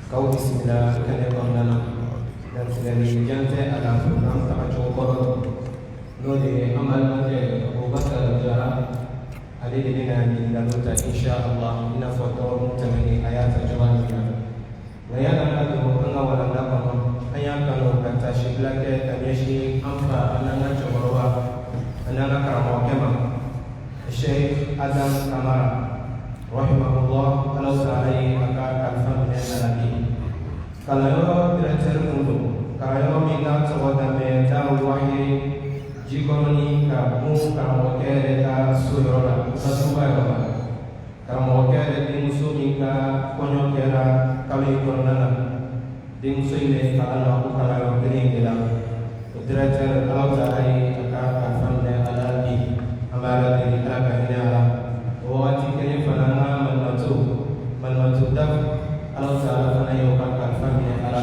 kau bismillah kene konnana dan segala jante ala program ta chokoro no de amal mate Abu Bakar Jara ali dina ni daluta insyaallah ina foto mutamani ayat jawabina wayana kadu anga wala ndapa aya kanu kata shiblake tameshi amfa ananga chokorowa ananga karamo kema Syekh Adam Kamara rahimahullah kalau sehari maka kalfan lagi kalau belajar mundu kalau minta sahabat tahu wahyi jika menikah kamu kereta surora sasubai kamu kereta musuh nikah konyo kera kami kornana ding suile kalau aku kalau kering bilang belajar kalau sehari maka kalfan lagi amara dari kerana wati kene fananga manmatu daf Allah Taala fana yokan kan famille ala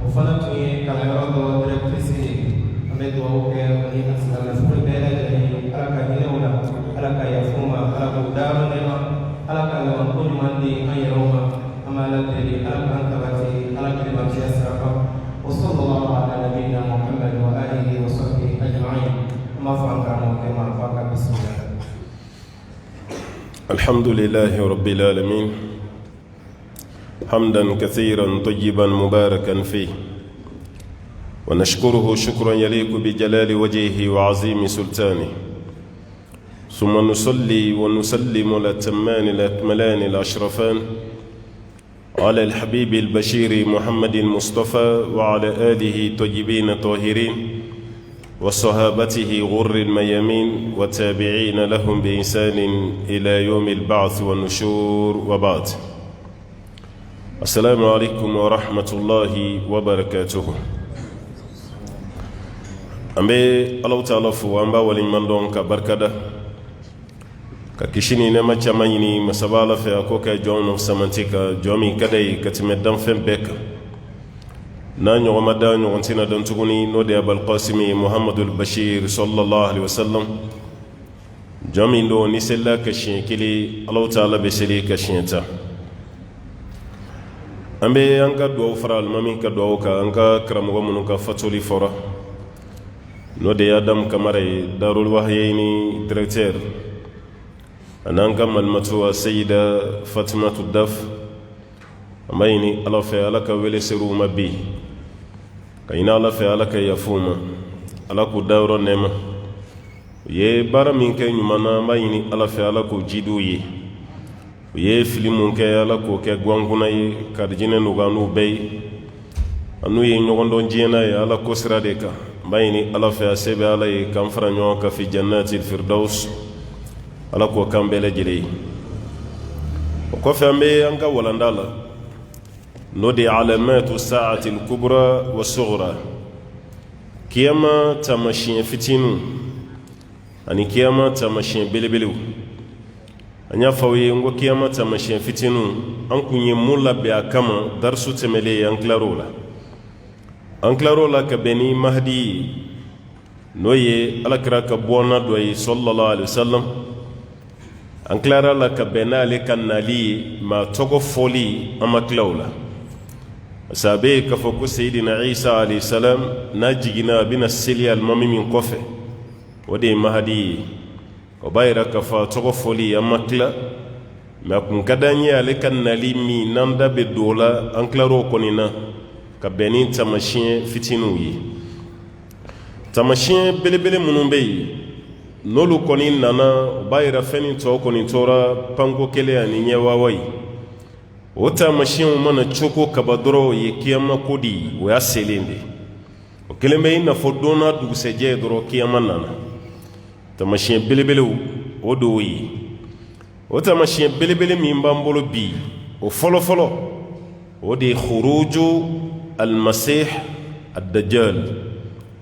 o fana tuye kala yoro directrice ame do o ke ni asala ful bela jani ala ka hina wala ala ka yafuma ala ko daro nema ala ka lawan ko mandi ayoma amala teli ala kan tabati ala ka ma sirafa wa sallallahu ala nabiyyina Muhammad wa alihi wa sahbihi ajma'in ma fa'aka kama fa'aka bismillah. الحمد لله رب العالمين حمدا كثيرا طيبا مباركا فيه ونشكره شكرا يليق بجلال وجهه وعظيم سلطانه ثم نصلي ونسلم الأتمان الأكملان الأشرفان على الحبيب البشير محمد المصطفى وعلى آله طيبين طاهرين وصحابته غر الميامين وتابعين لهم بإحسان إلى يوم البعث والنشور وبعد. السلام عليكم ورحمة الله وبركاته. أمبي الله تعالى فوامبا ولمن دون كبركدا ككشيني نما تشاميني مسبالا في أكوكا جون سمانتيكا جومي كداي كتمدان فين بك na ɲɔgɔma da ɲɔgɔn tɛna dɔn tuguni n'o de ye abalqasimi muhammadul bashir sallallahu alaihi wasallam jɔn min don ni selila ka siɲɛ kelen Allahu Taala bɛ seli ka siɲɛ tan an bɛ an ka duwawu fara alimami ka duwawu kan an ka karamɔgɔ minnu ka fatoli fɔra n'o de ye Adam Kamara ye Darul Wahayini directeur ani an ka malimatu Sayida Fatimatu Daf an b'a ɲini Ala fɛ Ala ka wele seru ma bi ka ɲini Ala fɛ Ala ka yafu ma Ala k'u dayɔrɔ nɛɛma u ye baara min kɛ ɲuman na an b'a ɲini Ala fɛ Ala k'o jidi u ye u ye fili mun kɛ Ala k'o kɛ guwankuna ye karijinɛ nɔgɔya n'u bɛɛ ye an'u ye ɲɔgɔn dɔn diɲɛna ye Ala ko sira de kan an b'a ɲini Ala fɛ a se bɛ Ala ye k'an fara ɲɔgɔn kan fi jannatil firdaus Ala k'o k'an bɛɛ lajɛlen ye o kɔfɛ an bɛ an ka walanda la n'o de ye alamatu sa'atil kubra wa sughra kiyama tamasiyɛn fitinu ani kiyama tamasiyɛn belebelew an y'a fɔ aw ye n ko kiyama tamasiyɛn fitinu an kun ye mun labɛn a kama darisu tɛmɛlen an tilar'o la ka bɛn ni mahdi ye n'o ye alakira ka bɔnna dɔ ye sallallahu alaihi wasallam an tilara la ka bɛn n'ale ka nali ye maa tɔgɔ fɔli an ma tila o la sabe ka fɔ ko Seydina Isa alayhi salam n'a jiginna a bɛna seli alimami min kɔfɛ o de ye mahdi ye o b'a yira k'a fɔ a tɔgɔ fɔli an ma tila mɛ a kun ka d'an ye ale ka nali min n'an da bɛ don o la an tilar'o kɔni na ka bɛn ni tamasiyɛn fitininw ye tamasiyɛn belebele minnu bɛ yen n'olu kɔni nana o b'a yira fɛn nin tɔw kɔni tora panko kelen ani ɲɛwawa ye o tamasiyɛnw mana cogo kaba dɔrɔn o ye kiyama ko de ye o y'a selen de o kelen bɛ i n'a fɔ don n'a dugusɛjɛ ye dɔrɔn kiyama nana tamasiyɛn belebelew o de y'o ye o tamasiyɛn belebele min b'an bolo bi o fɔlɔfɔlɔ o de ye khuruju almasih ad-dajjal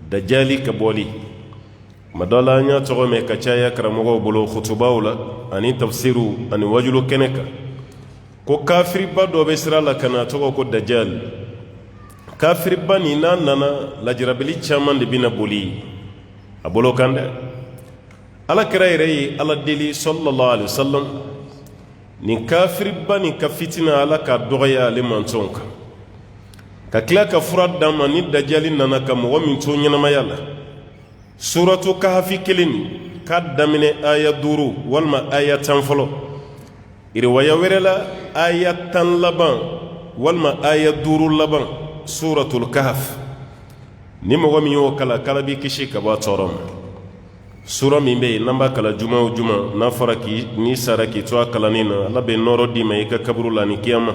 dajjali ka bɔli ma dɔ la an y'a tɔgɔ mɛn ka caya karamɔgɔw bolo khutubaw la ani tafsiru ani wajulu kɛnɛ kan ko kafiriba dɔ bɛ sira la ka na tɔgɔ ko dajjal kafiriba nin n'a nana lajirabili caman de bɛna boli a bolo kan dɛ ala kira yɛrɛ ye ala deli sallallahu alaihi wasallam nin kafiriba nin ka fitina ala ka dɔgɔya ale mantonw kan ka tila ka fura d'a ma ni dajali nana ka mɔgɔ min to ɲɛnamaya la suratu kahafi kelen k'a daminɛ aya 5 walima aya 10 fɔlɔ riwaya wɛrɛ la aya 10 laban walima aya 5 laban suratul kahf ni mɔgɔ min y'o kala kala b'i kisi ka bɔ a tɔɔrɔ ma sura min bɛ yen n'an b'a kala juma o juma n'a fɔra n'i sara k'i to a kalanni na ala bɛ nɔɔrɔ d'i ma i ka kaburu la ni kiyama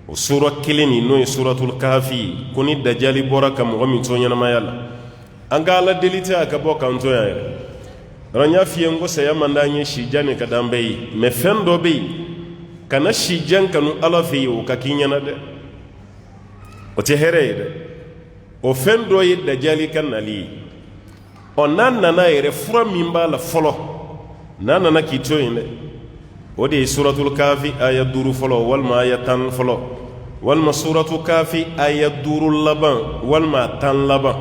o sura kelen nin n'o ye suratul kahfi ko ni dajali bɔra ka mɔgɔ min to ɲɛnamaya la an ka ala deli tɛ a ka bɔ k'an to yan yɛrɛ yɔrɔ n y'a f'i ye n ko saya man d'an ye sijan de ka d'an bɛɛ ye mɛ fɛn dɔ bɛ yen kana sijan kanu ala fɛ yen o ka k'i ɲɛna dɛ o tɛ hɛrɛ ye dɛ o fɛn dɔ ye dajali ka nali ye ɔ n'a nana yɛrɛ fura min b'a la fɔlɔ n'a nana k'i to yen dɛ o de ye suratul kahfi aya 5 fɔlɔ walima aya 10 fɔlɔ walima suratul kahfi aya 5 laban walima 10 laban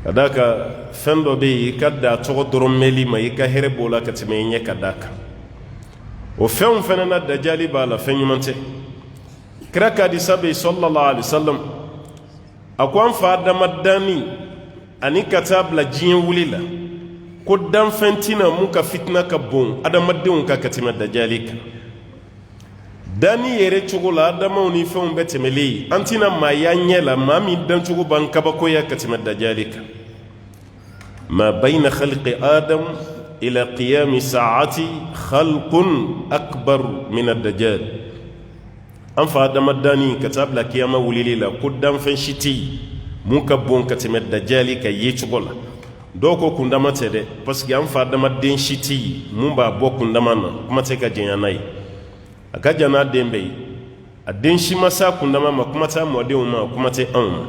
ka d'a kan fɛn dɔ bɛ yen i ka da tɔgɔ dɔrɔn mɛnli ma i ka hɛrɛ b'o la ka tɛmɛ i ɲɛ ka d'a kan o fɛnw fɛnɛ na dajali b'a la fɛn ɲuman tɛ kira ka hadisa bɛ yen sallallahu alaihi wasallam a ko an fa adama danni ani ka taa bila diɲɛ wuli la ko danfɛn tɛna mun ka fitina ka bon adamadenw ka tɛmɛ dajali kan danni yɛrɛ cogo la adamaw ni fɛnw bɛɛ tɛmɛlen an tɛna maa y'a ɲɛ la maa min dancogo b'an kabakoya ka tɛmɛ dajali kan ma bayna khalqi adam ila qiyami saati khalqun akbar min ad-dajjal an fa adama danni ka taa bila kiyama wulili la ko danfɛn si tɛ yen mun ka bon ka tɛmɛ dajali ka ye cogo la dɔw ko kundama tɛ dɛ parce que an fa adamaden si tɛ yen mun b'a bɔ kundama na kuma tɛ ka jɛnya n'a ye a ka jan n'a den bɛɛ ye a den si ma s'a kundama ma kuma tɛ a mɔdenw ma kuma tɛ anw ma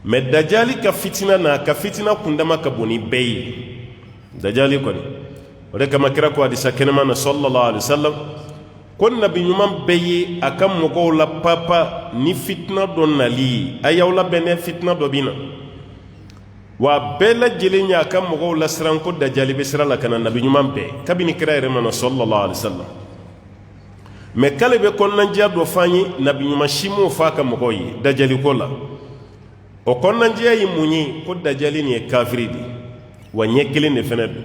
mɛ dajali ka fitina n'a ka fitina kundama ka bon ni bɛɛ ye dajali kɔni o de kama kira ko hadisa kɛnɛma na sallallahu alaihi wasallam ko nabi ɲuman bɛɛ ye a ka mɔgɔw la papa ni fitina dɔ nali ye a y'aw labɛn ne fitina dɔ bɛ na wa bɛɛ lajɛlen ye a ka mɔgɔw la siran ko dajali bɛ sira la ka na nabi ɲuman bɛɛ kabini kira yɛrɛ ma na sallallahu alaihi wasallam mɛ k'ale bɛ kɔnɔnandiya dɔ f'an ye nabi ɲuman si m'o fɔ a ka mɔgɔw ye dajali ko la o kɔnɔnandiya ye mun ye ko dajali nin ye kafiri de wa ɲɛ kelen de fɛnɛ don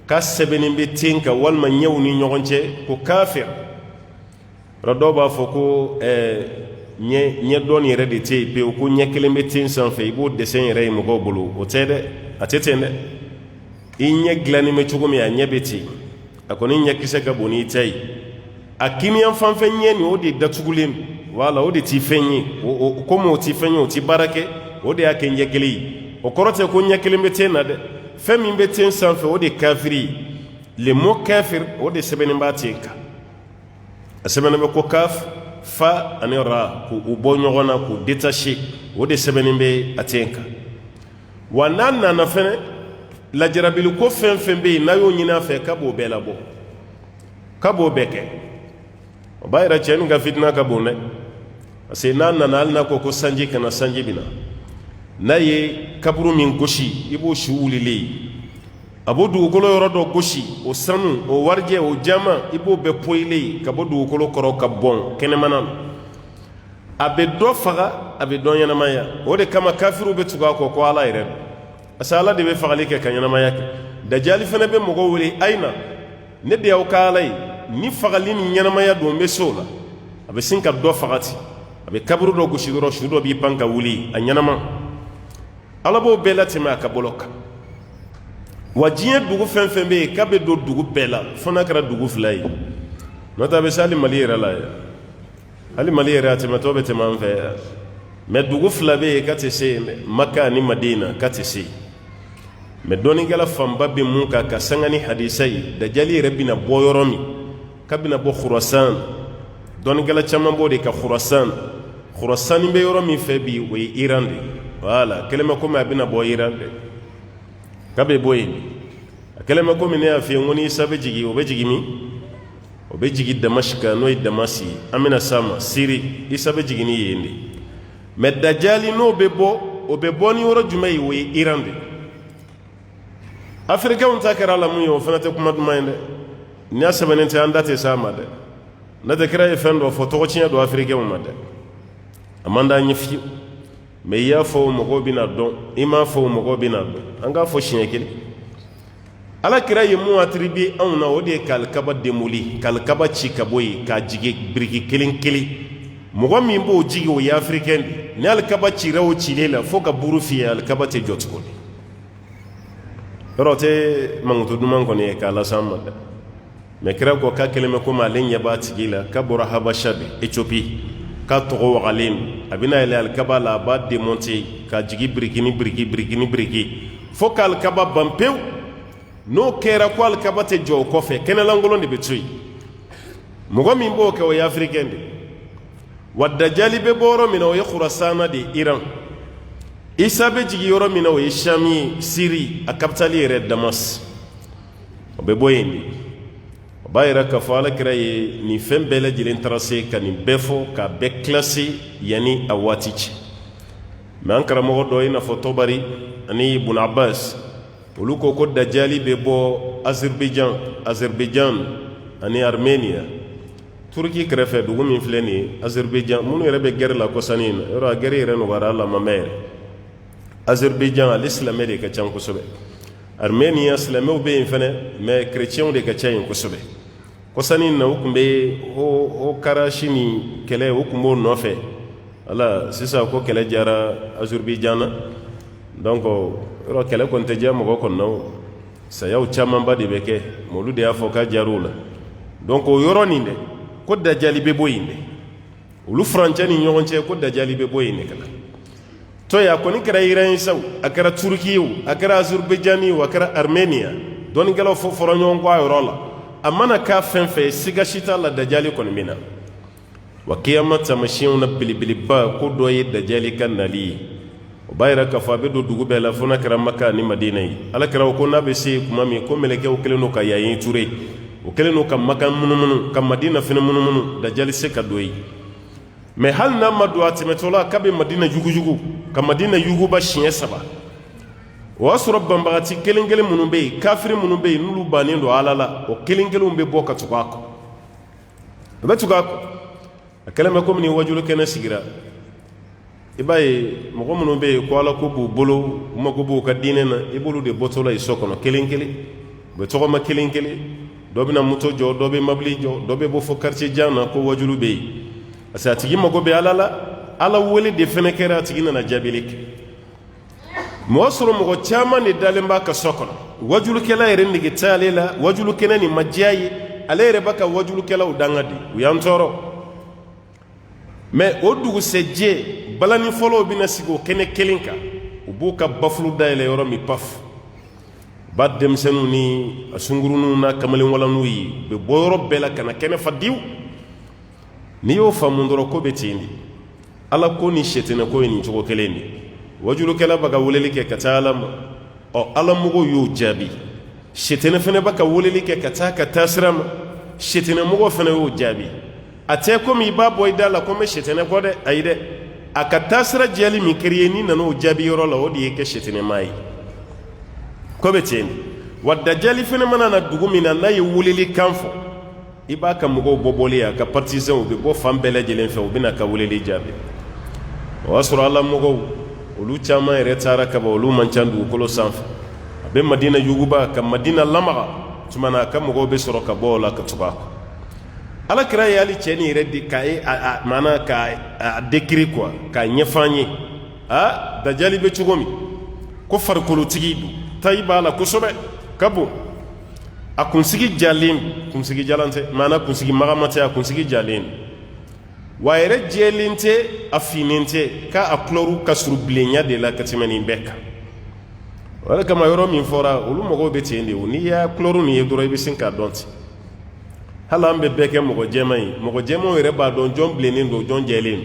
k'a sɛbɛnnen bɛ ten kan walima ɲɛw ni ɲɔgɔn cɛ ko kafir yɔrɔ dɔw b'a fɔ ko ɲɛ dɔɔni yɛrɛ de tɛ yen pewu ko ɲɛ kelen bɛ ten sanfɛ i b'o dessin yɛrɛ ye mɔgɔw bolo o tɛ dɛ a tɛ ten dɛ i ɲɛ dilannen bɛ cogo min a ɲɛ bɛ ten a kɔni ɲɛkisɛ ka bon n'i ta ye a kiniyan fanfɛ ɲɛ nin o de datugulen wala o de t'i fɛn ye komi o t'i fɛn ye o t'i baara kɛ o de y'a kɛ ɲɛ kelen ye o kɔrɔ tɛ ko ɲɛ kelen bɛ ten na dɛ fɛn min bɛ ten sanfɛ o de ye kafiri ye le mot kafir o de sɛbɛnnen b'a ten kan a sɛbɛnnen bɛ ko kaf fa ani ra k'u bɔ ɲɔgɔn na k'u détacher o de sɛbɛnnen bɛ a ten kan wa n'a nana fɛnɛ lajarabili ko fɛn fɛn bɛ yen n'a y'o ɲini a fɛ k'a b'o bɛɛ labɔ k'a b'o bɛɛ kɛ o b'a yɛrɛ cɛ nin ka fitina ka bon dɛ parce que n'a nana hali n'a ko sanji kana sanji bɛ na n'a ye kaburu min gosi i b'o su wulilen ye a b'o dugukolo yɔrɔ dɔ gosi o sanu o warijɛ o jama i b'o bɛɛ poyilen ye ka bɔ dugukolo kɔrɔ ka bɔn kɛnɛmana na a bɛ dɔ faga a bɛ dɔ ɲɛnamaya o de kama kafiru bɛ tugu a kɔ ko ala yɛrɛ parce que ala de bɛ fagali kɛ ka ɲɛnamaya kɛ dajali fana bɛ mɔgɔw wele ayi na ne de y'aw ka ala ye ni fagali ni ɲɛnamaya don n bɛ se o la a bɛ sin ka dɔ faga ten a bɛ kaburu dɔ gosi dɔrɔn su dɔ b'i pan ka wuli a ɲɛnama ala b'o bɛɛ latɛmɛ a ka bɔlɔ kan wa diɲɛ dugu fɛn fɛn bɛ yen k'a bɛ don dugu bɛɛ la fo n'a kɛra dugu fila ye n'o tɛ a bɛ se hali mali yɛrɛ la yan hali mali yɛrɛ a tɛmɛtɔ bɛ tɛmɛ an fɛ yan mɛ dugu fila bɛ yen k'a tɛ se yen dɛ maka ani madina k'a tɛ se yen mɛ dɔnnikɛla fanba bɛ mun kan ka sanga ni hadisa ye dajali yɛrɛ bɛna bɔ yɔrɔ min k'a bɛna bɔ khurasan dɔnnikɛla caman b'o de ka khurasan bɛ yɔrɔ min fɛ bi o ye iran de voilà kɛlɛ ma komi a bɛna bɔ iran de k'a bɛ bɔ yen a kɛlɛ ma komi ne y'a f'i ye ko ni isa bɛ jigin o bɛ jigin min o bɛ jigin damasika n'o ye damasi ye an bɛna s'a ma siri isa bɛ jigin ni yen de mɛ dajali n'o bɛ bɔ o bɛ bɔ ni yɔrɔ jumɛn ye o ye iran de afirikɛnw ta kɛra la mun ye o fana tɛ kuma duman ye dɛ ni y'a sɛbɛnnen tɛ an da tɛ s'a ma dɛ n'o tɛ kira ye fɛn dɔ fɔ tɔgɔ tiɲɛ don afirikɛnw ma dɛ amanda nyifi me ya fo mo bina don ima fo mo bina don anga fo shinyekele ala kira yemu attribué on a odi kal kaba demoli kal kaba chikaboy ka jige briki kelin keli mo mi bo jige o ya africain ni al kaba chirawo chilela fo ka buru fi al kaba te jotko rote mangutu duman ko ne kala samma me kira ko ka keleme ko malen ya batigila ka bora habashade Ethiopie ka togo wagalim abina ile al kaba la ba démonter ka jigi briki fo kal kaba bampeu no kera ko al kaba te jo ko fe kenelangolo de betui mugo min bo ke o africain de wadda jalibe boro mina o khurasana de Iran isa be jigi yoro mina o shami Syrie a capitale red Damas o be boyindi o bayra ka fala kraye ni fembele jilen tracé kan befo ka be classé yani awatici man karamo do ina photo bari ani ibn Abbas olu ko ko dajali be bo Azerbaijan ani Armenia Turki krefe dugu min fleni Azerbaijan munu rebe guerre la ko sanina ero guerre reno wara la mamere Azerbaijan l'islam de ka chan ko sobe Armenia islamé be infene mais chrétien de ka chan ko sobe ko sanina ukumbe o karashini kele ukumbo nofe ala sisa ko kele jara Azerbaijan donc ro kele kon te jamo ko no sayaw chama ba de beke molude afoka jarula donc o yoroninde ko dajali be boyinde ulu francani nyonche ko dajali be boyinde kala to ya ko ni kara iran saw akara turkiyo akara azerbaijani wa akara armenia don galo fo foro nyon ko ayrola amana ka fenfe siga shita la dajali kon mina wa qiyamata mashiyuna bilibili ba ko doye dajali kan nali bayra ka fa be do dugu be la fona kara makka ni madina yi ala kara ko na be se kuma mi ko meleke o keleno ka yayin ture o keleno ka makka munumunu ka madina fina munumunu dajali se ka doyi me hal na madwa timetola ka be madina jugu ka madina yugu ba shiye saba wa surabban bagati kelengele munumbe kafiri munumbe nulu bani ndo alala o kelengele umbe boka tukako be tukako akalama ko ni wajulu kana sigira ibaye mogo munumbe ko ala ko bu bolo mako bu ka dinena ibulu de botola isokono kelengele be to ma kelengele dobina muto jo dobe mabli jo dobe bo fo quartier jana ko wajulu be asati mago be alala ala wole de fenekera tigina na jabilik mo soro mo chama ni dalemba ka sokono wajulu kela yeren ni talela wajulu kenani majayi alere baka wajulu kela udangadi uyantoro me odugu seje balani folo bina sigo kene kelinka ubuka baflu dayle yoro mi paf baddem senu ni asungurunu na kamalin wala nuyi be boyoro bela kana kene fadiw ni yo famundoro ko betindi ala ko ni shetene ko ni jogo kelendi wajulu kala baga woleli ke katalam o ala mugo yo jabi shetene fene baka woleli ke kataka tasram shetene mugo fene yo jabi ate ko mi babo idala ko me shetene ko de ayde akatasra jeli mi kriyeni nano jabi yoro la wodi ke shetene mai ko betindi wadda jali fene manana dugumina na yo woleli kanfo ibaka mugo bobole ya ka partisan o be bo fambele jelen fe o bina ka woleli jabi wasura alla mugo olu chama retara ka olu manchandu kolo sanfa be madina yuguba ka madina lamaga tumana ka mugo be soro ka bola ka tubako ala kira yali cheni reddi ka mana ka décrit quoi ka nyefanye dajali be chugomi ko farkolo tigidu tayba la kusobe kabo akunsigi jalim kunsigi jalante mana kunsigi magamate akunsigi jalim waire jelinte afininte ka akloru kasru blenya de la katimani beka wala kama yoro min fora ulu mogo betende ni ya kloru ni yedoro bisin ka donti halambe beke mogo jemo ire ba don jon blenin do jon jelin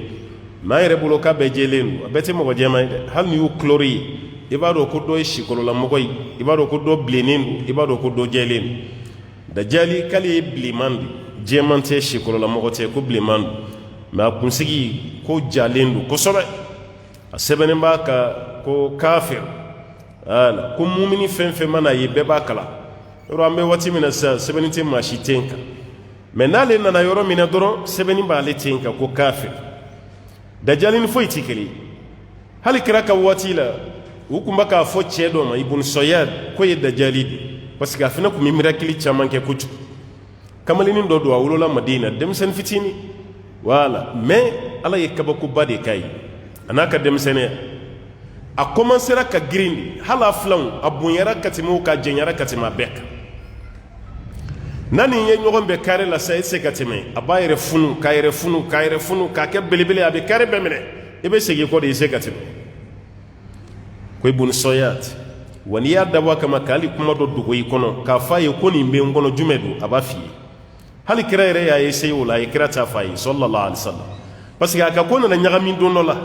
ma ire bulo ka be jelin beti mogo jemay hal ni klori ibado ko do shikolo la mogo ibado ko do blenin ibado ko do jelin da jali kali blimandi jemante shikolo la mogo te ko blimandi ma kunsigi ko jalendu ko sobe asebene ba ka ko kafir ala ko mu'mini fenfe mana yibe ba kala ro ambe wati mina sa sebene te mashitenka menale na yoro mina doro sebene ba le tenka ko kafir dajali ni foyi ti keli hali kira ka waati la u kun bɛ k'a fɔ cɛ dɔ ma ibn Sayyad ko ye dajali de parce que a fana kun bɛ miracle caman kɛ kojugu kamalinin dɔ don a wolola Madina denmisɛnnin fitini voilà mais ala ye kabakoba de k'a ye a n'a ka denmisɛnniya a commencera ka girin de hali a filanw a bonyara ka tɛmɛ o kan a jɛnyara ka tɛmɛ a bɛɛ kan n'a ni ye ɲɔgɔn bɛɛ kare la sa e tɛ se ka tɛmɛ a b'a yɛrɛ funu k'a yɛrɛ funu k'a yɛrɛ funu k'a kɛ belebele a bɛ kare bɛɛ minɛ i bɛ segin kɔ de i se ka tɛmɛ ko ibn Sayyad wa n'i y'a dabɔ a kama k'ali kuma dɔ dogo i kɔnɔ k'a fɔ a ye ko nin bɛ n kɔnɔ jumɛn don a b'a f'i ye hali kira yɛrɛ y'a essayer o la a ye kira t'a fɔ a ye sallallahu alaihi wasallam parce que a ka ko nana ɲagami don dɔ la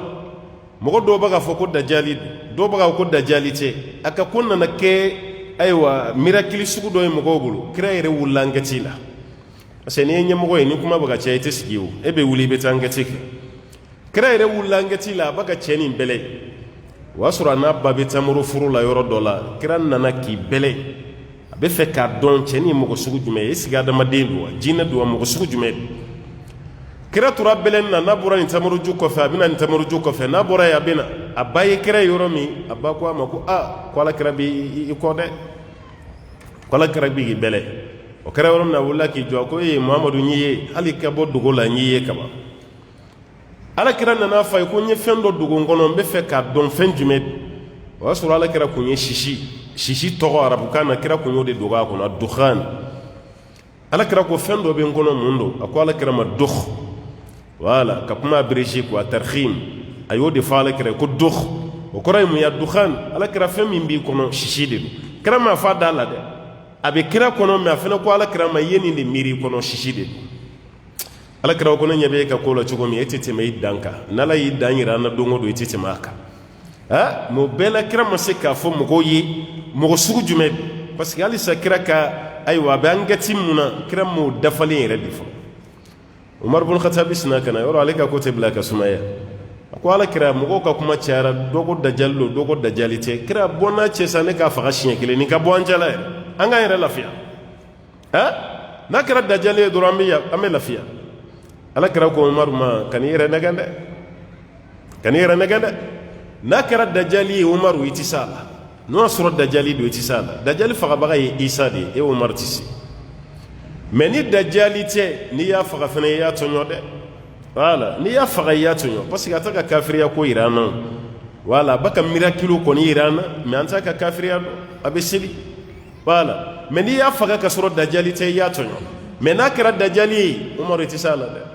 mɔgɔ dɔw bɛ k'a fɔ ko dajali dɔw bɛ k'a fɔ ko dajali tɛ a ka ko nana kɛ ayiwa miracle sugu dɔ ye mɔgɔw bolo kira yɛrɛ wulila enquête la parce que n'i ye ɲɛmɔgɔ ye ni kuma bɛ ka caya i tɛ sigi o e bɛ wuli i bɛ taa enquête kɛ kira yɛrɛ wulila enquête la a bɛ ka cɛ nin bɛlɛ o y'a sɔrɔ a n'a ba bɛ tamaro furu la yɔrɔ dɔ la kira nana k'i bɛlɛ a bɛ fɛ k'a dɔn cɛ nin ye mɔgɔ sugu jumɛn ye est-ce que adamaden don wa jinɛ don wa mɔgɔ sugu jumɛn don kira tora bɛlɛnin na n'a bɔra nin tamaroju kɔfɛ a bɛ na nin tamaroju kɔfɛ n'a bɔra yen a bɛ na a ba ye kira ye yɔrɔ min a ba ko a ma ko ko ala kira b'i kɔ dɛ ko ala kira b'i bɛlɛ o kɛra yɔrɔ min na a wulila k'i jɔ ko Muhamadu n y'i ye hali ka bɔ dogo la n y'i ye kaban ala kira nana fɔ a ye ko n ye fɛn dɔ dogo n kɔnɔ n bɛ fɛ k'a dɔn fɛn jumɛn don o y'a sɔrɔ ala kira kun ye sisi tɔgɔ arabukan na kira kun y'o de dogo a kɔnɔ dukhan ala kira ko fɛn dɔ bɛ n kɔnɔ mun don a ko ala kira ma dukh voilà ka kuma abrégé quoi tarkhim a y'o de fɔ ala kira ko dukh o kɔrɔ ye mun ye dukhan ala kira fɛn min b'i kɔnɔ sisi de don kira m'a fɔ a da la dɛ a bɛ kira kɔnɔ mais a fana ko ala kira ma i ye nin de miiri i kɔnɔ sisi de don ala kira ko ne ɲɛ bɛ e ka ko la cogo min e tɛ tɛmɛ i dan kan n'ala y'i dan yira an na don o don i tɛ tɛmɛ a kan mais o bɛɛ la kira ma se k'a fɔ mɔgɔw ye mɔgɔ sugu jumɛn don parce que halisa kira ka ayiwa a bɛ enquête mun na kira m'o dafalen yɛrɛ de fɔ Umar ibn Khattab sina kana yɔrɔ ale ka ko tɛ bila ka sumaya a ko ala kira mɔgɔw ka kuma cayara dɔ ko dajali don dɔ ko dajali tɛ kira bɔ n'a cɛ sa ne k'a faga siɲɛ kelen nin ka bɔ an cɛla yɛrɛ an k'an yɛrɛ lafiya n'a kɛra dajali ye dɔrɔn an bɛ lafiya ala kira ko Umar ma ka n'i yɛrɛ nɛgɛn dɛ ka n'i yɛrɛ nɛgɛn dɛ n'a kɛra dajali ye Umar i tɛ s'a la n'o y'a sɔrɔ dajali don i tɛ s'a la dajali fagabaga ye Isa de ye e Umar tɛ se mais ni dajali tɛ n'i y'a faga fana i y'a tɔɲɔ dɛ voilà n'i y'a faga i y'a tɔɲɔ parce que a tɛ ka kafiriya ko yira an na voilà a bɛ ka miracle kɔni yira an na mais an tɛ ka kafiriya dɔn a bɛ seli voilà mais n'i y'a faga ka sɔrɔ dajali tɛ i y'a tɔɲɔ mais n'a kɛra dajali ye Umar i tɛ s'a la dɛ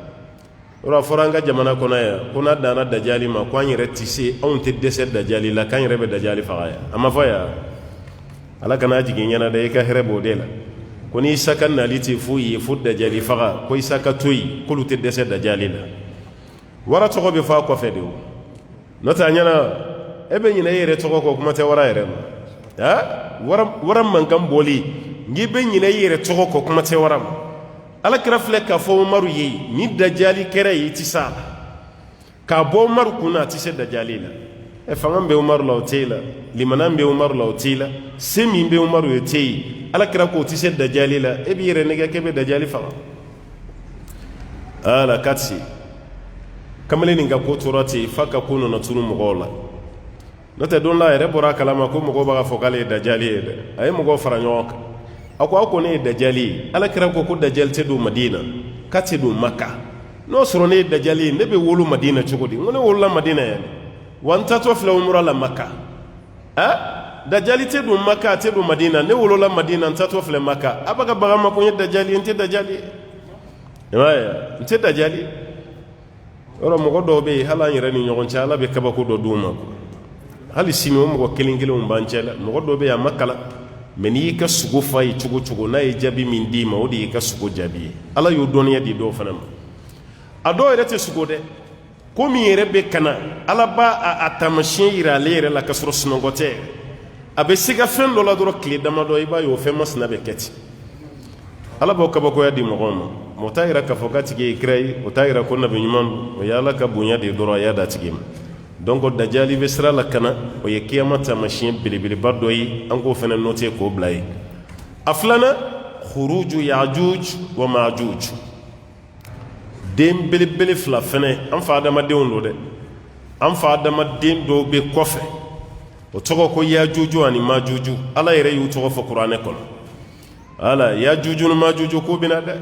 yɔrɔ a fɔra an ka jamana kɔnɔ yan ko n'a danna dajali ma ko an yɛrɛ tɛ se anw tɛ dɛsɛ dajali la k'an yɛrɛ bɛ dajali faga yan a ma fɔ yan ala kana jigin ɲɛna dɛ i ka hɛrɛ b'o de la ko ni Isa ka nali tɛ foyi ye fo dajali faga ko Isa ka to yen k'olu tɛ dɛsɛ dajali la wara tɔgɔ bɛ fɔ a kɔfɛ de o n'o tɛ a ɲɛna e bɛ ɲinɛ i yɛrɛ tɔgɔ kɔ kuma tɛ wara yɛrɛ ma wara mankan bɔli n'i bɛ ɲinɛ i yɛrɛ tɔgɔ kɔ kuma tɛ wara ma ala kira filɛ k'a fɔ Umaru ye ni dajali kɛra ye i tɛ s'a la k'a bɔ Umaru kun na a tɛ se dajali la fanga bɛ Umaru la o tɛ la limana bɛ Umaru la o tɛ la se min bɛ Umaru ye o tɛ yen ala kira ko o tɛ se dajali la e b'i yɛrɛ nɛgɛ k'e bɛ dajali faga ala k'a tɛ se kamalen nin ka ko tora ten f'a ka ko nana tunu mɔgɔw la n'o tɛ don la a yɛrɛ bɔra a kalama ko mɔgɔw b'a fɔ k'ale ye dajali ye dɛ a ye mɔgɔw fara ɲɔgɔn kan a ko aw ko ne ye dajali ye ala kira ko dajali tɛ don Madina k'a tɛ don Maka n'o sɔrɔ ne ye dajali ye ne bɛ wolo Madina cogo di n ko ne wolola Madina yan wa n taatɔ filɛ umura la Maka dajali tɛ don Maka a tɛ don Madina ne wolola Madina n taatɔ filɛ Maka a bɛ ka bagan ma ko n ye dajali ye n tɛ dajali ye i m'a ye n tɛ dajali yɔrɔ mɔgɔ dɔw bɛ yen hali an yɛrɛ ni ɲɔgɔn cɛ ala bɛ kabako dɔ d'u ma hali sini o mɔgɔ kelen kelenw b'an cɛ la mɔgɔ dɔw bɛ yen a ma kalan mais n'i y'i ka sogo fa ye cogo cogo n'a ye jaabi min d'i ma o de y'i ka sogo jaabi ye ala y'o dɔnniya di dɔw fana ma a dɔw yɛrɛ tɛ sogo dɛ ko min yɛrɛ bɛ kana ala b'a a taamasiyɛn yira ale yɛrɛ la ka sɔrɔ sunɔgɔ tɛ a bɛ se ka fɛn dɔ la dɔrɔn tile damadɔ i b'a ye o fɛn masina bɛ kɛ ten ala b'o kabakoya di mɔgɔw ma o t'a yira k'a fɔ k'a tigi ye kira ye o t'a yira ko nabi ɲuman don o ye ala ka bonya de ye dɔrɔn a y'a d'a tigi ma donc dajali bɛ sira la kana o ye kiyama taamasiyɛn belebeleba dɔ ye an k'o fana noter k'o bila ye a filanan khuruju yajuj wa majuj den belebele fila fɛnɛ an fa adamadenw don dɛ an fa adamaden dɔw be kɔfɛ o tɔgɔ ko yajuju ani majuju ala yɛrɛ y'u tɔgɔ fɔ kuranɛ kɔnɔ ala yajuju ni majuju ko bina dɛ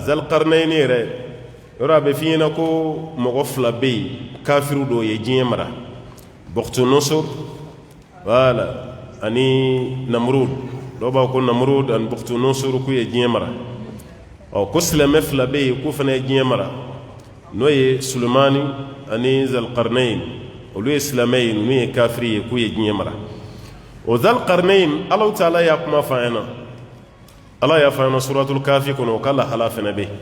zalqarnaini yɛrɛ yɔrɔ a bɛ f'i ɲɛna ko mɔgɔ fila bɛ yen kafiru dɔw ye diɲɛ mara Bukhtu-Nasr wala ani Namrud dɔw b'a ko Namrud ani Bukhtu-Nasr k'u ye diɲɛ mara ko silamɛ fila bɛ yen k'u fana ye diɲɛ mara n'o ye Sulemani ani Zalqarnain olu ye silamɛ ye ninnu ye kafiri ye k'u ye diɲɛ mara o Zalqarnain Allahu Taala y'a kuma fɔ an ɲɛna Allah y'a fɔ an ɲɛna suratul Kafi kɔnɔ o ka lahala fana bɛ yen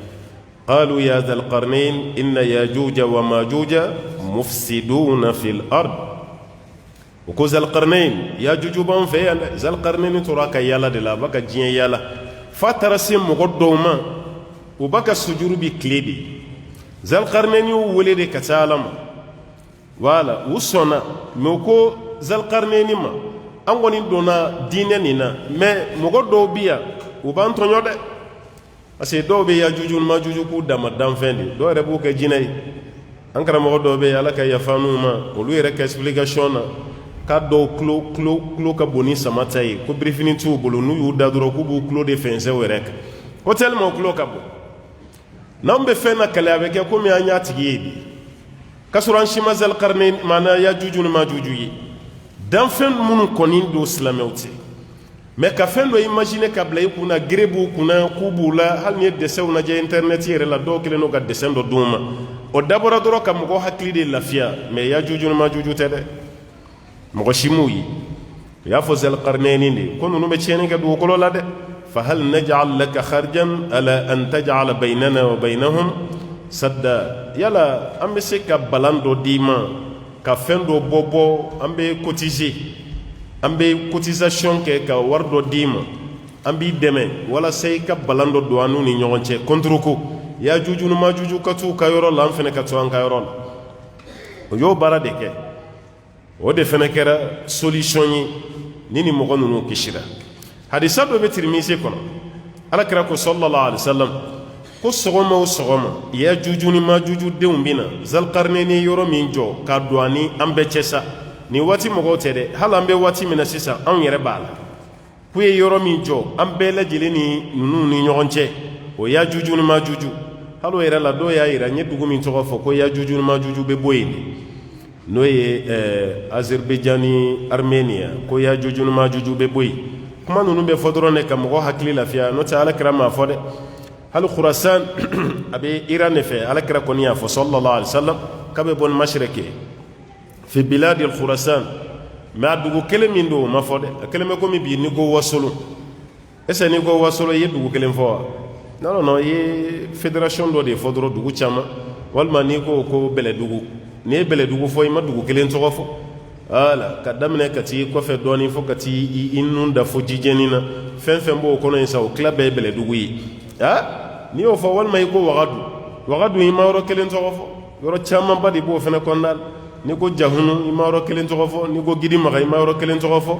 قالوا يا ذا القرنين إن ياجوج وماجوج مفسدون في الأرض وكو ذا القرنين ياجوج بان في ذا القرنين تراك يالا دلا بك جين يالا فترسي مقدوما وبك السجور بكليدي ذا القرنين ولد كتالما ولا وصنا موكو ذا القرنين ما أنغني دونا ديننا ما مقدو بيا وبان تنيو ده parce que dɔw bɛ yajuju ni majuju k'u dama danfɛn de dɔw yɛrɛ b'u kɛ jinɛ ye an karamɔgɔ dɔw bɛ yen ala ka yafa n'u ma olu yɛrɛ ka explication na k'a dɔw tulo ka bon ni sama ta ye ko birifini t'u bolo n'u y'u da dɔrɔn k'u b'u tulo de fɛnsɛ o yɛrɛ kan ko tellement o tulo ka bon n'anw bɛ fɛn na kɛlɛ a bɛ kɛ komi an y'a tigi ye de k'a sɔrɔ an si ma Zalqarnain maana yajuju ni majuju ye danfɛn minnu kɔni don silamɛw tɛ mais ka fɛn dɔ imaginer ka bila i kunna gere b'u kunna k'u b'u la hali ni ye dessin lajɛ internet yɛrɛ la dɔw kɛlen don ka dessin dɔ d'u ma o dabɔra dɔrɔn ka mɔgɔ hakili de lafiya mais yajuju ni majuju tɛ dɛ mɔgɔ si m'u ye u y'a fɔ Zalqarnain de ko ninnu bɛ tiɲɛni kɛ dugukolo la dɛ fahal naj'al laka kharjan ala an taj'ala baynana wa baynahum sadda yala an bɛ se ka balan dɔ d'i ma ka fɛn dɔ bɔ an bɛ cotiser an bɛ cotisation kɛ ka wari dɔ d'i ma an b'i dɛmɛ walasa i ka balan dɔ don an n'u ni ɲɔgɔn cɛ contre ko yajuju ni majuju ka t'u ka yɔrɔ la an fana ka to an ka yɔrɔ la o y'o baara de kɛ o de fana kɛra solution ye ni ni mɔgɔ ninnu kisira hadisa dɔ bɛ Tirmizi kɔnɔ alakira ko sallallahu alaihi wasallam ko sɔgɔma o sɔgɔma yajuju ni majuju denw bɛ na Zalqarnain yɔrɔ min jɔ ka don ani an bɛɛ cɛ sa ni waati mɔgɔw tɛ dɛ hali an bɛ waati min na sisan anw yɛrɛ b'a la k'u ye yɔrɔ min jɔ an bɛɛ lajɛlen ni ninnu ni ɲɔgɔn cɛ o yajuju ni majuju hali o yɛrɛ la dɔw y'a yira n ye dugu min tɔgɔ fɔ ko yajuju ni majuju bɛ bɔ yen de n'o ye Azerbaïdjan ni Armenia ko yajuju ni majuju bɛ bɔ yen kuma ninnu bɛ fɔ dɔrɔn de ka mɔgɔ hakili lafiya n'o tɛ alakira m'a fɔ dɛ hali Khurasan a bɛ Iran de fɛ alakira kɔni y'a fɔ sallallahu alaihi wasallam k'a bɛ bɔ ni mashriqi fi biladi Khurasan mais a dugu kelen min don o ma fɔ dɛ a kelen bɛ komi bi ni ko Wasolo est-ce que ni ko Wasolo i ye dugu kelen fɔ wa non non i ye fédération dɔ de fɔ dɔrɔn dugu caman walima n'i ko Bɛlɛdugu n'i ye Bɛlɛdugu fɔ i ma dugu kelen tɔgɔ fɔ voilà ka daminɛ ka t'i kɔfɛ dɔɔnin fo ka t'i nun da fo jijɛni na fɛn fɛn b'o kɔnɔ yen sa o tila bɛɛ ye Bɛlɛdugu ye n'i y'o fɔ walima i ko Wagadu i ma yɔrɔ kelen tɔgɔ fɔ yɔrɔ camanba de b'o fɛnɛ kɔnɔna la ni ko Jahunu i ma yɔrɔ kelen tɔgɔ fɔ ni ko Gidimaga i ma yɔrɔ kelen tɔgɔ fɔ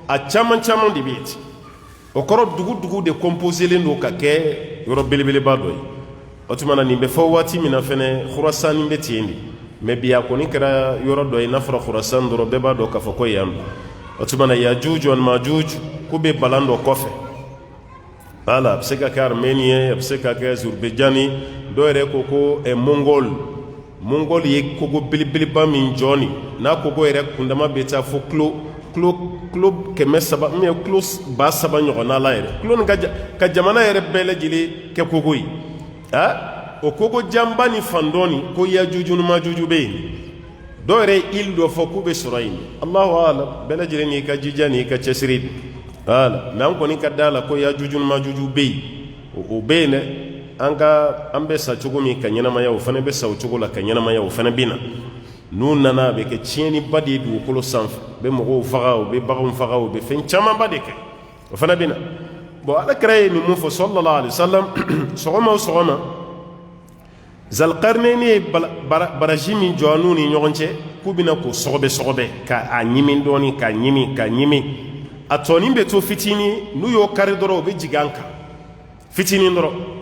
a caman caman de bɛ yen o kɔrɔ dugu de composelen don ka kɛ yɔrɔ belebeleba dɔ ye o tuma na nin bɛ fɔ waati min na fɛnɛ Khurasan bɛ ten de mais bi a kɔni kɛra yɔrɔ dɔ ye n'a fɔra Khurasan dɔrɔn bɛɛ b'a dɔn k'a fɔ ko yan don o tuma na Yajuju ani Majuju k'u bɛ balan dɔ kɔfɛ voilà a bɛ se ka kɛ Arménie a bɛ se ka kɛ Azerbaïdjan dɔw yɛrɛ ko Mongol ye kogo belebeleba min jɔ nin n'a kogo yɛrɛ kundama bɛ taa fo kilo 300 kilo 3,000 ɲɔgɔnna la yɛrɛ kilo nin ka jamana yɛrɛ bɛɛ lajɛlen kɛ kogo ye o kogo janba ni fan dɔ nin ko Yajuju ni Majuju bɛ yen dɔw yɛrɛ ye île dɔ fɔ k'u bɛ sɔrɔ yen Allahu a'lam bɛɛ lajɛlen n'i ka jija n'i ka cɛsiri voilà mais an kɔni ka da la ko Yajuju ni Majuju bɛ yen o bɛ yen dɛ an bɛ sa cogo min ka ɲɛnamaya o fana bɛ sa o cogo la ka ɲɛnamaya o fana bɛ na n'u nana a bɛ kɛ tiɲɛniba de ye dugukolo sanfɛ u bɛ mɔgɔw faga u bɛ baganw faga u bɛ fɛn camanba de kɛ o fana bɛ na bon alakira ye nin mun fɔ sallallahu alaihi wasallam sɔgɔma o sɔgɔma Zalqarnain ye baraji min jɔ n'u ni ɲɔgɔn cɛ k'u bɛna k'o sɔgɔbɛ k'a ɲimi dɔɔnin k'a ɲimi a tɔnin bɛ to fitinin n'u y'o kari dɔrɔn o bɛ jigin an kan fitinin dɔrɔn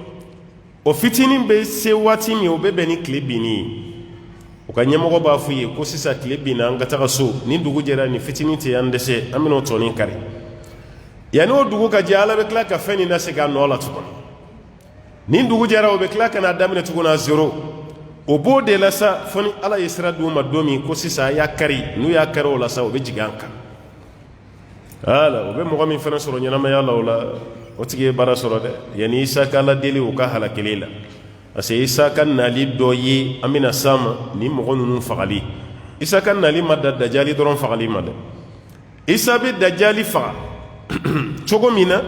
o fitinin bɛ se waati min o bɛ bɛn ni tile binni ye o ka ɲɛmɔgɔ b'a f'u ye ko sisan tile binna an ka taga so ni dugu jɛra ni fitinin tɛ an dɛsɛ an bɛn'o tɔnin kari yanni o dugu ka jɛ ala bɛ tila ka fɛn nin lasegin a nɔ la tuguni ni dugu jɛra o bɛ tila ka n'a daminɛ tuguni a zéro o b'o de la sa fo ni ala ye sira d'u ma don min ko sisan a y'a kari n'u y'a kari o la sa o bɛ jigin an kan wala o bɛ mɔgɔ min fana sɔrɔ ɲɛnamaya la o la o tigi ye baara sɔrɔ dɛ yanni isa ka ladeli o ka halakili la parce que isa ka nali dɔ ye an bɛna s'a ma ni mɔgɔ ninnu fagali isa ka nali ma da dajali dɔrɔn fagali ma dɛ isa bɛ dajali faga cogo min na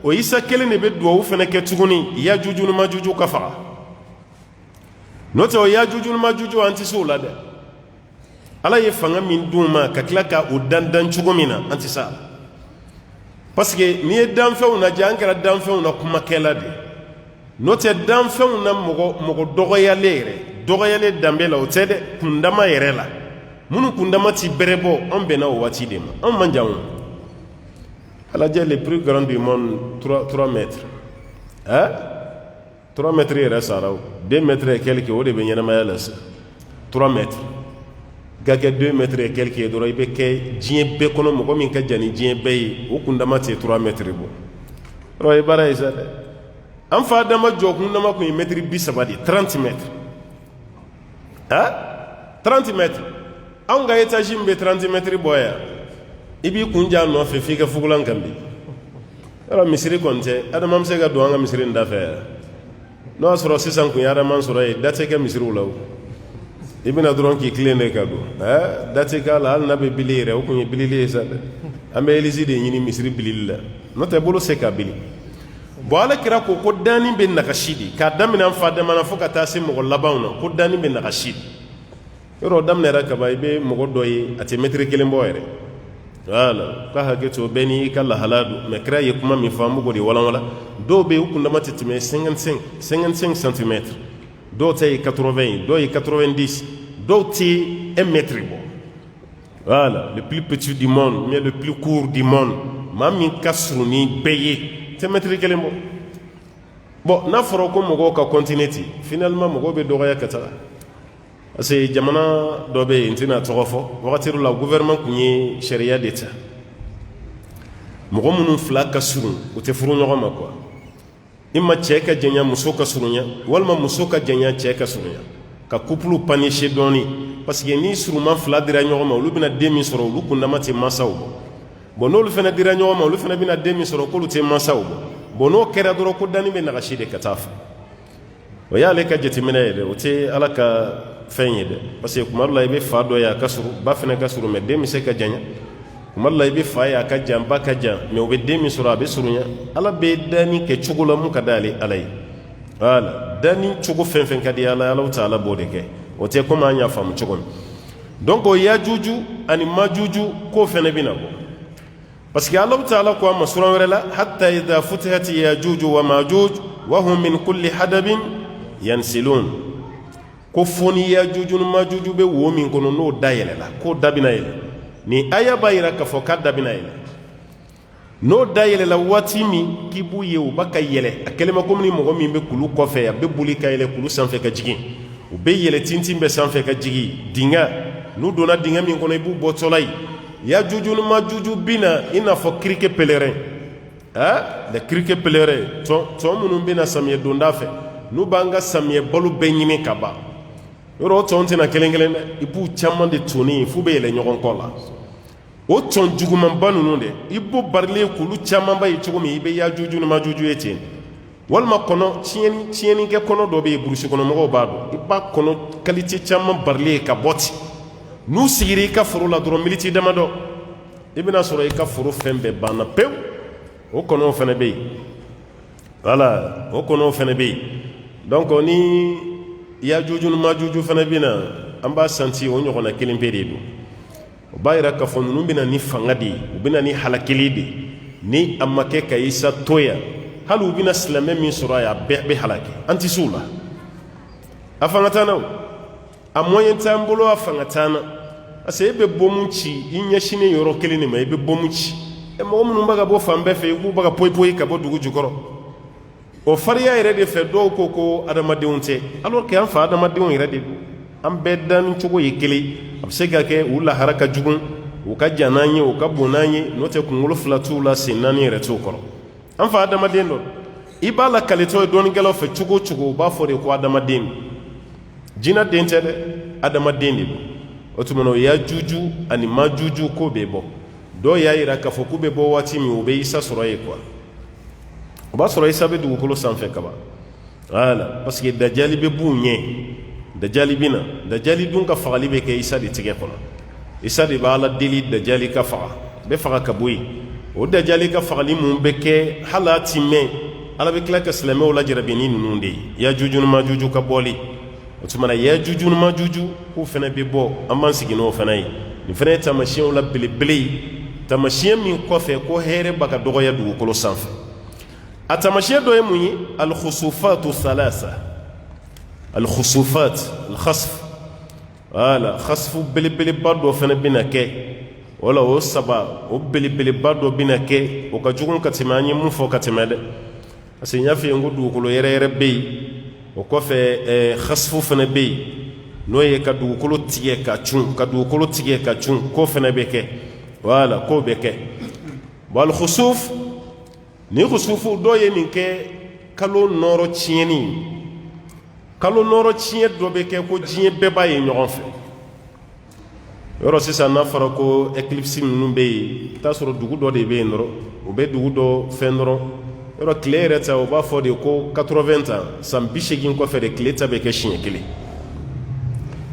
o isa kelen de bɛ duwawu fana kɛ tuguni yajuju ni majuju ka faga n'o tɛ o yajuju ni majuju an tɛ se o la dɛ ala ye fanga min d'u ma ka tila ka o dandan cogo min na an tɛ se a la parce que n'i ye danfɛnw lajɛ an kɛra danfɛnw na kumakɛla de n'o tɛ danfɛnw na mɔgɔ dɔgɔyalen danbe la o tɛ dɛ kundama yɛrɛ la minnu kundama ti bɛrɛ bɔ an bɛnna o waati de ma an man jan o ala lajɛ les plus grands du monde 3 mètres 3 mètres yɛrɛ sara o 2 mètres et quelques o de bɛ ɲɛnamaya la sa 3 mètres ka kɛ 2 mètres et quelques ye dɔrɔn i bɛ kɛ diɲɛ bɛɛ kɔnɔ mɔgɔ min ka jan ni diɲɛ bɛɛ ye o kundama tɛ 3 mètres bɔ yɔrɔ ye baara ye sa dɛ an fa adama jɔ kundama kun ye mètre 30 de 30 mètres 30 mètres anw ka étage min bɛ 30 mètres bɔ yan i b'i kun ja nɔfɛ f'i ka fugulan kan bi yɔrɔ misiri kɔni tɛ adama bɛ se ka don an ka misiri in da fɛ yan n'o y'a sɔrɔ sisan kun ye adama sɔrɔ yen da tɛ kɛ misiriw la o i bɛna dɔrɔn k'i tilen de ka don da tɛ k'a la hali n'a bɛ bili yɛrɛ o kun ye bilili ye sa dɛ an bɛ elisi de ɲini misiri bilili la n'o tɛ bolo se ka bili bon ala kira ko dani bɛ nagasi de k'a daminɛ an fa dama na fo ka taa se mɔgɔ labanw na ko dani bɛ nagasi de yɔrɔ o daminɛra ka ban i bɛ mɔgɔ dɔ ye a tɛ mètre 1 bɔ yɛrɛ wala ka hakɛ to bɛɛ n'i ka lahala don mais kira ye kuma min fɔ an b'o de walanwala dɔw bɛ yen u kundama tɛ tɛmɛ 55 centimètres dɔw ta ye 80 ye dɔw ye 90 dɔw tɛ 1 mètre bɔ voilà le plus petit du monde mais le plus court du monde maa min ka surun ni bɛɛ ye tɛ mètre 1 bɔ bon n'a fɔra ko mɔgɔw ka continuer ten finalement mɔgɔw bɛ dɔgɔya ka taga parce que jamana dɔ bɛ yen n tɛna tɔgɔ fɔ wagati dɔ la gouvernement kun ye sariya de ta mɔgɔ minnu fila ka surun u tɛ furu ɲɔgɔn ma quoi i ma cɛ ka janya muso ka surunya walima muso ka janya cɛ ka surunya ka couple panicher dɔɔni parce que ni surunman fila dira ɲɔgɔn ma olu bɛna den min sɔrɔ olu kundama tɛ mansaw bɔ bon n'olu fana dira ɲɔgɔn ma olu fana bɛna den min sɔrɔ k'olu tɛ mansaw bɔ bon n'o kɛra dɔrɔn ko dani bɛ nagasi de ka taa fɛ o y'ale ka jateminɛ ye dɛ o tɛ ala ka fɛn ye dɛ parce que kuma dɔ la i bɛ fa dɔ ye a ka surun ba fana ka surun mais den bɛ se ka janya kuma dɔ la i bɛ fa ye a ka jan ba ka jan mais o bɛ den min sɔrɔ a bɛ surunya ala bɛ dani kɛ cogo la mun ka d'ale ala ye voilà dani cogo fɛn fɛn ka di ala ala ta ala b'o de kɛ o tɛ komi an y'a faamu cogo min donc o yajuju ani majuju k'o fana bɛ na bɔ parce que ala ta'ala ko a ma sura wɛrɛ la hatta idha futihat yajuju wa majuj wa hum min kulli hadabin yansilun ko foni yajuju ni majuju bɛ wo min kɔnɔ n'o da yɛlɛla k'o da bɛna yɛlɛ ni aya b'a yira k'a fɔ k'a da bɛna yɛlɛ n'o da yɛlɛla waati min k'i b'u ye u b'a ka yɛlɛ a kɛlen ma komi ni mɔgɔ min bɛ kulu kɔfɛ a bɛ boli ka yɛlɛ kulu sanfɛ ka jigin u bɛ yɛlɛ tintin bɛ sanfɛ ka jigin dingɛ n'u donna dingɛ min kɔnɔ i b'u bɔtɔla ye yajuju ni majuju bɛ na i n'a fɔ kirike pèlerin les kirike pèlerin tɔn minnu bɛ na samiyɛ donda fɛ n'u b'an ka samiyɛ balo bɛɛ ɲini ka ban yɔrɔ o tɔn tɛna kelen kelen dɛ i b'u caman de toni f'u bɛ yɛlɛ ɲɔgɔn kɔ la o tɔn jugumanba ninnu dɛ i b'o barilen k'olu camanba ye cogo min i bɛ yajuju ni majuju ye ten walima kɔnɔ tiɲɛnikɛ kɔnɔ dɔ bɛ yen burusi kɔnɔ mɔgɔw b'a dɔn i b'a kɔnɔ qualité caman barilen ka bɔ ten n'u sigira i ka foro la dɔrɔn miniti damadɔ i bɛna sɔrɔ i ka foro fɛn bɛɛ banna pewu o kɔnɔw fana bɛ yen voilà o kɔnɔw fana bɛ yen donc ni yajuju ni majuju fana bɛ na an b'a santi o ɲɔgɔnna kelen pe de don o b'a yira k'a fɔ ninnu bɛna ni fanga de ye u bɛna ni halakili de ye ni a ma kɛ ka isa to yan hali u bɛna silamɛ min sɔrɔ a ye a bɛɛ bɛ halaki an tɛ se o la a fanga t'an na o a moyen t'an bolo a fanga t'an na parce que e bɛ bɔ mun ci i ɲɛsinnen yɔrɔ kelen de ma i bɛ bɔ mun ci mɔgɔ minnu bɛ ka bɔ fan bɛɛ fɛ i k'u bɛ ka poyi-poyi ka bɔ dugu jukɔrɔ o fariya yɛrɛ de fɛ dɔw ko ko adamadenw tɛ alors que an fa adamadenw yɛrɛ de don an bɛɛ danni cogo ye kelen a bɛ se ka kɛ u lahara ka jugun u ka jan n'an ye u ka bon n'an ye n'o tɛ kunkolo fila t'u la sen naani yɛrɛ t'u kɔrɔ an fa adamaden dɔ i b'a la kalitɔ ye dɔɔnikɛlaw fɛ cogo o cogo u b'a fɔ de ko adamaden jinɛ den tɛ dɛ adamaden de don o tuma na o yajuju ani majuju ko bɛ bɔ dɔw y'a yira k'a fɔ k'u bɛ bɔ waati min u bɛ isa sɔrɔ yen quoi o b'a sɔrɔ isa bɛ dugukolo sanfɛ kaban voilà parce que dajali bɛ b'u ɲɛ dajali bɛ na dajali dun ka fagali bɛ kɛ isa de tigɛ kɔnɔ isa de b'a la deli dajali ka faga bɛ faga ka bɔ yen o dajali ka fagali mun bɛ kɛ hali a ti mɛn ala bɛ tila ka silamɛw lajarabi ni ninnu de ye yajuju ni majuju ka bɔli o tuma na yajuju ni majuju k'u fana bɛ bɔ an b'an sigi n'o fana ye nin fana ye taamasiyɛnw la belebele ye taamasiyɛn min kɔfɛ ko hɛrɛ b'a ka dɔgɔya dugukolo sanfɛ a taamasiyɛn dɔ ye mun ye alkhusufatu thalasa alkhusufat alkhasf voilà khasfu belebeleba dɔ fana bɛna kɛ wala o saba o belebeleba dɔ bɛna kɛ o ka jugu ka tɛmɛ an ye mun fɔ ka tɛmɛ dɛ parce que n y'a f'i ye n ko dugukolo yɛrɛ yɛrɛ bɛ yen o kɔfɛ khasfu fana bɛ yen n'o ye ka dugukolo tigɛ ka cun ka dugukolo tigɛ ka cun k'o fana bɛ kɛ voilà k'o bɛ kɛ bon alkhusuf ni khusufu dɔ ye nin kɛ kalo nɔrɔ tiɲɛni kalo nɔrɔ tiɲɛ dɔ bɛ kɛ ko diɲɛ bɛɛ b'a ye ɲɔgɔn fɛ yɔrɔ sisan n'a fɔra ko eclipse ninnu bɛ yen i bɛ t'a sɔrɔ dugu dɔ de bɛ yen dɔrɔn u bɛ dugu dɔ fɛn dɔrɔn yɔrɔ tile yɛrɛ ta u b'a fɔ de ko 80 ans san 80 kɔfɛ de tile ta bɛ kɛ siɲɛ kelen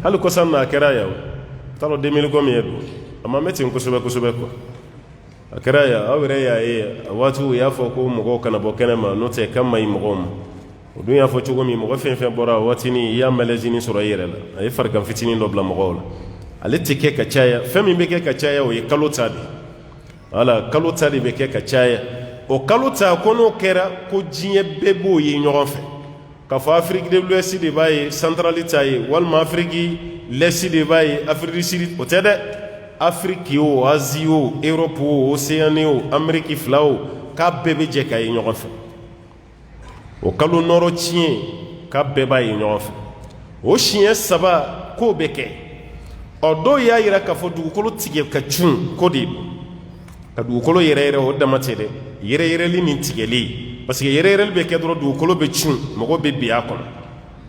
hali kɔsan na a kɛra yan o t'a dɔn 2000 ko min ye don a ma mɛn ten kosɛbɛ kosɛbɛ quoi a kɛra yan aw yɛrɛ y'a ye a waati u y'a fɔ ko mɔgɔw kana bɔ kɛnɛ ma n'o tɛ k'a ma ɲi mɔgɔw ma o dun y'a fɔ cogo min mɔgɔ fɛn fɛn bɔra a waatinin i y'a malɛzini sɔrɔ i yɛrɛ la a ye farigan fitinin dɔ bila mɔgɔw la ale tɛ kɛ ka caya fɛn min bɛ kɛ ka caya o ye kalo ta de voilà kalo ta de bɛ kɛ ka caya o kalo ta ko n'o kɛra ko diɲɛ bɛɛ b'o ye ɲɔgɔn fɛ k'a fɔ afiriki de l'ouest de b'a ye santarali ta ye walima afiriki lɛsi de b'a ye afiriki siri o tɛ dɛ afiriki o azi o erope o oseyani o ameriki fila o k'a bɛɛ bɛ jɛ k'a ye ɲɔgɔn fɛ o kalo nɔrɔ tiɲɛ k'a bɛɛ b'a ye ɲɔgɔn fɛ o siɲɛ saba k'o bɛ kɛ ɔ dɔw y'a yira k'a fɔ dugukolo tigɛ ka cun ko de ka dugukolo yɛrɛ yɛrɛ o dama tɛ dɛ yɛrɛ yɛrɛli ni tigɛli parce que yɛrɛ yɛrɛli bɛ kɛ dɔrɔn dugukolo bɛ cun mɔgɔ bɛ bin a kɔnɔ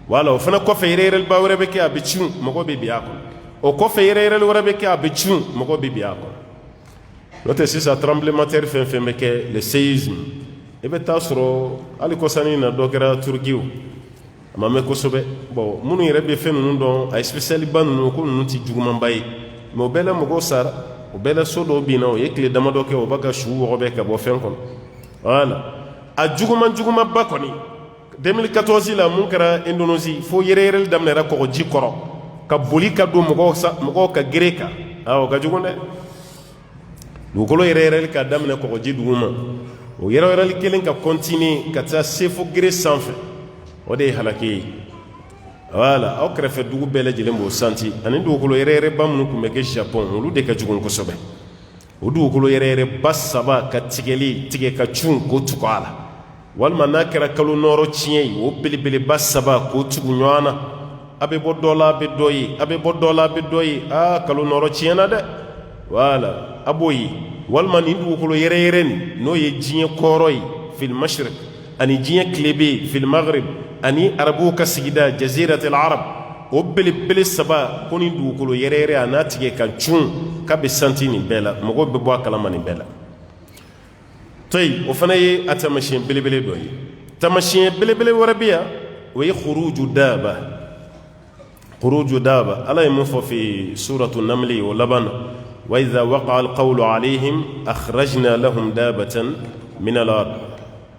wala o fana kɔfɛ yɛrɛ yɛrɛliba wɛrɛ bɛ kɛ a bɛ cun mɔgɔ bɛ bin a kɔnɔ o kɔfɛ yɛrɛ yɛrɛli wɛrɛ bɛ kɛ a bɛ cun mɔgɔ bɛ bin a kɔnɔ n'o tɛ sisan tremblement de terre fɛn fɛn bɛ kɛ le séisme i bɛ taa sɔrɔ hali kɔsanni na dɔ kɛra Turki a ma mɛn kosɛbɛ bon minnu yɛrɛ bɛ fɛn ninnu dɔn a ye spécialiba ninnu ko ninnu tɛ jugumanba ye mais o bɛɛ la mɔgɔw sara o bɛɛ la so dɔw bin na o ye tile damadɔ kɛ o b'a ka su wɔgɔbɛ ka bɔ fɛn kɔnɔ voilà a jugumanba kɔni 2014 la mun kɛra Indonésie fo yɛrɛ yɛrɛli daminɛra kɔgɔji kɔrɔ ka boli ka don mɔgɔw ka gere kan o ka jugu dɛ dugukolo yɛrɛ yɛrɛli ka daminɛ kɔgɔji duguma o yɛrɛ yɛrɛli kelen ka continuer ka taa se fo gere sanfɛ o de ye halaki ye voilà aw kɛrɛfɛ dugu bɛɛ lajɛlen b'o santi ani dugukolo yɛrɛ yɛrɛ ba minnu tun bɛ kɛ Japon olu de ka jugu kosɛbɛ o dugukolo yɛrɛ yɛrɛ ba saba ka tigɛ ka cun k'o tugu a la walima n'a kɛra kalo nɔrɔ tiɲɛ ye o belebeleba saba k'o tugu ɲɔgɔn na a bɛ bɔ dɔ la a bɛ dɔ ye a bɛ bɔ dɔ la a bɛ dɔ ye kalo nɔrɔ tiɲɛna dɛ voilà a b'o ye walima nin dugukolo yɛrɛ yɛrɛ nin n'o ye diɲɛ kɔrɔ ye fil mashriq ani diɲɛ tilebe ye fil maghrib ani arabuw ka sigida jaziratul arab o belebele saba ko nin dugukolo yɛrɛ yɛrɛ a n'a tigɛ ka cun k'a bɛ santi nin bɛɛ la mɔgɔw bɛ bɔ a kalama nin bɛɛ la toyi o fana ye a taamasiyɛn belebele dɔ ye taamasiyɛn belebele wɛrɛ bɛ yan o ye khuruju daaba ala ye mun fɔ fi suratu namli o laban na wa idha waqa'a alqawlu alayhim akhrajna lahum daabatan min al-ard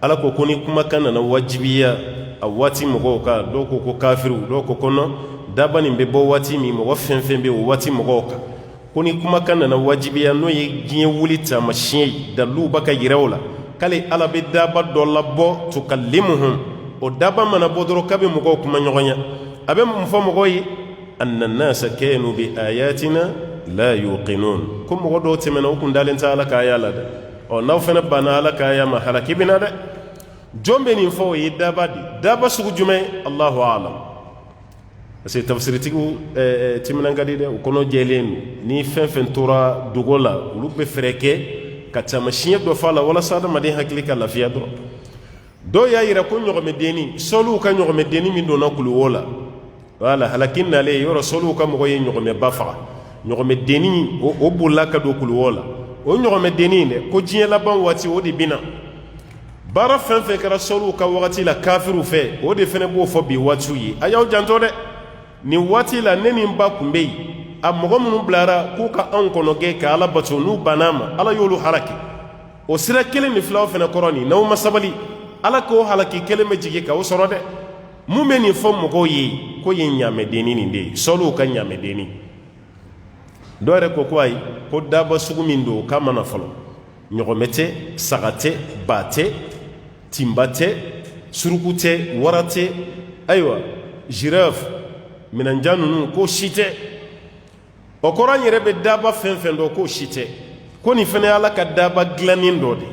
ala ko ko ni kumakan nana wajibiya a waati mɔgɔw kan dɔw ko ko kafiriw dɔw ko kɔnɔ daba nin bɛ bɔ waati min mɔgɔ fɛn fɛn bɛ o waati mɔgɔw kan ko ni kumakan nana wajibiya n'o ye diɲɛ wuli taamasiyɛn ye daliluw b'a ka yira o la k'ale ala bɛ daba dɔ labɔ tukallimuhum o daba mana bɔ dɔrɔn k'a bɛ mɔgɔw kuma ɲɔgɔn ye a bɛ mun fɔ mɔgɔw ye anna an-nasa kanu bi ayatina la yuqinun ko mɔgɔ dɔw tɛmɛna u kun dalen tɛ ala ka aya la dɛ n'aw fana banna ala ka aya ma halaki bɛ na dɛ jɔn bɛ nin fɔ o ye daba di daba sugu jumɛn Allahu a'lam parce que tafsiritigiw timinanga di dɛ u kɔnɔ jɛlen ni fɛn fɛn tora dogo la olu bɛ fɛrɛ kɛ ka taamasiyɛn dɔ fɔ a la walasa adamaden hakili ka lafiya dɔrɔn dɔw y'a yira ko ɲɔgɔmɛdenni sɔliw ka ɲɔgɔmɛdenni min donna kuluwo la wala halaki nalen yɔrɔ sɔliw ka mɔgɔ ye ɲɔgɔmɛba faga ɲɔgɔmɛdenni o bolila ka don kuluwo la o ɲɔgɔmɛdenni in dɛ ko diɲɛ laban waati o de bɛna baara fɛn fɛn kɛra sɔliw ka wagati la kafiriw fɛ o de fɛnɛ b'o fɔ bi waatiw ye a y'aw janto dɛ nin waati la ne ni n ba kun bɛ yen a mɔgɔ minnu bilara k'u ka anw kɔnɔ gɛn ka ala bato n'u banna ma ala y'olu halaki o sira kelen ni filaw fɛnɛ kɔrɔ nin n'aw ma sabali ala k'o halaki kelen bɛ jigin k'aw sɔrɔ dɛ mun bɛ nin fɔ mɔgɔw ye ko ye ɲaamɛdenni nin de ye sɔliw ka ɲaamɛdenni dɔw yɛrɛ ko ko ayi ko daba sugu min don k'a mana fɔlɔ ɲɔgɔmɛ tɛ saga tɛ ba tɛ tinba tɛ suruku tɛ wara tɛ ayiwa girafe minanjan ninnu ko si tɛ o kɔrɔ an yɛrɛ bɛ daba fɛn fɛn dɔn k'o si tɛ ko nin fɛnɛ ye ala ka daba dilannen dɔ de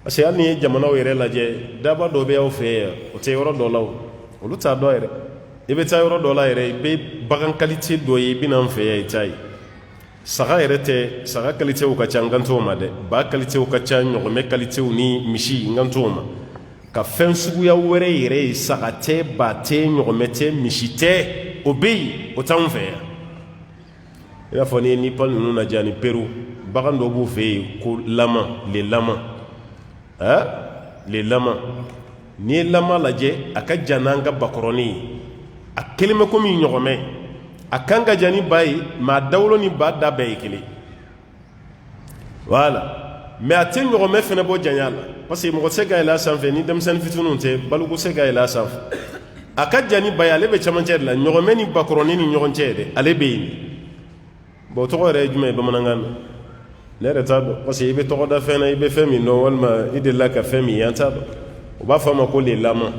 parce que hali ni ye jamanaw yɛrɛ lajɛ daba dɔ bɛ aw fɛ yan o tɛ yɔrɔ dɔ la o olu t'a dɔn yɛrɛ i bɛ taa yɔrɔ dɔ la yɛrɛ i bɛ bagan kalite dɔ ye i bɛ na an fɛ yan i t'a ye saga yɛrɛ tɛ saga kalitew ka ca n kan t'o ma dɛ ba kalitew ka ca ɲɔgɔmɛ kalitew ni misi n kan t'o ma ka fɛn suguya wɛrɛ yɛrɛ ye saga tɛ ba tɛ ɲɔgɔmɛ tɛ misi tɛ o bɛ yen o t'anw fɛ yan i n'a fɔ ni ye Nepal ninnu lajɛ ani Peru bagan dɔ b'u fɛ yen ko lama le lama le lama n'i ye lama lajɛ a ka jan n'an ka bakɔrɔni ye a kelen bɛ komi ɲɔgɔmɛ a kan ka jan ni ba ye maa dawolo ni ba da bɛɛ ye kelen voilà mais a tɛ ɲɔgɔmɛ fɛnɛ bɔ janya la parce que mɔgɔ tɛ se ka yɛlɛ a sanfɛ ni denmisɛnnin fitininw tɛ baliku tɛ se ka yɛlɛ a sanfɛ a ka jan ni ba ye ale bɛ camancɛ de la ɲɔgɔmɛ ni bakɔrɔni ni ɲɔgɔn cɛ dɛ ale bɛ yen bon o tɔgɔ yɛrɛ ye jumɛn ye bamanankan na ne yɛrɛ t'a dɔn parce que i bɛ tɔgɔ da fɛn na i bɛ fɛn min dɔn walima i delila ka fɛn min ye an t'a dɔn o b'a fɔ a ma ko le lama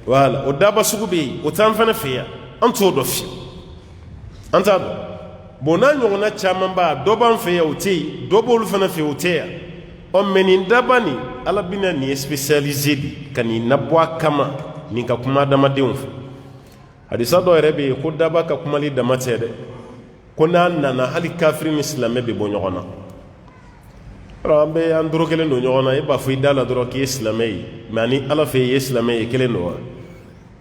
voilà o daba sugu bɛ yen o t'an fɛnɛ fɛ yan an t'o dɔn fiyewu an t'a dɔn bon n'a ɲɔgɔnna caman b'a dɔ b'an fɛ yan o tɛ yen dɔ b'olu fana fɛ o tɛ yan ɔ mɛ nin daba nin ala bɛna nin spécialisé de ka nin nabɔ a kama nin ka kuma adamadenw fɛ hadisa dɔ yɛrɛ bɛ yen ko daba ka kumali dama tɛ dɛ ko n'a nana hali kafiri ni silamɛ bɛ bɔ ɲɔgɔn na alors an bɛ an doro kelen don ɲɔgɔn na e b'a fɔ i da la dɔrɔn k'i ye silamɛ ye mais ani ala fɛ i ye silamɛ ye kelen don wa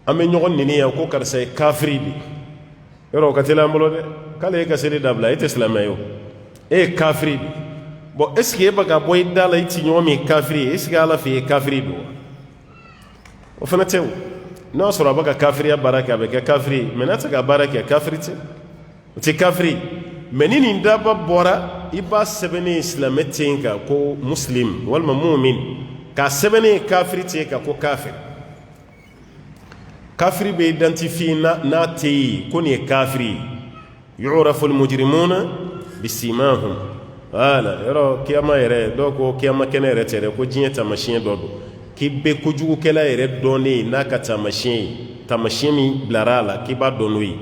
an bɛ ɲɔgɔn nɛni yan ko karisa ye kafiri de yɔrɔ o ka teli an bolo dɛ k'ale ye ka seli dabila e tɛ silamɛ ye o e ye kafiri de bon est ce que e bɛ ka bɔ i da la i ti ɲɔgɔn min ye kafiri ye est ce que ala fɛ i ye kafiri don wa o fana tɛ o n'a y'a sɔrɔ a bɛ ka kafiriya baara kɛ a bɛ kɛ kafiri ye mais n'a tɛ ka baara kɛ kafiri tɛ o tɛ kafiri mais ni nin daba bɔra i b'a sɛbɛnnen silamɛ ten kan ko muslim walima mumin k'a sɛbɛnnen kafiri ten kan ko kafiri kafiri bɛ identifier n'a tɛ yen ko nin ye kafiri ye yu'rafu al-mujrimuna bisimahum voilà yɔrɔ kiyama yɛrɛ dɔw ko kiyama kɛnɛ yɛrɛ tɛ dɛ ko diɲɛ taamasiyɛn dɔ don k'i bɛ kojugukɛla yɛrɛ dɔnnen n'a ka taamasiyɛn ye taamasiyɛn min bilara a la k'i b'a dɔn n'o ye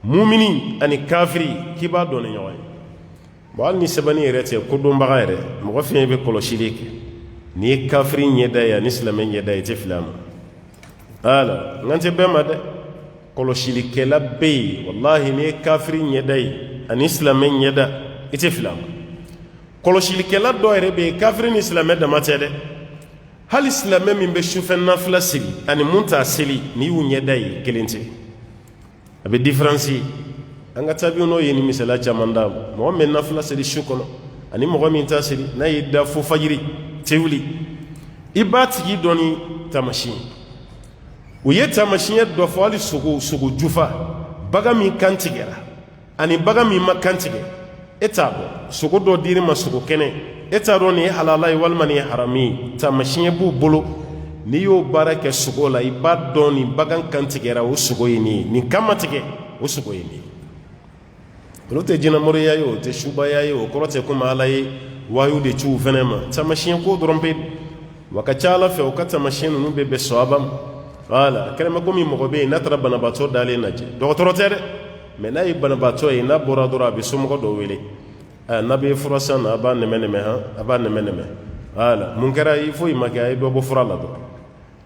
mumini ani kafiri k'i b'a dɔn ni ɲɔgɔn ye bon hali ni sɛbɛnni yɛrɛ tɛ kodɔnbaga yɛrɛ mɔgɔ fɛn bɛ kɔlɔsili kɛ n'i ye kafiri ɲɛda ye ani silamɛ ɲɛda ye i tɛ fili a ma voilà n kan tɛ bɛɛ ma dɛ kɔlɔsilikɛla bɛ yen walahi n'i ye kafiri ɲɛda ye ani silamɛ ɲɛda i tɛ fili a ma kɔlɔsilikɛla dɔ yɛrɛ bɛ yen kafiri ni silamɛ dama tɛ dɛ hali silamɛ min bɛ sufɛ nafila seli ani mun t'a seli n'i y'u ɲɛda ye kelen tɛ a bɛ différence ye an ka tabiw n'o ye ni misaliya caman d'a ma mɔgɔ min bɛ nafila seli su kɔnɔ ani mɔgɔ min t'a seli n'a y'i da fo fajiri tɛ wuli i b'a tigi dɔn ni taamasiyɛn u ye taamasiyɛn dɔ fɔ hali sogo jufa bagan min kan tigɛra ani bagan min ma kan tigɛ e t'a dɔn sogo dɔ dir'i ma sogo kɛnɛ e t'a dɔn nin ye halala ye walima nin ye harami ye taamasiyɛn b'u bolo n'i y'o baara kɛ sogo la i b'a dɔn nin bagan kan tigɛra o sogo ye nin ye nin kan ma tigɛ o sogo ye nin ye olu tɛ jinɛmɔriya ye o tɛ subaya ye o kɔrɔ tɛ komi ala ye wayu de ci u fɛnɛ ma taamasiyɛn ko dɔrɔn bɛ wa ka ca ala fɛ o ka taamasiyɛn ninnu bɛ bɛn sɔhaba ma voilà kɛrɛmɛ komi mɔgɔ bɛ yen n'a taara banabaatɔ dalen lajɛ dɔgɔtɔrɔ tɛ dɛ mais n'a ye banabaatɔ ye n'a bɔra dɔrɔn a bɛ somɔgɔ dɔ wele n'a bɛ fura san na a b'a nɛmɛ nɛmɛ han a b'a nɛmɛ nɛmɛ voilà mun kɛra i foyi ma kɛ a ye dɔ bɔ fura la dɔrɔn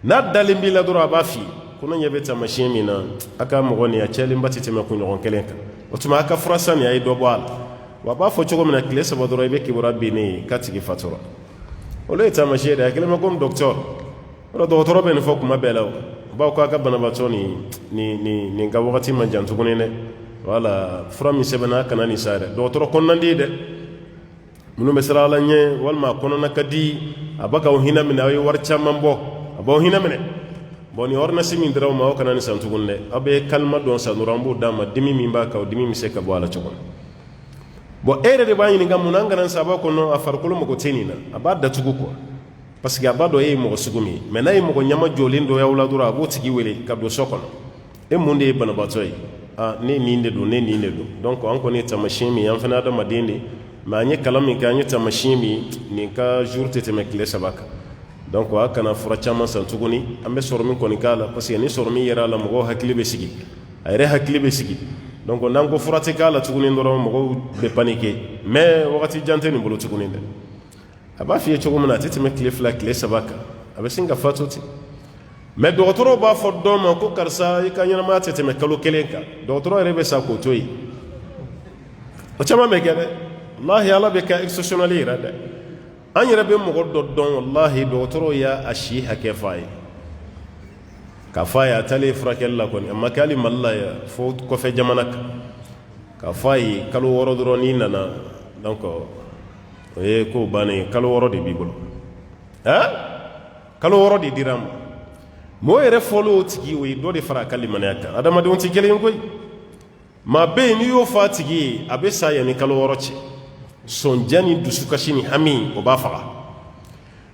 n'a dalen b'i la dɔrɔn a b'a f'i ye kuna ɲɛ bɛ taamasiyɛn min na a ka mɔgɔ nin a cɛlenba tɛ tɛmɛ kunɲɔgɔn kelen kan o tuma a ka fura san nin a ye dɔ bɔ a la wa a b'a fɔ cogo min na tile 3 dɔrɔn i bɛ kibaruya binnen ye k'a tigi fatura olu ye taamasiyɛn de ye a kɛlen bɛ komi docteur o la dɔgɔtɔrɔ bɛ nin fɔ kuma bɛɛ la o bawo k'a ka banabaatɔ nin ka wagati man jan tuguni dɛ wala fura min sɛbɛnna a kana nin sa dɛ dɔgɔtɔrɔ kɔnɔna di dɛ minnu bɛ siran ala ɲɛ walima a kɔnɔna ka di a b'a k'aw hinɛ minɛ aw ye wari caman bɔ a b'aw hinɛ minɛ bon ni ordonnance min dira aw ma aw kana nin san tuguni dɛ aw bɛ kalima dɔn san dɔrɔn an b'o d'a ma dimi min b'a kan o dimi bɛ se ka bɔ a la cogo min bon e yɛrɛ de b'a ɲininka mun na an kana sa a b'a kɔnɔ a farikolo mago tɛ nin na a b'a datugu quoi parce que a b'a dɔn e ye mɔgɔ sugu min ye mais n'a ye mɔgɔ ɲama jɔlen dɔ y'aw la dɔrɔn a b'o tigi wele ka don so kɔnɔ e mun de ye banabaatɔ ye ne nin de don ne nin de don donc an kɔni ye taamasiyɛn min ye an fana adamaden de mais an ye kalan min kɛ an ye taamasiyɛn min nin ka jour tɛ tɛmɛ tile 3 kan donc a kana fura caman san tuguni an bɛ sɔrɔ min kɔni k'a la parce que ni sɔrɔ min yɛrɛ a la mɔgɔw hakili bɛ sigi a yɛrɛ hakili bɛ sigi donc n'an ko fura tɛ k'a la tuguni dɔrɔn mɔgɔw bɛ paniquer mais wagati jan tɛ nin bolo tuguni dɛ a b'a f'i ye cogo min na a tɛ tɛmɛ tile 2 tile 3 kan a bɛ sin ka fatu ten mais dɔgɔtɔrɔw b'a fɔ dɔ ma ko karisa i ka ɲɛnamaya tɛ tɛmɛ kalo 1 kan dɔgɔtɔrɔ yɛrɛ bɛ sa k'o to yen o caman bɛ kɛ dɛ wallahi ala bɛ kɛ exceptionnel yɛrɛ dɛ an yɛrɛ bɛ mɔgɔ dɔ dɔn wallahi dɔgɔtɔrɔw y'a si hakɛ fɔ a ye k'a fɔ a ye a taalen furakɛli la kɔni a ma kɛ hali mali la yan fo kɔfɛ jamana kan k'a fɔ a ye kalo 6 dɔrɔn n'i nana donc o ye ko bannen kalo 6 de b'i bolo kalo 6 de dira ma mɔgɔ yɛrɛ fɔlɔ o tigi o ye dɔ de fara a ka limaniya kan adamadenw tɛ kelen ye koyi maa bɛ yen n'i y'o fɔ a tigi ye a bɛ sa yanni kalo 6 cɛ sɔnja ni dusukasi ni hami o b'a faga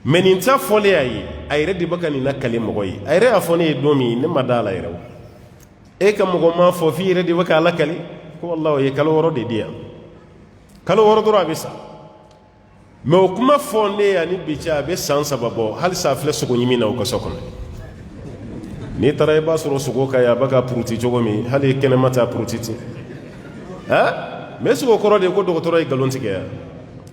mais nin t'a fɔlen a ye a yɛrɛ de bɛ ka nin lakale mɔgɔ ye a yɛrɛ y'a fɔ ne ye don min ne ma da la yɛrɛ o e ka mɔgɔ ma fɔ f'i yɛrɛ de bɛ k'a lakale ko walahi o ye kalo 6 de di yan kalo 6 dɔrɔn a bɛ sa mais o kuma fɔ ne ye ani bi cɛ a bɛ san 3 bɔ halisa a filɛ sogo ɲimi na o ka so kɔnɔ n'i taara i b'a sɔrɔ sogo ka ye a bɛ ka puruti cogo min hali kɛnɛma t'a puruti ten mais sogo kɔrɔ de ko dɔgɔtɔrɔ ye nkalon tigɛ yan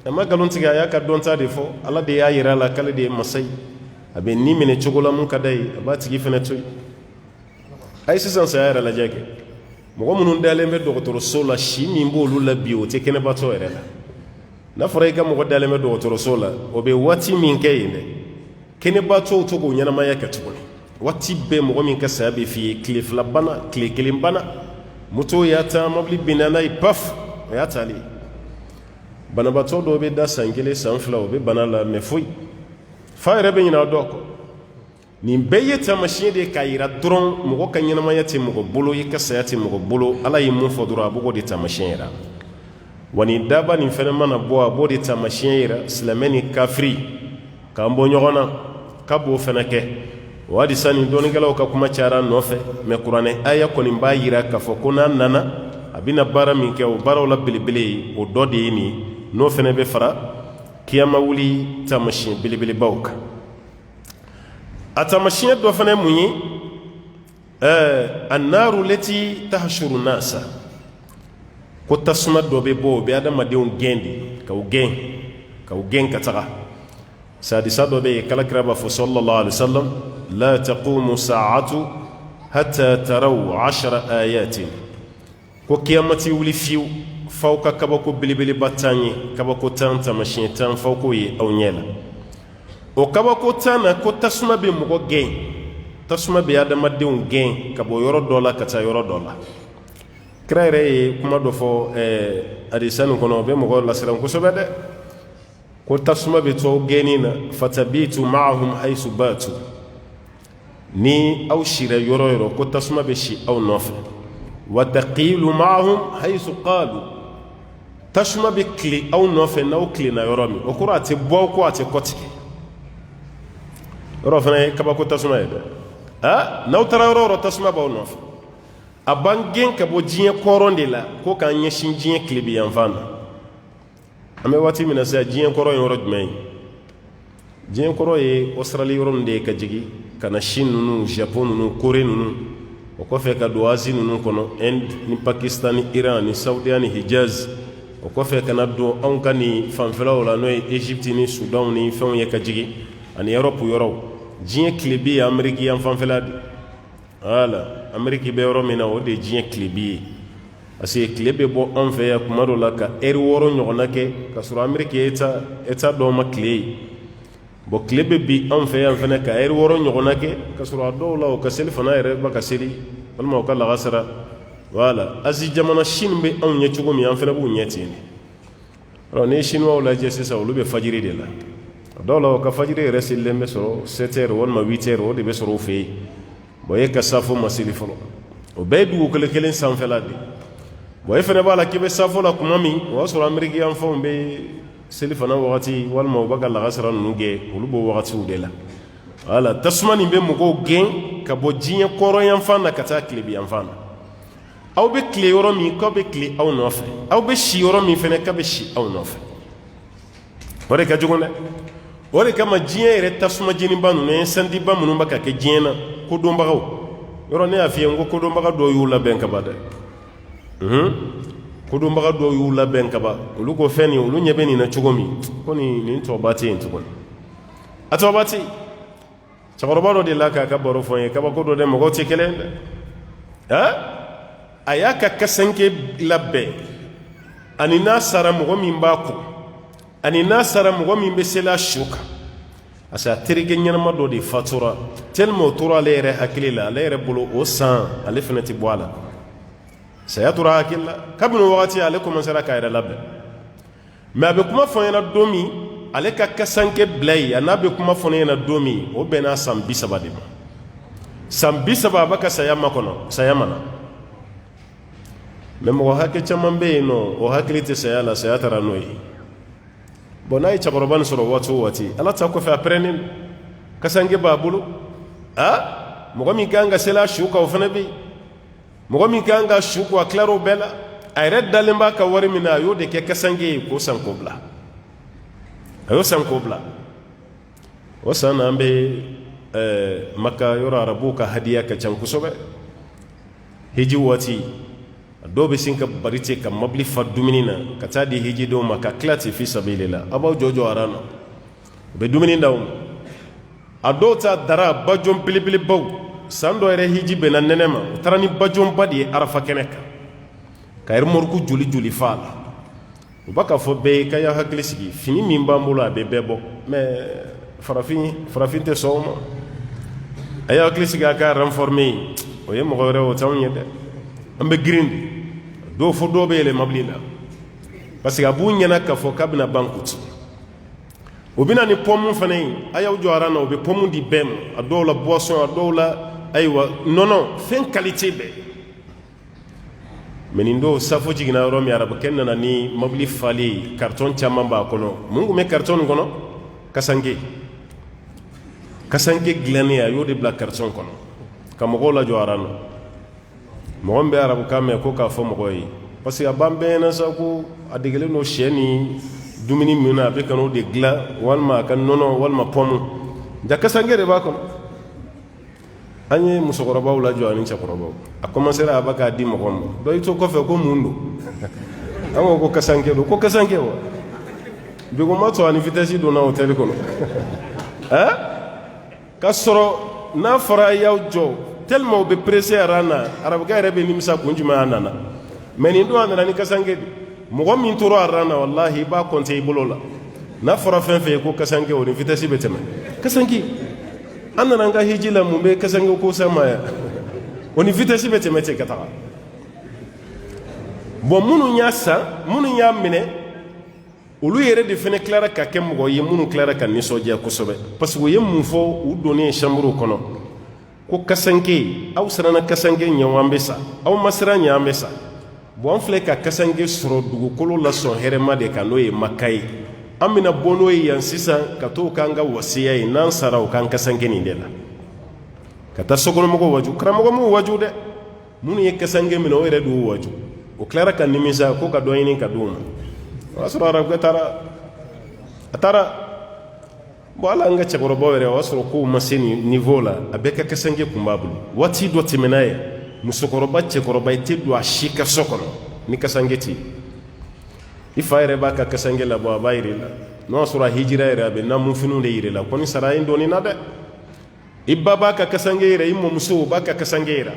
a ma nkalon tigɛ a y'a ka dɔnta de fɔ ala de y'a yira a la k'ale de ye masa ye a bɛ nin minɛ cogo la mun ka d'a ye a b'a tigi fɛnɛ to yen a ye sisan saya yɛrɛ lajɛ kɛ mɔgɔ minnu dalen bɛ dɔgɔtɔrɔso la si min b'olu la bi o tɛ kɛnɛbatɔ yɛrɛ la n'a fɔra i ka mɔgɔ dalen bɛ dɔgɔtɔrɔso la o bɛ waati min kɛ yen dɛ kɛnɛbatɔw to k'o ɲɛnamaya kɛ tuguni waati bɛɛ mɔgɔ min ka saya bɛ f'i ye tile 2 bana tile 1 bana moto y'a ta mobili binna n'a ye paf o y'a taalen banabaatɔ dɔw bɛ da san 1 san 2 o bɛ bana la mais foyi fa yɛrɛ bɛ ɲinɛ dɔ kɔ nin bɛɛ ye taamasiyɛn de k'a yira dɔrɔn mɔgɔ ka ɲɛnamaya tɛ mɔgɔ bolo i ka saya tɛ mɔgɔ bolo ala ye mun fɔ dɔrɔn a b'o de taamasiyɛn yira wa nin daba nin fɛnɛ mana bɔ a b'o de taamasiyɛn yira silamɛ ni kafiri k'an bɔ ɲɔgɔn na k'a b'o fɛnɛ kɛ o hadisa nin dɔɔnikɛlaw ka kuma cayara nɔfɛ mais kuranɛ aya kɔni b'a yira k'a fɔ ko n'a nana a bɛna baara min kɛ o baaraw la belebele ye o dɔ de ye nin n'o fɛnɛ bɛ fara kiyama wuli taamasiyɛn belebelebaw kan a taamasiyɛn dɔ fɛnɛ mun ye annaru lati tahshuru nasa ko tasuma dɔ bɛ bɔ o bɛ adamadenw gɛn de k'aw gɛn ka taga sadisa dɔ bɛ yen kalakira b'a fɔ sallallahu alaihi wasallam la taqumu sa'atu hatta taraw 10 ayatin ko kiyamati wuli fiyewu f'aw ka kabako belebeleba 10 ye kabako 10 taamasiyɛn 10 f'aw k'o ye aw ɲɛ la o kabako 10 na ko tasuma bɛ mɔgɔ gɛn tasuma bɛ adamadenw gɛn ka bɔ yɔrɔ dɔ la ka taa yɔrɔ dɔ la kira yɛrɛ ye kuma dɔ fɔ hadisa nin kɔnɔ o bɛ mɔgɔ lasiran kosɛbɛ dɛ ko tasuma bɛ to aw gɛnni na fatabitu ma'ahum haysu batu ni aw sira yɔrɔ o yɔrɔ ko tasuma bɛ si aw nɔfɛ wa taqilu ma'ahum haysu qalu tasuma bɛ tile aw nɔfɛ n'aw tilenna yɔrɔ min o kɔrɔ a tɛ bɔ aw kɔ a tɛ kɔtigɛ yɔrɔ fana ye kabako tasuma ye dɛ n'aw taara yɔrɔ o yɔrɔ tasuma b'aw nɔfɛ a b'an gɛn ka bɔ diɲɛ kɔrɔn de la ko k'an ɲɛsin diɲɛ tilebi yanfan na an bɛ waati min na sisan diɲɛ kɔrɔ ye yɔrɔ jumɛn ye diɲɛ kɔrɔ ye Australie yɔrɔ ninnu de ye ka jigin ka na Chine ninnu Japon ninnu Corée ninnu o kɔfɛ ka don Asie ninnu kɔnɔ Inde ni Pakistan ni Iran ni Saudiya ni Hijaz o kɔfɛ ka na don anw ka nin fanfɛlaw la n'o ye Egypte ni Sudan ni fɛnw ye ka jigin ani Europe yɔrɔw diɲɛ tilebi ye Amérique yan fanfɛla de voilà Amérique be yɔrɔ min na o de ye diɲɛ tile bi ye parce que tile bɛ bɔ anw fɛ yan kuma dɔ la ka heure 6 ɲɔgɔnna kɛ ka sɔrɔ Amérique état dɔw ma tile ye bon tile bɛ bi anw fɛ yan fɛnɛ ka heure 6 ɲɔgɔnna kɛ ka sɔrɔ a dɔw la o ka seli fana yɛrɛ ba ka seli walima o ka lagasara voilà Asie jamana Chine bɛ anw ɲɛ cogo min an fɛnɛ b'u ɲɛ ten de alors ni chinois lajɛ sisan olu bɛ fajiri de la a dɔw la o ka fajiri yɛrɛ selilen bɛ sɔrɔ 7 heures walima 8 heures o de bɛ sɔrɔ u fɛ yen bon e ka safo ma seli fɔlɔ o bɛɛ ye dugukolo kelen sanfɛla de bon e fɛnɛ b'a la k'i bɛ safo la kuma min o y'a sɔrɔ Amérique yan fɛnw bɛ seli fana wagati walima u bɛ ka lagasara ninnu kɛ olu b'o wagatiw de la voilà tasuma nin bɛ mɔgɔw gɛn ka bɔ diɲɛ kɔrɔ yan fan na ka taa tilebi yan fan na aw bɛ tile yɔrɔ min k'aw bɛ tile aw nɔfɛ aw bɛ si yɔrɔ min fɛnɛ k'a bɛ si aw nɔfɛ o de ka jugu dɛ o de kama diɲɛ yɛrɛ tasuma jeniba ninnu incendieba minnu bɛ ka kɛ diɲɛ na kodɔnbagaw yɔrɔ ne y'a f'i ye n ko kodɔnbaga dɔw y'u labɛn ka ban dɛ kodɔnbaga dɔw y'u labɛn ka ban olu ko fɛn nin olu ɲɛ bɛ nin na cogo min ko nin tɔba tɛ yen tuguni a tɔba tɛ yen cɛkɔrɔba dɔ de la k'a ka baro fɔ n ye kabako dɔ dɛ mɔgɔw tɛ kelen dɛ a y'a ka kasanke labɛn ani n'a sara mɔgɔ min b'a kun ani n'a sara mɔgɔ min bɛ seli a su kan parce que a terikɛ ɲɛnama dɔ de fatura tellement o tora ale yɛrɛ hakili la ale yɛrɛ bolo o san ale fɛnɛ tɛ bɔ a la saya tora hakili la kabini o wagati ale commencera k'a yɛrɛ labɛn mais a bɛ kuma fɔ n ɲɛna don min ale ka kasanke bila yen a n'a bɛ kuma fɔ ne ɲɛna don min o bɛnna san 30 de ma san 30 a b'a ka saya makɔnɔ saya mana mais mɔgɔ hakɛ caman bɛ yen nɔ o hakili tɛ saya la saya taara n'o ye bon n'a ye cɛkɔrɔba nin sɔrɔ waati o waati ala ta kɔfɛ a pɛrɛnnen kasanke b'a bolo mɔgɔ min kan ka seli a su kan o fana bɛ yen mɔgɔ min kan ka su ko a tilar'o bɛɛ la a yɛrɛ dalen b'a ka wari min na a y'o de kɛ kasanke ye k'o san k'o bila a y'o san k'o bila o san na an bɛ maka yɔrɔ arabuw ka hadiya ka ca kosɛbɛ hiji waati dɔw bɛ sin ka bari ten ka mobili fa dumuni na ka taa di hijidenw ma ka tila ten fi sabilillah a b'aw jɔ aran na u bɛ dumuni d'aw ma a dɔw ta dara bajon belebelebaw san dɔ yɛrɛ hiji bɛnna nɛnɛ ma u taara ni bajonba de ye arafa kɛnɛ kan ka remorque joli joli fa a la u b'a ka fɔ bɛɛ ye k'a y'a hakili sigi fini min b'an bolo a bɛ bɛɛ bɔ mais farafin tɛ sɔn o ma a y'a hakili sigi a ka renformer yen o ye mɔgɔ wɛrɛ o t'anw ye dɛ an bɛ girin de dɔw fɔ dɔw bɛ yɛlɛ mobili la parce que a b'u ɲɛna k'a fɔ k'a bɛna ban kuti o bɛna ni pomme fana ye a y'aw jɔ aran na o bɛ pomme di bɛɛ ma a dɔw la boisson a dɔw la ayiwa nɔnɔ fɛn qualité bɛɛ mais nin don safo jiginna yɔrɔ min arabukɛ nana ni mobili falen carton caman b'a kɔnɔ mun tun bɛ carton nin kɔnɔ kasanke dilannen a y'o de bila carton kɔnɔ ka mɔgɔw lajɔ aran na mɔgɔ min bɛ arabukan mɛn ko k'a fɔ mɔgɔ ye parce que a b'an bɛɛ ɲɛna sa ko a degelen don sɛ ni dumuni min na a bɛ ka n'o de dilan walima a ka nɔnɔ walima pɔmu ja kasanke de b'a kɔnɔ an ye musokɔrɔbaw lajɔ ani cɛkɔrɔbaw a commencera a b'a k'a di mɔgɔ ma dɔ y'i to kɔfɛ ko mun don an ko ko kasanke don ko kasanke wa bigoma to ani vitesse donna hôtel kɔnɔ k'a sɔrɔ n'a fɔra y'aw jɔ tellement u bɛ pressé aran na arabukɛ yɛrɛ bɛ nimisa kun jumɛn a nana mais nin don a nana ni kasanke de mɔgɔ min tora aran na wallahi i b'a compter i bolo la n'a fɔra fɛn fɛn ye ko kasanke o ni vitesse bɛ tɛmɛ kasanke an nana an ka hiji la mun bɛ kasanke ko sa ma yan o ni vitesse bɛ tɛmɛ ten ka taga bon minnu y'a san minnu y'a minɛ olu yɛrɛ de fɛnɛ tilara ka kɛ mɔgɔ ye minnu tilara ka nisɔndiya kosɛbɛ parce que u ye mun fɔ u donnen chambre kɔnɔ ko kasanke aw siranna kasanke ɲɛ an bɛ sa aw ma siran ɲɛ an bɛ sa bon an filɛ ka kasanke sɔrɔ dugukolo la sɔn hɛrɛma de kan n'o ye maka ye an bɛna bɔ n'o ye yan sisan ka t'o k'an ka wasiya ye n'an sara o k'an kasanke nin de la ka taa sokɔnɔmɔgɔw waju karamɔgɔ m'u waju dɛ minnu ye kasanke minɛ o yɛrɛ de y'u waju o tilara ka nimisa ko ka dɔ ɲini ka d'u ma o y'a sɔrɔ arabukɛ a taara bon ala an ka cɛkɔrɔbaw yɛrɛ o y'a sɔrɔ kow ma se nin niveau la a bɛɛ ka kasanke kun b'a bolo waati dɔ tɛmɛna ye musokɔrɔba cɛkɔrɔba i tɛ don a si ka so kɔnɔ ni kasanke tɛ i fa yɛrɛ b'a ka kasanke labɔ a b'a yɛrɛ la n'o y'a sɔrɔ a hijira yɛrɛ a bɛ namunfiniw de yɛrɛ la ko ni sara ye dɔɔnin na dɛ ibba ba ka kasangeera immo muso ba ka kasangeera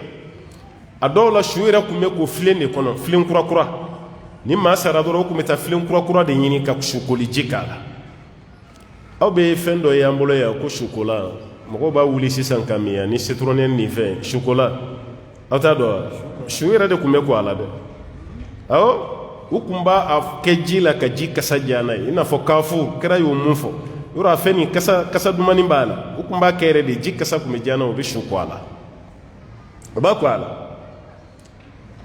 adola shuira kume ko filen ne kono filen kura kura ni ma sara doro kume ta filen kura kura de nyini ka shukoli jikala aw be fendo ya mbolo ya ko shukola mako ba wuli sisan kamia ni citronen ni fe shukola ata do shuira de kume ko ala de aw ukumba af kejila ka jika sajana ina fo kafu kra yo mufo yura feni kasa dumani bala ukumba kere de jika sa kume jana o be shukola ba ko ala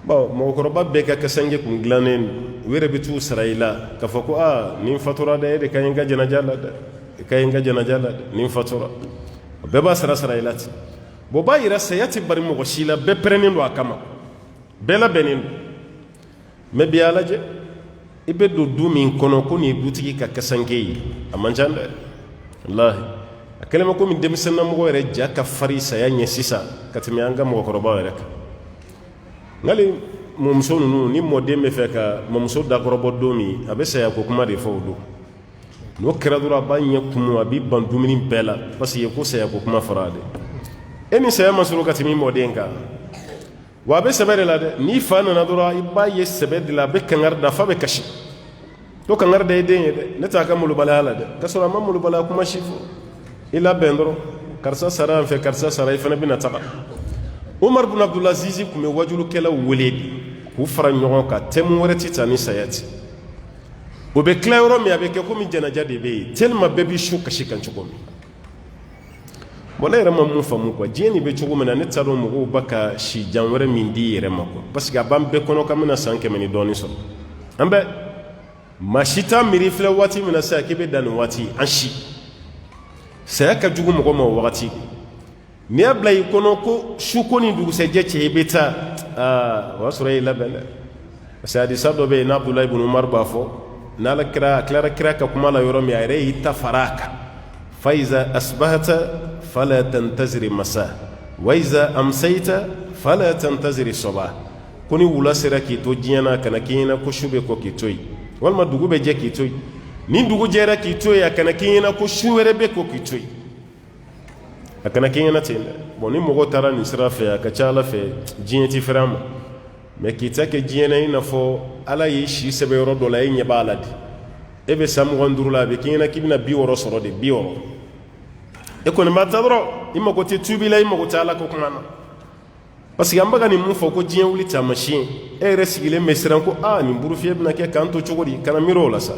bon mɔgɔkɔrɔba bɛɛ ka kasange kun dilannen u yɛrɛ bɛ t'u sara i la k'a fɔ ko nin fatura dɛ e de ka ɲi n ka janaja la dɛ e ka ɲi n ka janaja la dɛ nin fatura o bɛɛ b'a sara i la ten bon b'a yira saya tɛ bari mɔgɔ si la bɛɛ pɛrɛnnen don a kama bɛɛ labɛnnen don mɛ bi a lajɛ i bɛ don du min kɔnɔ ko nin ye dutigi ka kasange ye a man ca dɛ walahi a kɛlen bɛ komi denmisɛnninamɔgɔ yɛrɛ ja ka farin saya ɲɛ sisan ka tɛmɛ an ka mɔgɔkɔrɔbaw yɛrɛ kan ngali mɔmuso ninnu ni mɔden bɛ fɛ ka mɔmuso dakɔrɔbɔ don min a bɛ saya ko kuma de fɔ o don n'o kɛra dɔrɔn a b'a ɲɛ kumu a b'i ban dumuni bɛɛ la parce que ko saya ko kuma fɔra de e ni saya ma sɔrɔ ka tɛmɛ i mɔden kan wa a bɛ sɛbɛ de la dɛ n'i fa nana dɔrɔn i b'a ye sɛbɛ de la a bɛ kangari da fa bɛ kasi to kangari da i den ye dɛ ne t'a ka malobaliya la dɛ k'a sɔrɔ a ma malobaliya kuma si fɔ i labɛn dɔrɔn karisa sara yan fɛ karisa sara i fana bɛna taga Umar bin Abdulaziz kun bɛ wajulukɛlaw wele de k'u fara ɲɔgɔn kan thème wɛrɛ tɛ taa ni saya tɛ o bɛ tila yɔrɔ min a bɛ kɛ komi janaja de bɛ yen tellement bɛɛ bɛ su kasi kan cogo min bon ne yɛrɛ ma mun faamu quoi diɲɛ nin bɛ cogo min na ne t'a dɔn mɔgɔw bɛ ka si jan wɛrɛ min di i yɛrɛ ma quoi parce que a b'an bɛɛ kɔnɔ k'an bɛna san 100 ni dɔɔnin sɔrɔ an bɛɛ maa si t'a miiri filɛ waati min na sisan k'i bɛ dan nin waati an si saya ka jugu mɔgɔ ma o wagati n'i y'a bila i kɔnɔ ko suko ni dugusɛjɛ cɛ i bɛ taa o y'a sɔrɔ e y'i labɛn dɛ parce que hadisa dɔ bɛ yen n'Abdulayi ibn Umar b'a fɔ n'ala kira a tilara kira ka kuma la yɔrɔ min a yɛrɛ y'i ta fara a kan fa iza asbahata fala tantaziri masa wa iza amsayta fala tantaziri soba ko ni wula sera k'i to diɲɛ na kana k'i ɲɛna ko su bɛ kɔ k'i to yen walima dugu bɛ jɛ k'i to yen ni dugu jɛra k'i to yen a kana k'i ɲɛna ko su wɛrɛ bɛ kɔ k'i to yen a kana k'i ɲɛna ten dɛ bon ni mɔgɔ taara nin sira fɛ a ka ca ala fɛ diɲɛ ti fɛrɛ a ma mɛ k'i ta kɛ diɲɛ na i n'a fɔ ala y'i si sɛbɛ yɔrɔ dɔ la e ɲɛ b'a la de e bɛ san 25 la a bɛ k'i ɲɛna k'i bɛna 60 sɔrɔ de 60 e kɔni b'a ta dɔrɔn i mago tɛ tubi la i mago tɛ ala ko kuma na parce que an bɛ ka nin mun fɔ ko diɲɛ wuli taamasiyɛn e yɛrɛ sigilen bɛ siran ko nin burufiyɛ bɛna kɛ k'an to cogo di kana miiri o la sa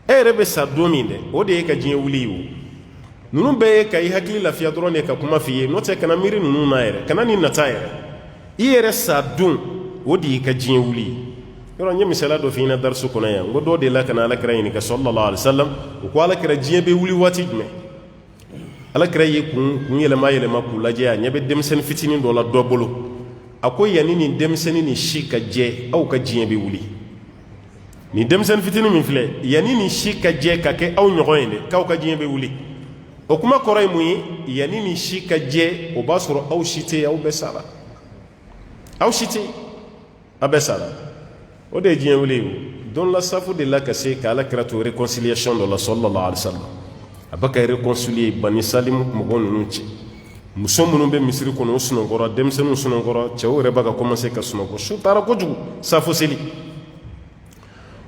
e yɛrɛ bɛ sa don min dɛ o de ye ka diɲɛ wuli ye o ninnu bɛɛ ye ka i hakili lafiya dɔrɔn de ka kuma f'i ye n'o tɛ kana miiri ninnu na yɛrɛ kana nin nata yɛrɛ i yɛrɛ sa don o de y'i ka diɲɛ wuli ye yɔrɔ n ye misaliya dɔ f'i ɲɛna darisu kɔnɔ yan n ko dɔw de la ka na alakira ɲininka sallallahu alaihi wasallam o ko alakira diɲɛ bɛ wuli waati jumɛn alakira ye kun yɛlɛma k'u lajɛ a ɲɛ bɛ denmisɛnnin fitinin dɔ la dɔ bolo a ko yanni nin denmisɛnnin ni si ka jɛ aw ka diɲɛ bɛ wuli nin denmisɛnnin fitinin min filɛ yanni nin si ka jɛ ka kɛ aw ɲɔgɔn ye dɛ k'aw ka diɲɛ bɛ wuli o kuma kɔrɔ ye mun ye yanni nin si ka jɛ o b'a sɔrɔ aw si tɛ yen aw bɛɛ sara aw si tɛ yen aw bɛɛ sara o de ye diɲɛ wuli ye o don la safu de la ka se ka alakira to réconciliation dɔ la sallallahu alaihi wa sallam a bɛ ka réconcilier bani salimu mɔgɔ ninnu cɛ muso minnu bɛ misiri kɔnɔ o sunɔgɔra denmisɛnninw sunɔgɔra cɛw yɛrɛ bɛ ka commencer ka sunɔgɔ su taara kojugu safo seli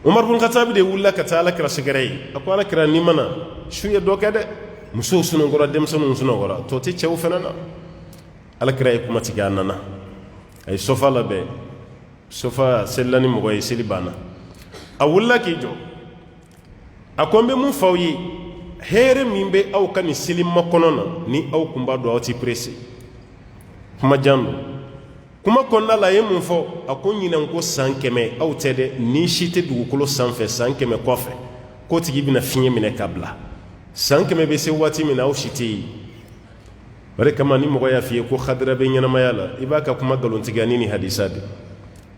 Umar bin Khattab de wulila ka taa alakira sɛgɛrɛ ye a ko alakira n'i ma na su ye dɔ kɛ dɛ musow sunɔgɔra denmisɛnninw sunɔgɔra tɔ tɛ cɛw fana na alakira ye kuma tigɛ a nana a ye sofa labɛn sofa selila ni mɔgɔ ye seli banna a wulila k'i jɔ a ko n bɛ mun f'aw ye hɛrɛ min bɛ aw ka nin seli makɔnɔ na ni aw kun b'a dɔn aw tɛ presse kuma jan don kuma kɔnɔna la a ye mun fɔ a ko ɲinan ko san 100 aw tɛ dɛ ni si tɛ dugukolo sanfɛ san 100 kɔfɛ k'o tigi bɛna fiɲɛ minɛ ka bila san 100 bɛ se waati min na aw si tɛ yen o de kama ni mɔgɔ y'a f'i ye ko Khadira bɛ ɲɛnamaya la i b'a ka kuma nkalontigiya ni nin hadisa de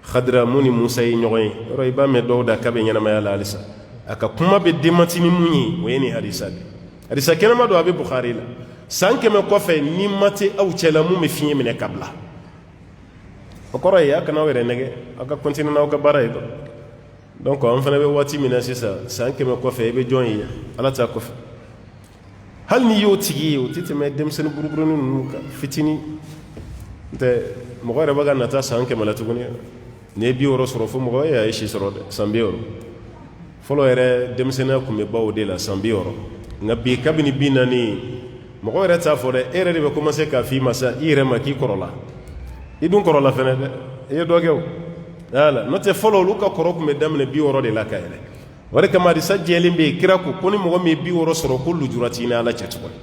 Khadira mun ni Musa ye ɲɔgɔn ye yɔrɔ i b'a mɛn dɔw da k'a bɛ ɲɛnamaya la halisa a ka kuma bɛ démenti ni mun ye o ye nin hadisa de hadisa kɛnɛma don a bɛ Bukhari la san 100 kɔfɛ ni ma tɛ aw cɛla mun bɛ fiɲɛ minɛ ka bila o kɔrɔ ye a kana aw yɛrɛ nɛgɛ aw ka continuer n'aw ka baara ye donc an fana bɛ waati min na sisan san 100 kɔfɛ i bɛ jɔn ye ala t'a kɔfɛ hal ni yo tigi o titeme demsen buruburuni nunu ka fitini nte mɔgɔ yɛrɛ bɛ ka nata san 100 la tuguni ne 60 sɔrɔ fo mɔgɔ ye si sɔrɔ dɛ san 60 fɔlɔ yɛrɛ denmisɛnniya kun bɛ baw de la san 60 nka bi kabini 40 mɔgɔ yɛrɛ t'a fɔ dɛ e yɛrɛ de bɛ commencer k'a f'i ma sa i yɛrɛ ma k'i kɔrɔla i dun kɔrɔla fɛnɛ dɛ i ye dɔ kɛ o voilà n'o tɛ fɔlɔ olu ka kɔrɔ kun bɛ daminɛ 60 de la ka yɛlɛ o de kama hadisa jɛlen bɛ yen kira ko ni mɔgɔ min ye 60 sɔrɔ ko lujura t'i ni ala cɛ tuguni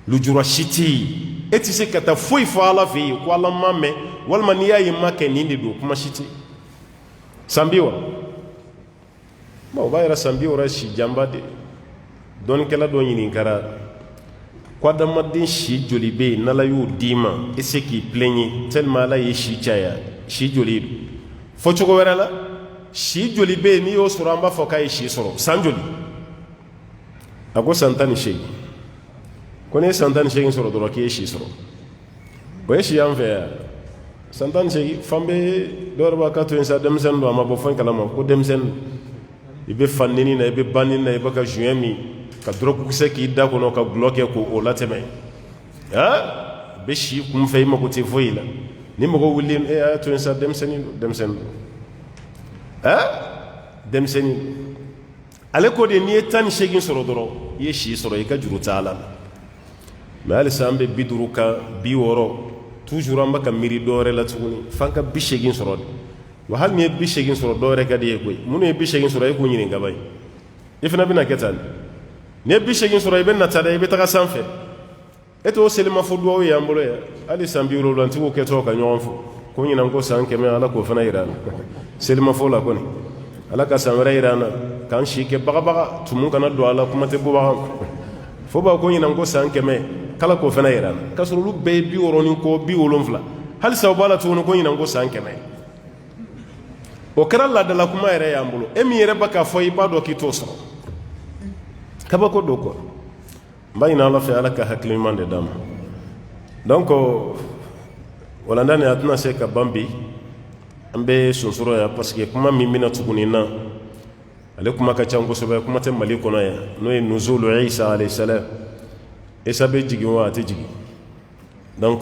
lujura si t'i ye e tɛ se ka taa foyi fɔ ala fɛ yen ko ala ma mɛn walima n'i y'a ye ma kɛ nin de don kuma si tɛ san 60 o b'a yɛrɛ san 60 si janba de dɔnnikɛla dɔ ɲininkara ko adamaden si joli bɛ yen n'ala y'o d'i ma e se k'i plaigner tellement ala ye si caya si joli don fɔ cogo wɛrɛ la si joli bɛ yen n'i y'o sɔrɔ an b'a fɔ k'a ye si sɔrɔ san joli a ko san 18 ko ne ye san 18 sɔrɔ dɔrɔn k'i ye si sɔrɔ o ye si y'an fɛ yan san 18 fan bɛ dɔw yɛrɛ b'a ka to yen sa denmisɛnnin don a ma bɔ fɛn kalama ko denmisɛnnin i bɛ fa neni na i bɛ ba neni na i bɛ ka juin min ka dɔrɔkukisɛ k'i da kɔnɔ ka gulɔ kɛ k'o latɛmɛ i bɛ si kun fɛ i mago tɛ foyi la ni mɔgɔ wuli e y'a to yen sa denmisɛnnin don denmisɛnnin don denmisɛnnin ale ko de n'i ye 18 sɔrɔ dɔrɔn i ye si sɔrɔ i ka juru t'a la mais halisa an bɛ 50 kan 60 toujours an bɛ ka miiri dɔ wɛrɛ la tuguni f'an ka 80 sɔrɔ de wa hali n'i ye 80 sɔrɔ dɔ wɛrɛ ka di ye koyi minnu ye 80 sɔrɔ e k'u ɲininka ba ye i fana bɛna kɛ tan n'i ye 80 sɔrɔ i bɛ nata dɛ i bɛ taga sanfɛ e t'o selimafo duwawu ye an bolo yan hali san 70 tigiw kɛtɔ ka ɲɔgɔn fo ko ɲinan ko san 100 ala k'o fana yira an na selimafo la kɔni ala ka san wɛrɛ yira an na k'an si kɛ bagabaga tumu kana don a la kuma tɛ bubaga fo b'a ko ɲinan ko san 100 kala k'o fana yira an na k'a sɔrɔ olu bɛɛ ye 60 ni kɔ 70 halisa o b'a la tuguni ko ɲinan ko san 100 o kɛra ladala kuma yɛrɛ y'an bolo e min yɛrɛ bɛ k'a fɔ i b'a dɔn k'i t'o sɔrɔ kabako don quoi n b'a ɲini ala fɛ ala ka hakili ɲuman de d'a ma donc walanda nin a tɛna se ka ban bi an bɛ sonsoro yan parce que kuma min bɛna tuguni na ale kuma ka ca kosɛbɛ kuma tɛ mali kɔnɔ yan n'o ye nuzulu isa alayhi salam isa bɛ jigin wa a tɛ jigin donc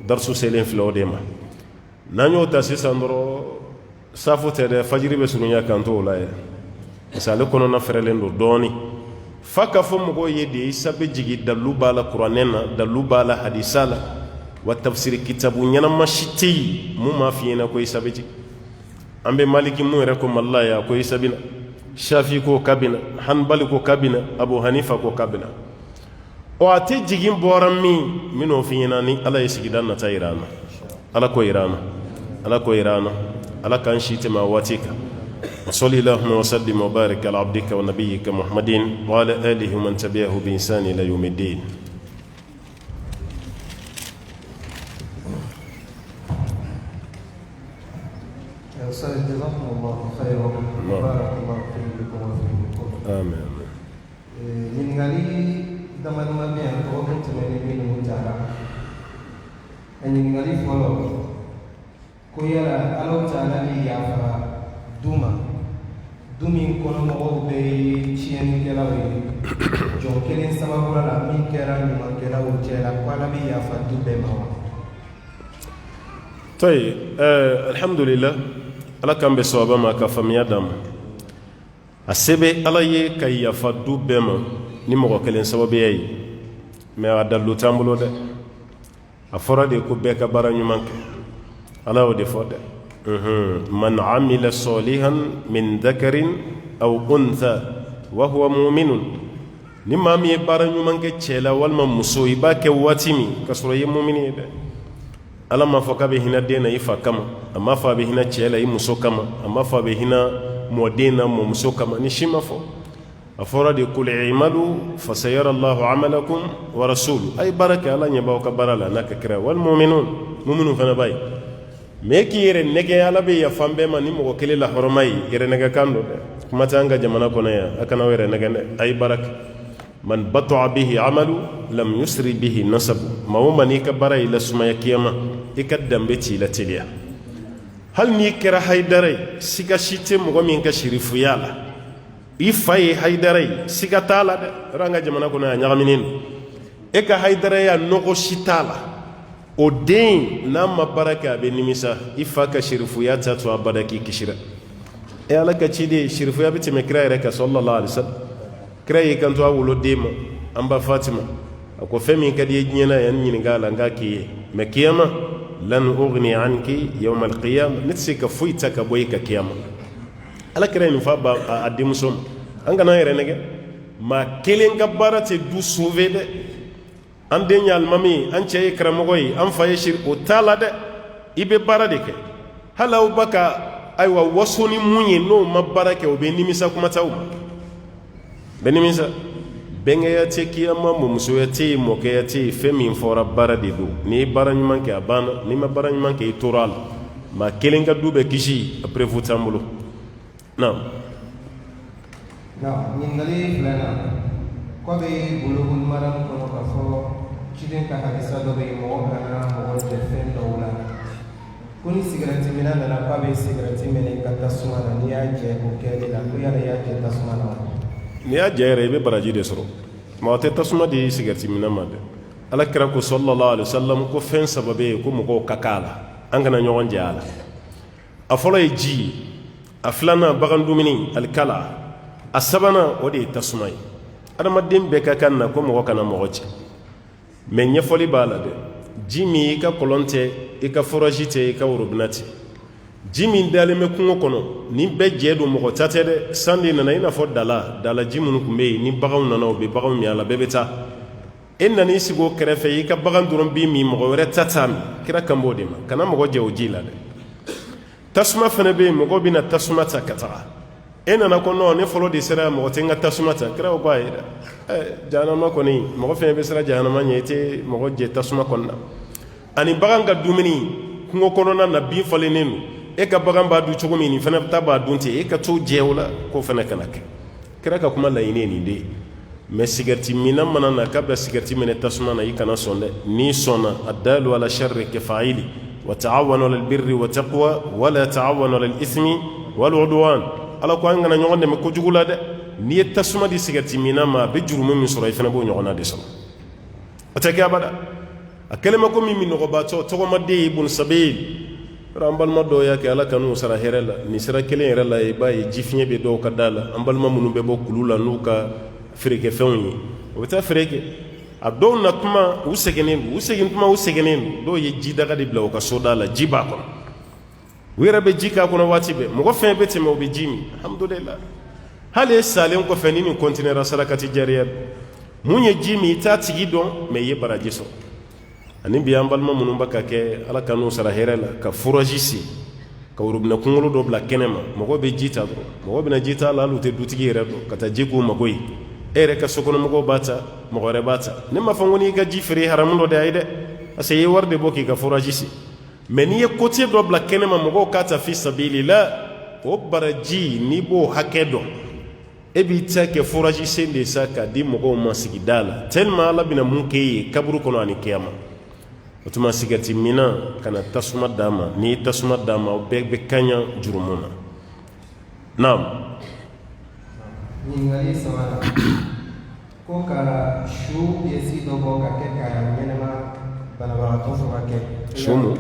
darisu selen filɛ o de ma n'an y'o ta sisan dɔrɔn safo tɛ dɛ fajiri bɛ surunya kan to o la yɛrɛ parce que ale kɔnɔna fɛrɛlen don dɔɔni fa ka fɔ mɔgɔw ye de isa bɛ jigin dalu b'a la kuranɛ na dalu b'a la hadisa la wa tafsiri kitabu ɲɛnama si tɛ yen mun m'a f'i ɲɛna ko isa bɛ jigin an bɛ maliki mun yɛrɛ ko mali la yan ko isa bɛ na shafi ko k'a bɛ na hanbali ko k'a bɛ na abu hanifa ko k'a bɛ na o a tɛ jigin bɔra min n'o f'i ɲɛna ni ala ye sigida nata yira an na ala ko yira an na ala ko yira an na ala k'an si tɛmɛ a waati kan وصلي اللهم وسلم وبارك على عبدك ونبيك محمد وعلى آله ومن تبعه بإحسان إلى يوم الدين يا أستاذ جزاكم الله خيرا بارك الله فيكم وفيكم آمين ɲininkali damadama bɛ yan dɔgɔkun tɛmɛnen minnu jara a ɲininkali fɔlɔ ko yala ala taala bɛ yafa du ma du min kɔnɔ mɔgɔw bɛ ye tiɲɛnikɛlaw ye jɔn kelen sababu la min kɛra ɲumankɛlaw cɛla ko ala bɛ yafa du bɛɛ ma wa. طيب الحمد لله ala k'an bɛ sababa ma ka faamuya d'an ma a se bɛ ala ye ka yafa du bɛɛ ma ni mɔgɔ kelen sababuya ye mais a dalilu t'an bolo dɛ a fɔra de ko bɛɛ ka baara ɲuman kɛ ala y'o de fɔ dɛ من عمل صالحا من ذكر أو أنثى وهو مؤمن نما مي بارا نيومان كي تشيلا والما مسو يبا كي واتيمي كسرو يمؤمنين ala ma fɔ k'a bɛ hinɛ den na i fa kama a ma fɔ a bɛ hinɛ cɛ la i muso kama a ma fɔ a bɛ hinɛ mɔden na mɔmuso kama ni si ma fɔ a fɔra de kul i'malu fasayara Allahu amalakum wa rasuluhu a ye baara kɛ ala ɲɛ b'aw ka baara la n'a ka kira wal mu'minun mu'minun fana b'a ye mais k'i yɛrɛ nɛgɛ ala bɛ yafa bɛɛ ma ni mɔgɔ kelen la hɔrɔma ye yɛrɛ nɛgɛ kan don dɛ kuma tɛ an ka jamana kɔnɔ yan a kana aw yɛrɛ nɛgɛ dɛ a ye baara kɛ man bata'a bihi amalu lam yusri bihi nasabu maa o maa n'i ka baara y'i lasumaya kiyama i ka danbe t'i la teliya hali n'i kɛra hayidara ye siga si tɛ mɔgɔ min ka sirifuya la i fa ye haydara ye siga t'a la dɛ yɔrɔ an ka jamana kɔnɔ yan ɲagaminen don e ka haydara ya nɔgɔ si t'a la o den n'a ma baara kɛ a bɛ nimisa i fa ka sherifuya ta to abada k'i kisira e ala ka ciden sherifuya bɛ tɛmɛ kira yɛrɛ kan sallallahu alaihi wasallam kira y'i kanto a woloden ma an ba fatima a ko fɛn min ka di ye diɲɛ na yan ɲininka a la n k'a k'i ye mɛ kiyama lan ugni anki yawma alqiyama ne tɛ se ka foyi ta ka bɔ i ka kiyama ala kira ye nin fɔ a denmuso ma an kana yɛrɛ nɛgɛ maa kelen ka baara tɛ du sauver dɛ an den ye alimami an cɛ ye karamɔgɔ ye an fa ye o t'a la dɛ i bɛ baara de kɛ hali aw ba ka ayiwa waso ni mun ye n'o ma baara kɛ o bɛ nimisa kuma t'aw ma bɛ nimisa bɛnkɛya tɛ kiyama mɔmusoya tɛ yen mɔkɛya tɛ yen fɛn min fɔra baara de don n'i ye baara ɲuman kɛ a banna n'i ma baara ɲuman kɛ i tora a la maa kelen ka du bɛ kisi après fu t'an bolo naam. ɲininkali filanan ko bɛ bolokoli mara kɔnɔ k'a fɔ ciden ka halisa dɔ bɛ yen mɔgɔ kana mɔgɔ jɛ fɛn dɔw la ko ni sigarɛti mina nana k'a bɛ sigarɛti minɛ ka tasuma na n'i y'a jɛ o kɛli la ko yala y'a jɛ tasuma na n'i y'a jɛ yɛrɛ i bɛ baraji de sɔrɔ mɔgɔ tɛ tasuma di sigarɛti mina ma dɛ ala kira ko sallallahu alaihi wasallam ko fɛn saba bɛ yen ko mɔgɔw ka k'a la an kana ɲɔgɔn jɛ a la a fɔlɔ ye ji ye a filanan bagan dumuni alikala a sabanan o de ye tasuma ye adamaden bɛɛ ka kan na ko mɔgɔ kana mɔgɔ cɛ mɛ ɲɛfɔli b'a la dɛ ji min i ka kɔlɔn tɛ i ka foraji tɛ i ka worobina tɛ ji min dalen bɛ kungo kɔnɔ ni bɛɛ jɛ don mɔgɔ ta tɛ dɛ san de nana i n'a fɔ dala ji minnu tun bɛ yen ni baganw nana u bɛ baganw min a la bɛɛ bɛ taa e nana i sigi o kɛrɛfɛ i ka bagan dɔrɔn b'i min mɔgɔ wɛrɛ ta t'a min kira kan b'o de ma kana mɔgɔ jɛ o ji la dɛ tasuma fana bɛ yen mɔgɔw bɛna tasuma ta ka taga e nana ko non ne fɔlɔ de sera mɔgɔ tɛ n ka tasuma ta kira ko ayi dɛ jahanama kɔni mɔgɔ fɛn bɛ siran jahanama ɲɛ i tɛ mɔgɔ jɛ tasuma kɔnɔna na ani bagan ka dumuni kungo kɔnɔna na bin falennen don e ka bagan b'a dun cogo min nin fana ta b'a dun ten e ka t'o jɛ o la k'o fana kana kɛ kira ka kuma laɲini ye nin de ye mɛ sigarɛti mina mana na k'a bɛ sigarɛti minɛ tasuma na i kana sɔn dɛ n'i sɔnna addalu ala sharri kafa'ili wa ta'awanu alal birri wa taqwa wa la ta'awanu alal ithmi wal udwan ala ko an kana ɲɔgɔn dɛmɛ kojugu la dɛ n'i ye tasuma di sigarɛti mina ma a bɛ jurumu min sɔrɔ i fana b'o ɲɔgɔnna de sɔrɔ o tɛ kɛ abada a kɛlen bɛ ko min nɔgɔbaatɔ tɔgɔmaden ibun sabil yɔrɔ an balima dɔw y'a kɛ ala kan'u sara hɛrɛ la nin sira kelen yɛrɛ la i b'a ye ji fiɲɛ bɛ dɔw ka da la an balima minnu bɛ bɔ kulu la n'u ka feerekɛfɛnw ye o bɛ taa feere kɛ a dɔw na kuma u sɛgɛnnen don u segin kuma u sɛgɛnnen don dɔw ye ji daga de bila u ka soda la ji b'a kɔnɔ u yɛrɛ bɛ ji k'a kɔnɔ waati bɛɛ mɔgɔ fɛn bɛ tɛmɛ u bɛ ji min alhamdulillah hali e salen kɔfɛ ni nin kɔntinɛra sarakati jariya mun ye ji min i t'a tigi dɔn mɛ i ye baraji sɔrɔ ani bi an balima minnu bɛ ka kɛ ala ka n'u sara hɛrɛ la ka furaji si ka worobinɛ kunkolo dɔ bila kɛnɛ ma mɔgɔ bɛ ji ta dɔrɔn mɔgɔ bɛna ji ta la hali u tɛ dutigi yɛrɛ dɔn ka taa ji k'u mago ye e yɛrɛ ka sokɔnɔmɔgɔw b'a ta mɔgɔ wɛrɛ b'a ta ne m'a fɔ ko n'i ka ji feere haramu dɔ de a ye dɛ parce que i ye wari de bɔ k'i ka furaji si mɛ n'i ye kote dɔ bila kɛnɛ ma mɔgɔw k'a ta fi sabilillah o baraji n'i b'o hakɛ dɔn e b'i ta kɛ furaji sen de sa k'a di mɔgɔw ma sigida la tellement ala bɛna mun k'e ye kaburu kɔnɔ ani kiyama o tuma sigarɛti mina kana tasuma d'a ma n'i ye tasuma d'a ma o bɛɛ bɛ kaɲa jurumu na naam. ɲininkali sabanan ko ka su piyɛsi dɔ bɔ ka kɛ ka ɲɛnɛma banabagatɔ furakɛ su mun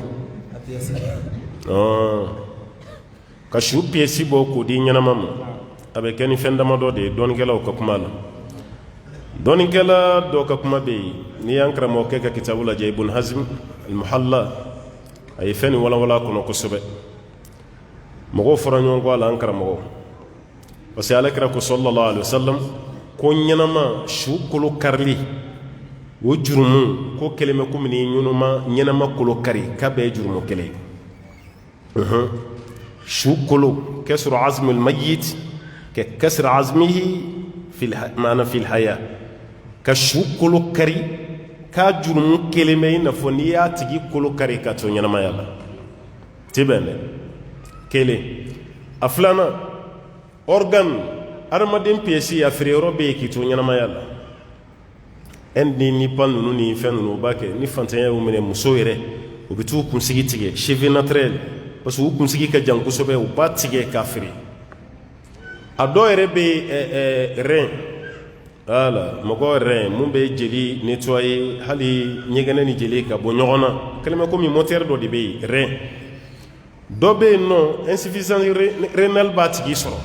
a piyɛsi ka su piyɛsi bɔ k'o di ɲɛnama ma a bɛ kɛ ni fɛn damadɔ de ye dɔɔnikɛlaw ka kuma la dɔɔnikɛla dɔ ka kuma bɛ yen n'i y'an karamɔgɔkɛ ka kitabu lajɛ ibn hazm al-muhalla a ye fɛn nin walawala kɔnɔ kosɛbɛ mɔgɔw fɔra ɲɔgɔn kɔ a la an karamɔgɔ parce que alakira ko sallallahu alaihi wasallam ko ɲɛnama su kolo karili o jurumu ko kelen bɛ komi ni ɲɛnama kolo kari k'a bɛɛ ye jurumu kelen ye su kolo kasru azmul mayyit ka kasri azmihi maana fil haya ka su kolo kari k'a jurumu kelen bɛ i n'a fɔ n'i y'a tigi kolo kari ka to ɲɛnamaya la ti bɛn dɛ kelen a filanan organe adamaden piyɛsi a feere yɔrɔ bɛ yen k'i to ɲɛnamaya la ɛn ni pan ninnu ni fɛn ninnu u b'a kɛ ni fantanya y'u minɛ muso yɛrɛ u bɛ t'u kunsigi tigɛ cheveux naturel parce que u kunsigi ka jan kosɛbɛ u b'a tigɛ k'a feere a dɔw yɛrɛ bɛ rein voilà mɔgɔ rein mun bɛ jeli nettoyer hali ɲɛgɛnɛ ni jeli ka bɔ ɲɔgɔn na kɛlɛmɛ komi moteur dɔ de bɛ yen rein dɔ bɛ yen nɔ insuffisance rénale b'a tigi sɔrɔ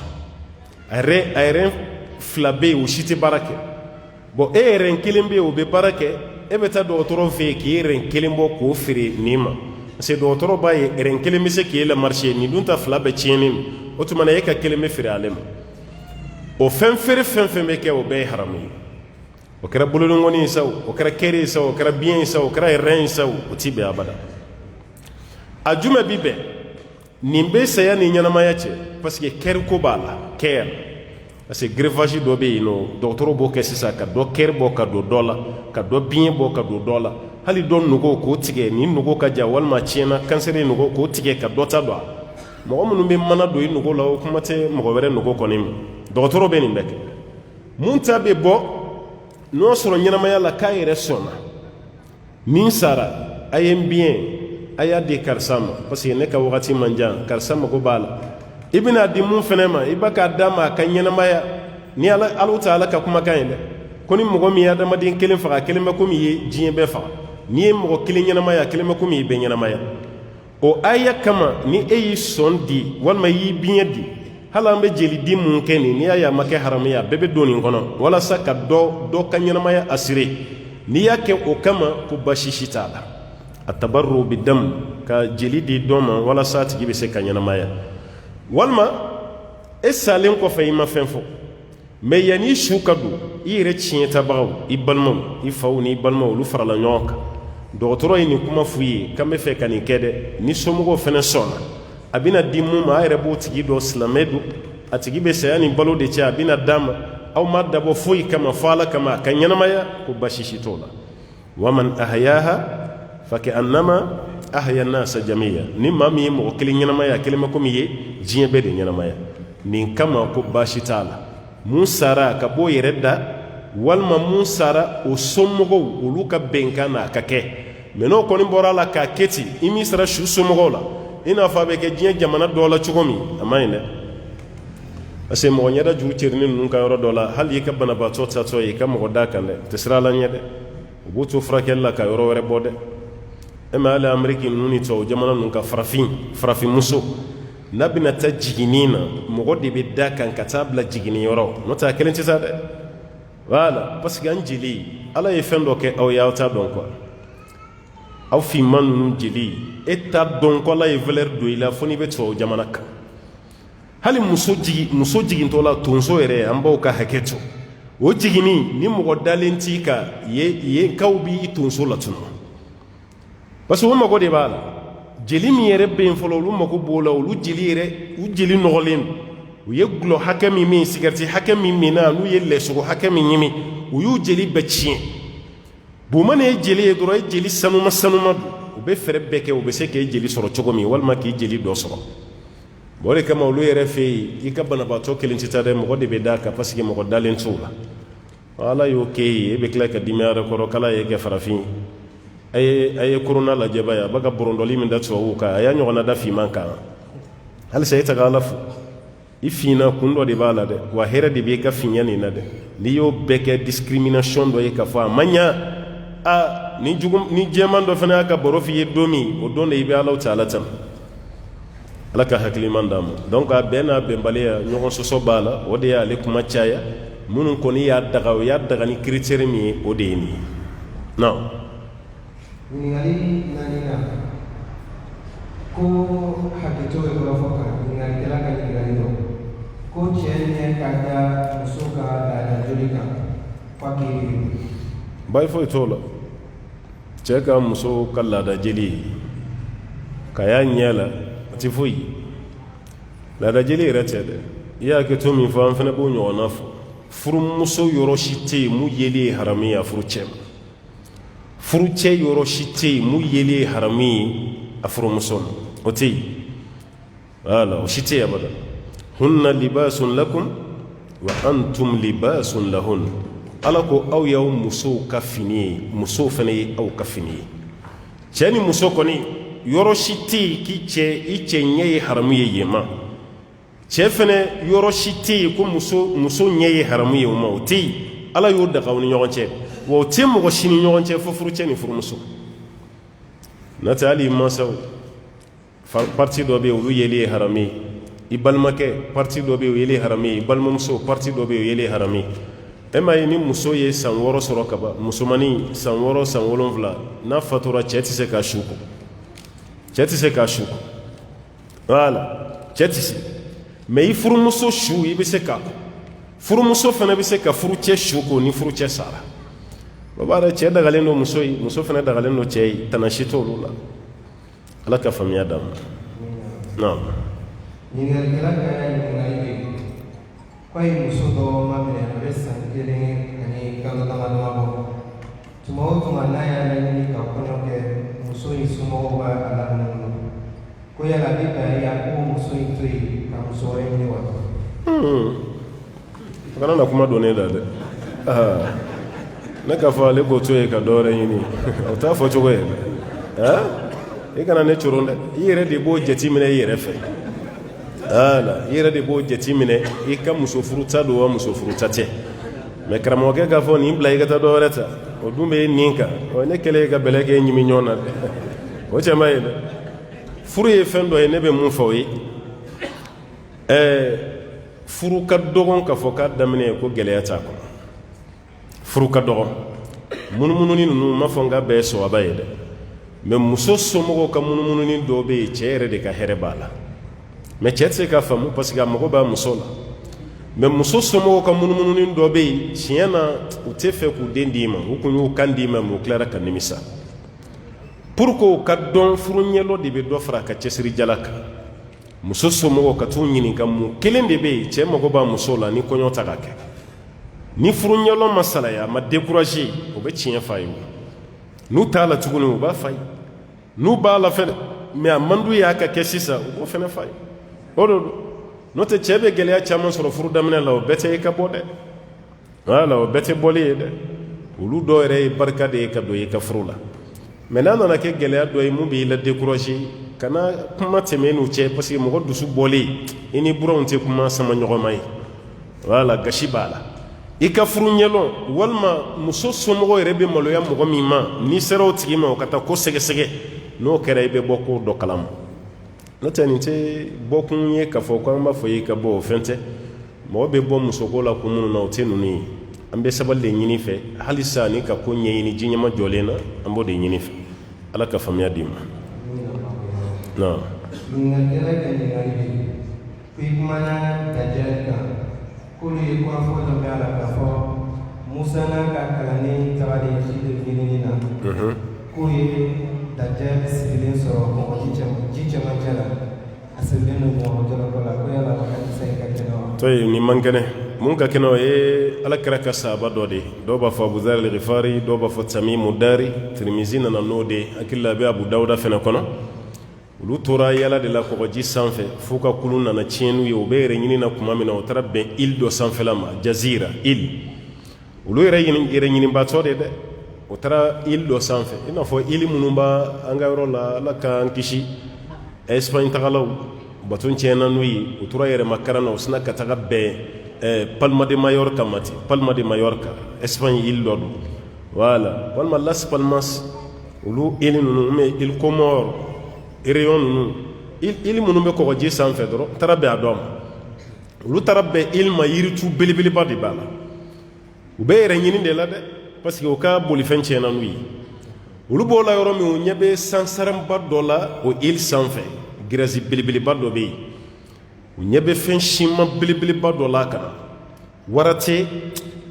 a rein fila bɛ yen o si tɛ baara kɛ bon e ye rein kelen bɛ yen o bɛ baara kɛ e bɛ taa dɔgɔtɔrɔ fɛ yen k'i ye rein kelen bɔ k'o feere nin ma parce que dɔgɔtɔrɔ b'a ye rein kelen bɛ se k'e la marché nin dun ta fila bɛɛ tiɲɛnen don o tuma na e ka kelen bɛ feere ale ma o fɛn feere fɛn fɛn bɛ kɛ o bɛɛ ye haramu ye o kɛra bolodengɔni ye sa o kɛra kɛre ye sa o kɛra biyɛn ye sa o kɛra rein ye sa o ti bɛn abada a jumɛn bi bɛn nin bɛ saya ni ɲɛnamaya cɛ parce que kɛri ko b'a la kɛr parce que greffage dɔ bɛ yen nɔ dɔgɔtɔrɔ b'o kɛ sisan ka dɔ kɛri bɔ ka don dɔ la ka dɔ biyɛn bɔ ka don dɔ la hali dɔ nogo k'o tigɛ ni nogo ka jan walima tiɲɛna kansɛri nogo k'o tigɛ ka dɔ ta don a mɔgɔ minnu bɛ mana don i nogo la o kuma tɛ mɔgɔ wɛrɛ nogo kɔni ma dɔgɔtɔrɔ bɛ nin bɛɛ kɛ mun ta bɛ bɔ n'o sɔrɔ ɲɛnamaya la k'a yɛrɛ sɔnna min sara a ye n biyɛn a y'a di karisa ma parce que ne ka wagati man jan karisa mago b'a la i bɛna di mun fɛnɛ ma i b'a k'a d'a ma a ka ɲɛnamaya ni ala tɛ ala ka kumakan ye dɛ ko ni mɔgɔ min ye adamaden kelen faga kelen bɛ komi i ye diɲɛ bɛɛ faga n'i ye mɔgɔ kelen ɲɛnamaya kelen bɛ komi i bɛ ɲɛnamaya o aya kama ni e y'i sɔn di walima i y'i biyɛn di hali an bɛ jeli di mun kɛ nin n'i y'a ye a ma kɛ haramu ye a bɛɛ bɛ don nin kɔnɔ walasa ka dɔ ka ɲɛnamaya assuré n'i y'a kɛ o kama ko baasi si t'a la a tabarru bi dam ka jeli di dɔ ma walasa a tigi bɛ se ka ɲɛnamaya walima e salen kɔfɛ i ma fɛn fɔ mais yanni su ka don i yɛrɛ tiɲɛtabagaw i balimaw i faw n'i balimaw olu farala ɲɔgɔn kan dɔgɔtɔrɔ ye nin kuma f'u ye k'an bɛ fɛ ka nin kɛ dɛ ni somɔgɔw fɛnɛ sɔnna a bɛna di mun ma a yɛrɛ b'o tigi dɔ silamɛ don a tigi bɛ saya ni balo de cɛ a bɛna d'a ma aw ma dabɔ foyi kama fɔ ala kama a ka ɲɛnamaya ko baasi si t'o la waman ahyaha fa ka'annama ahya an-nasa jamiya ni maa min ye mɔgɔ kelen ɲɛnamaya kelen ma komi ye diɲɛ bɛɛ de ɲɛnamaya nin kama ko baasi t'a la mun sara ka bɔ yɛrɛ da walima mun sara o somɔgɔw olu ka bɛnkan na a ka kɛ mais n'o kɔni bɔra la k'a kɛ ten i min sara su somɔgɔw la i n'a fɔ a bɛ kɛ diɲɛ jamana dɔ la cogo min a ma ɲi dɛ parce que mɔgɔ ɲɛda juru cɛrini ninnu ka yɔrɔ dɔ la hali i ka banabaatɔ tatɔ ye i ka mɔgɔ d'a kan dɛ o tɛ sira la ɲɛ dɛ u b'u to furakɛli la ka yɔrɔ wɛrɛ bɔ dɛ e ma hali ameriki ninnu ni tubabu jamana ninnu ka farafinmuso n'a bɛna taa jiginni na mɔgɔ de bɛ da kan ka taa bila jiginniyɔrɔ n'o tɛ a kelen tɛ taa dɛ voilà parce que an jeli ala ye fɛn dɔ kɛ aw ye aw t'a dɔn quoi aw finman ninnu jeli e t'a dɔn ko ala ye valeur don i la fo n'i bɛ tubabu jamana kan hali muso jigintɔ la tonso yɛrɛ an b'aw ka hakɛ to o jiginni ni mɔgɔ dalen t'i kan yen kaw b'i tonso la tunu parce que o mago de b'a la jeli min yɛrɛ bɛ yen fɔlɔ olu mago b'o la olu jeli nɔgɔlen don u ye gulɔ hakɛ min min sigarɛti hakɛ min minna n'u ye lɛsogo hakɛ min ɲimi u y'u jeli bɛɛ tiɲɛ boma ye jeli ye dɔrɔn e jeli sanuma don u bɛ fɛɛrɛ bɛɛ kɛ u bɛ se k'e jeli sɔrɔ cogo min walima k'i jeli dɔ sɔrɔ o de kama olu yɛrɛ fɛ yen i ka banabaatɔ kelen tɛ taa dɛ mɔgɔ de bɛ d'a kan parce que mɔgɔ dalen t'o la ala y'o k'e ye e bɛ tila ka dimi a yɛrɛ kɔrɔ k'ala ye kɛ farafin a ye korona lajɛ ba ye a b'a ka bɔrɔndɔli min da tubabuw kan a y'a ɲɔgɔnna da finman kan halisa e ta ka ala fo i finna kun dɔ de b'a la dɛ wa hɛrɛ de b'i ka finya nin na dɛ n'i y'o bɛɛ kɛ discrimination dɔ ye k'a fɔ a man ɲa ni jɛman dɔ fana y'a ka baro f'i ye don min o don de i bɛ alaw ta ala tan ala ka hakiliman d'a ma donc a bɛɛ n'a bɛnbaliya ɲɔgɔn sɔsɔ b'a la o de y'ale kuma caya minnu kɔni y'a daga o y'a daga ni critère min ye o de ye nin ye non ɲininkali naaninan ko hakɛto bɛ kɔrɔ fɔ kan ɲininkalikɛla ka ɲininkali dɔ ko cɛ ɲɛ ka da muso ka laada joli kan f'a k'i miiri bayi foyi t'o la cɛ ka muso ka laada jeli ka y'a ɲɛ la a ti foyi laada jeli yɛrɛ tɛ dɛ i y'a hakɛto min fɔ an fana b'o ɲɔgɔnna fɔ furumuso yɔrɔ si tɛ yen mun yeli ye haramu ye a furu cɛ ma furu cɛ yɔrɔ si tɛ yen mun yeli ye haramu ye a furumuso ma o tɛ yen voilà o si tɛ yen abada hunna libasun lakum wa antum libasun lahun ala ko aw y'aw musow ka fini ye musow fana ye aw ka fini ye cɛ ni muso kɔni yɔrɔ si tɛ yen k'i cɛ i cɛ ɲɛ ye haramu ye yen ma cɛ fɛnɛ yɔrɔ si tɛ yen ko muso ɲɛ ye haramu ye o ma o tɛ yen ala y'o daga u ni ɲɔgɔn cɛ wa o tɛ mɔgɔ si ni ɲɔgɔn cɛ fo furucɛ ni furumuso n'o tɛ hali mansaw parti dɔ bɛ yen olu yeli ye haramu ye i balimakɛ parti dɔ bɛ yen o yeli ye haramu ye i balimamuso parti dɔ bɛ yen o yeli ye haramu ye e m'a ye ni muso ye san 6 sɔrɔ ka ban musomanin san 6 san 7 n'a fatura cɛ tɛ se k'a su ko cɛ tɛ se k'a su ko voilà cɛ tɛ se mais i furumuso su i bɛ se k'a ko furumuso fana bɛ se ka furucɛ su ko ni furucɛ sara o b'a dɔn cɛ dagalen don muso ye muso fana dagalen don cɛ ye tana si t'olu la ala ka faamuya d'an ma naam ɲininkali kɛla ka ɲininkali kɛ ko a ye muso dɔ maminɛ a bɛ san 1 ani kalo damadama bɔ tuma o tuma n'a y'a laɲini ka kɔɲɔ kɛ muso in somɔgɔw b'a a laminɛ ko yala a bɛ bɛn a ko muso in to yen ka muso wɛrɛ ɲini wa kana na kuma don ne da dɛ ne k'a fɔ ale k'o to yen ka dɔ wɛrɛ ɲini o t'a fɔ cogo ye dɛ i kana ne coron dɛ i yɛrɛ de b'o jateminɛ i yɛrɛ fɛ i yɛrɛ de b'o jateminɛ i ka muso furuta don wa muso furuta tɛ mais karamɔgɔkɛ k'a fɔ nin bila i ka taa dɔ wɛrɛ ta o dun bɛ nin kan ne kɛlen ka bɛlɛ kɛ ɲimi ɲɔgɔn na dɛ o cɛ ma ye dɛ furu ye fɛn dɔ ye ne bɛ mun fɔ o ye furu ka dɔgɔn k'a fɔ k'a daminɛ ye ko gɛlɛya t'a kɔnɔ furu ka dɔgɔn munumununi ninnu n m'a fɔ n ka bɛɛ ye sɔgɔba ye dɛ mais muso somɔgɔw ka munumununi dɔw bɛ yen cɛ yɛrɛ de ka hɛrɛ b'a la mais cɛ tɛ se k'a faamu parce que a mago b'a muso la mais muso somɔgɔw ka munumununi dɔ bɛ yen tiɲɛ na u tɛ fɛ k'u den d'i ma u kun y'u kan d'i ma mais u tilara ka nimisa pour que u ka dɔn furu ɲɛlɔ de bɛ dɔ fara a ka cɛsiri jala kan muso somɔgɔw ka t'u ɲininka mun kelen de bɛ yen cɛ mago b'a muso la ni kɔɲɔ ta ka kɛ ni furu ɲɛlɔ ma salaya a ma découragé o bɛ tiɲɛ f'a ye n'u t'a la tuguni u b'a f'a ye n'u b'a la fɛnɛ mais a man d'u ye a ka kɛ sisan u b'o fɛnɛ f'a ye o de don n'o tɛ cɛ bɛ gɛlɛya caman sɔrɔ furu daminɛ la o bɛɛ tɛ e ka bɔ dɛ voilà o bɛɛ tɛ bɔli ye dɛ olu dɔw yɛrɛ ye barika de ye ka don i ka furu la mais n'a nana kɛ gɛlɛya dɔ ye mun b'i la découragé kana kuma tɛmɛ n'u cɛ parce que mɔgɔ dusu bɔlen i ni buranw tɛ kuma sama ɲɔgɔn ma ye voilà gasi b'a la i ka furu ɲɛlɔn walima muso somɔgɔw yɛrɛ bɛ maloya mɔgɔ min ma n'i sera o tigi ma o ka taa ko sɛgɛsɛgɛ n'o kɛra i bɛ bɔ ko dɔ kalama n'o tɛ nin tɛ bɔkun ye k'a fɔ ko an b'a fɔ i ka bɔ o fɛn tɛ mɔgɔ bɛ bɔ musoko la kun minnu na o tɛ ninnu ye an bɛ sabali de ɲini fɛ halisa ni ka ko ɲɛɲini ji ɲɛma jɔlen na an b'o de ɲini fɛ ala ka faamuya d'i ma non ɲininkali kɛla ka ɲininkali kɛ ko i kumana dajali kan k'olu ye kɔrɔfɔ dɔ bɛ a la k'a fɔ musa n'a ka kalanden tagalen ji de ɲinini na k'o ye dajali sigilen sɔrɔ ji cɛmancɛ la a sigilen don ɲɔgɔnjɔlɔkɔ la ko yala a ka disa in ka kɛnɛ wa to ye nin man kɛnɛ mun ka kɛnɛ o ye alakira ka sahaba dɔ de dɔw b'a fɔ abu zar al-ghifari dɔw b'a fɔ tamimu dari tirmizi nana n'o de hakili la a bɛ abu dawuda fɛnɛ kɔnɔ olu tora yala de la kɔgɔji sanfɛ f'u ka kulu nana tiɲɛ n'u ye u bɛ yɛrɛ ɲini na tuma min na o taara bɛn île dɔ sanfɛla ma jazira île olu yɛrɛ ɲinibaatɔ de dɛ o taara île dɔ sanfɛ i n'a fɔ île minnu b'a an ka yɔrɔ la ala k'an kisi Espagne tagalaw bato tiɲɛna n'u ye u tora yɛrɛma karan na u sina ka taga bɛn Palma de Mallorca ma ten Palma de Mallorca Espagne île dɔ don voilà walima Las Palmas olu île ninnu mais île Comore région ninnu île minnu bɛ kɔgɔji sanfɛ dɔrɔn taara bɛn a dɔ ma olu taara bɛn île ma yiritu belebeleba de b'a la u bɛ yɛrɛ ɲini de la dɛ parce que u ka bolifɛn tiɲɛna n'u ye olu b'o la yɔrɔ min u ɲɛ bɛ sansaranba dɔ la o île sanfɛ Grèce belebeleba dɔ bɛ yen u ɲɛ bɛ fɛn siman belebeleba dɔ la ka na wara tɛ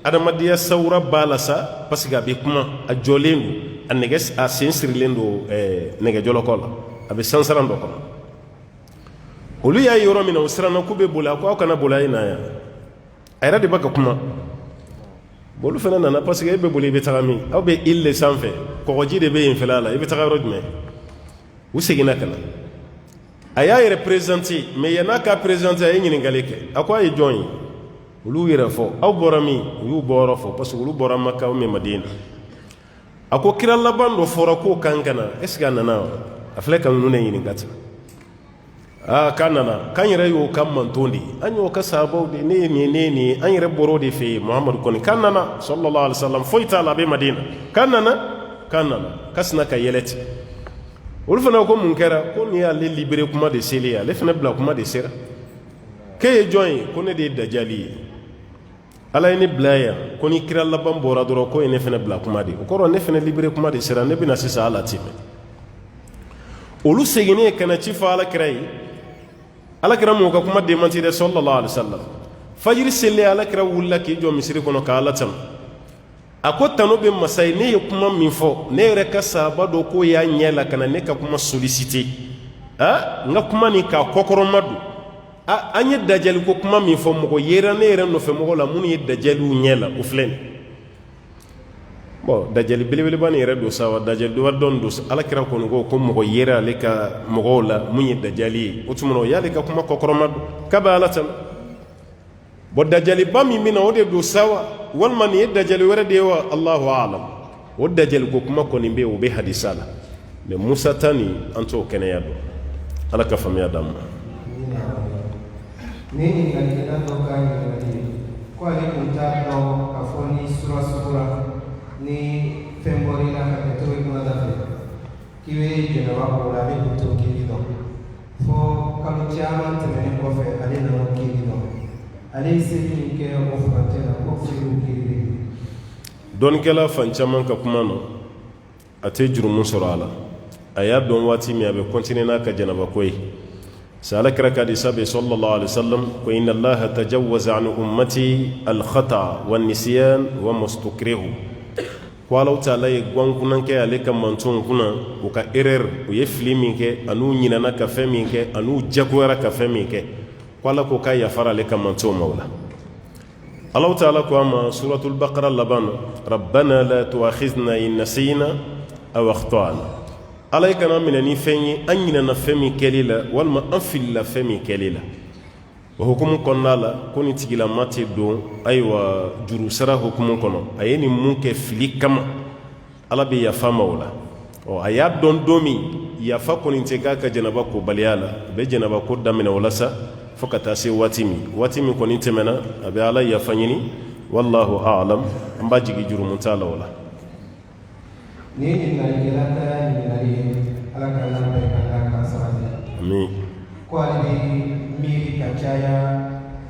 adamadenya sawura b'a la sa parce que a bɛ kuma a jɔlen don a sen sirilen don nɛgɛjɔlɔkɔ la a bɛ sansaran dɔ kɔnɔ olu y'a ye yɔrɔ min na u siranna k'u bɛ boli a ko aw kana boli a ye na yan a yɛrɛ de b'a ka kuma olu fana nana parce que e bɛ boli i bɛ taga min aw bɛ île de sanfɛ kɔgɔji de bɛ yen fɛla la i bɛ taga yɔrɔ jumɛn u seginna ka na a y'a yɛrɛ présenté mais yan'a k'a présenté a ye ɲininkali kɛ a ko a ye jɔn ye olu yɛrɛ fɔ aw bɔra min u y'u bɔ yɔrɔ fɔ parce que olu bɔra Maka ou Madina a ko kira laban dɔ fɔra k'o kan ka na est ce que a nana wa a filɛ ka ninnu de ɲininka ten kanana kan yɛrɛ y'o ka manton de an y'o ka sahabaw de ne ni an yɛrɛ bɔr'o de fɛ Muhamadu kɔni kan nana sallallahu alaihi wasallam foyi t'a la a bɛ Madina kan nana ka sina ka yɛlɛ ten olu fana ko mun kɛra ko nin y'ale libéré kuma de seli ye ale fana bila kuma de sera k'e ye jɔn ye ko ne de ye dajali ye ala ye ne bila yan ko ni kira laban bɔra dɔrɔn ko ye ne fana bila kuma de o kɔrɔ ne fana libéré kuma de sera ne bɛna sisan ala tɛmɛ olu seginnen ka na ci fɔ alakira ye alakira m'o ka kuma démenti dɛ sallallahu alaihi wasallam fajiri selilen alakira wulila k'i jɔ misiri kɔnɔ ka ala tanu a ko tano bɛ masa ye ne ye kuma min fɔ ne yɛrɛ ka sahaba dɔ ko y'a ɲɛ la ka na ne ka kuma sollicité n ka kuma nin k'a kɔkɔrɔma don an ye dajali ko kuma min fɔ mɔgɔ yera ne yɛrɛ nɔfɛ mɔgɔ la minnu ye dajaliw ɲɛ la o filɛ nin bon dajali belebeleba nin yɛrɛ don sa wa dajali dɔ don alakira kɔni ko mɔgɔ yera ale ka mɔgɔw la mun ye dajali ye o tuma na o y'ale ka kuma kɔkɔrɔma don k'a bɛ ala tanu bon dajaliba min bɛ na o de don sa wa walima nin ye dajali wɛrɛ de ye wa Allahu a'lam o dajali ko kuma kɔni bɛ yen o bɛ hadisa la mais Musa ta nin an t'o kɛnɛya dɔn ala ka faamuya d'an ma. ni ɲininkali dɔ ka ɲininkali ko ale tun t'a dɔn k'a fɔ ni sura sugura ni fɛn bɔr'i la ka kɛ tobi kɔnɔ da fɛ k'i bɛ jɛnɛba k'o la a bɛ k'o to kiri dɔn fo kalo caman tɛmɛnen kɔfɛ ale nana kiri dɔn ale ye seli min kɛ o furancɛ la ko firiw kiri de dɔnnikɛla fan caman ka kuma na a tɛ jurumu sɔrɔ a la a y'a dɔn waati min a bɛ continuer n'a ka jɛnɛba ko ye سأل كرك النبي صلى الله عليه وسلم وإن الله تجوز عن أمتي الخطأ والنسيان وما استكره قالوا تعالى يقوان كنا كأليك منتون كنا وكا إرر ويفلي منك أنو نيننا كفي منك أنو جاكورا كفي منك قال كوكا يفر عليك منتون مولا الله تعالى كما سورة البقرة لبان ربنا لا تؤاخذنا إن نسينا أو أخطأنا ala i kana minɛ ni fɛn ye an ɲinɛna fɛn min kɛli la walima an filila fɛn min kɛli la o hukumu kɔnɔna la ko ni tigilama tɛ don ayiwa juru sara hukumu kɔnɔ a ye nin mun kɛ fili kama ala bɛ yafa ma o la a y'a dɔn don min yafa kɔni tɛ k'a ka jɛnɛba kobaliya la a bɛ jɛnɛba ko daminɛ o la sa fo ka taa se waati min kɔni tɛmɛna a bɛ ala yafa ɲini wallahu a'lam an b'a jigi jurumu t'a la o la ni ɲininkali kɛla ɲininkali ye ala ka labɛn ka da kan sabati amin ko ale bɛ miiri ka caya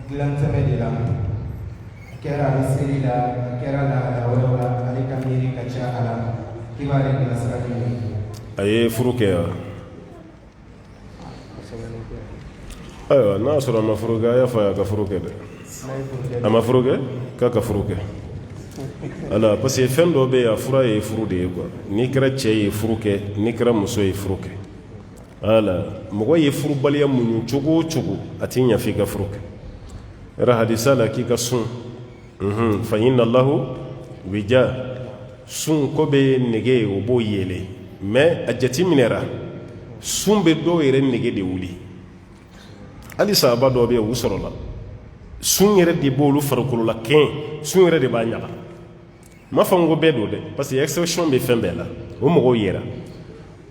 dilantɛmɛ de la a kɛra ale seli la a kɛra lahala wɛrɛw la ale ka miiri ka ca a la k'i b'ale bilasirali min a ye furu kɛ wa ayiwa n'a sɔrɔ a ma furu kɛ a y'a fɔ a y'a ka furu kɛ dɛ a ma furu kɛ k'a ka furu kɛ ala parce que fɛn dɔ bɛ yen a fura ye furu de ye quoi n'i kɛra cɛ ye furu kɛ n'i kɛra muso ye furu kɛ ala mɔgɔ ye furubaliya muɲu cogo o cogo a t'i ɲa f'i ka furu kɛ yɛrɛ hadisa la k'i ka sun fa inna Allahu wija sun ko bɛ nege o b'o yele mais a jateminɛra sun bɛ dɔw yɛrɛ nege de wuli hali sahaba dɔw bɛ yen u sɔrɔla sun yɛrɛ de b'olu farikolo la kɛn sun yɛrɛ de b'a ɲaga ma fɔ n ko bɛɛ don dɛ parce que exception bɛ fɛn bɛɛ la o mɔgɔw yera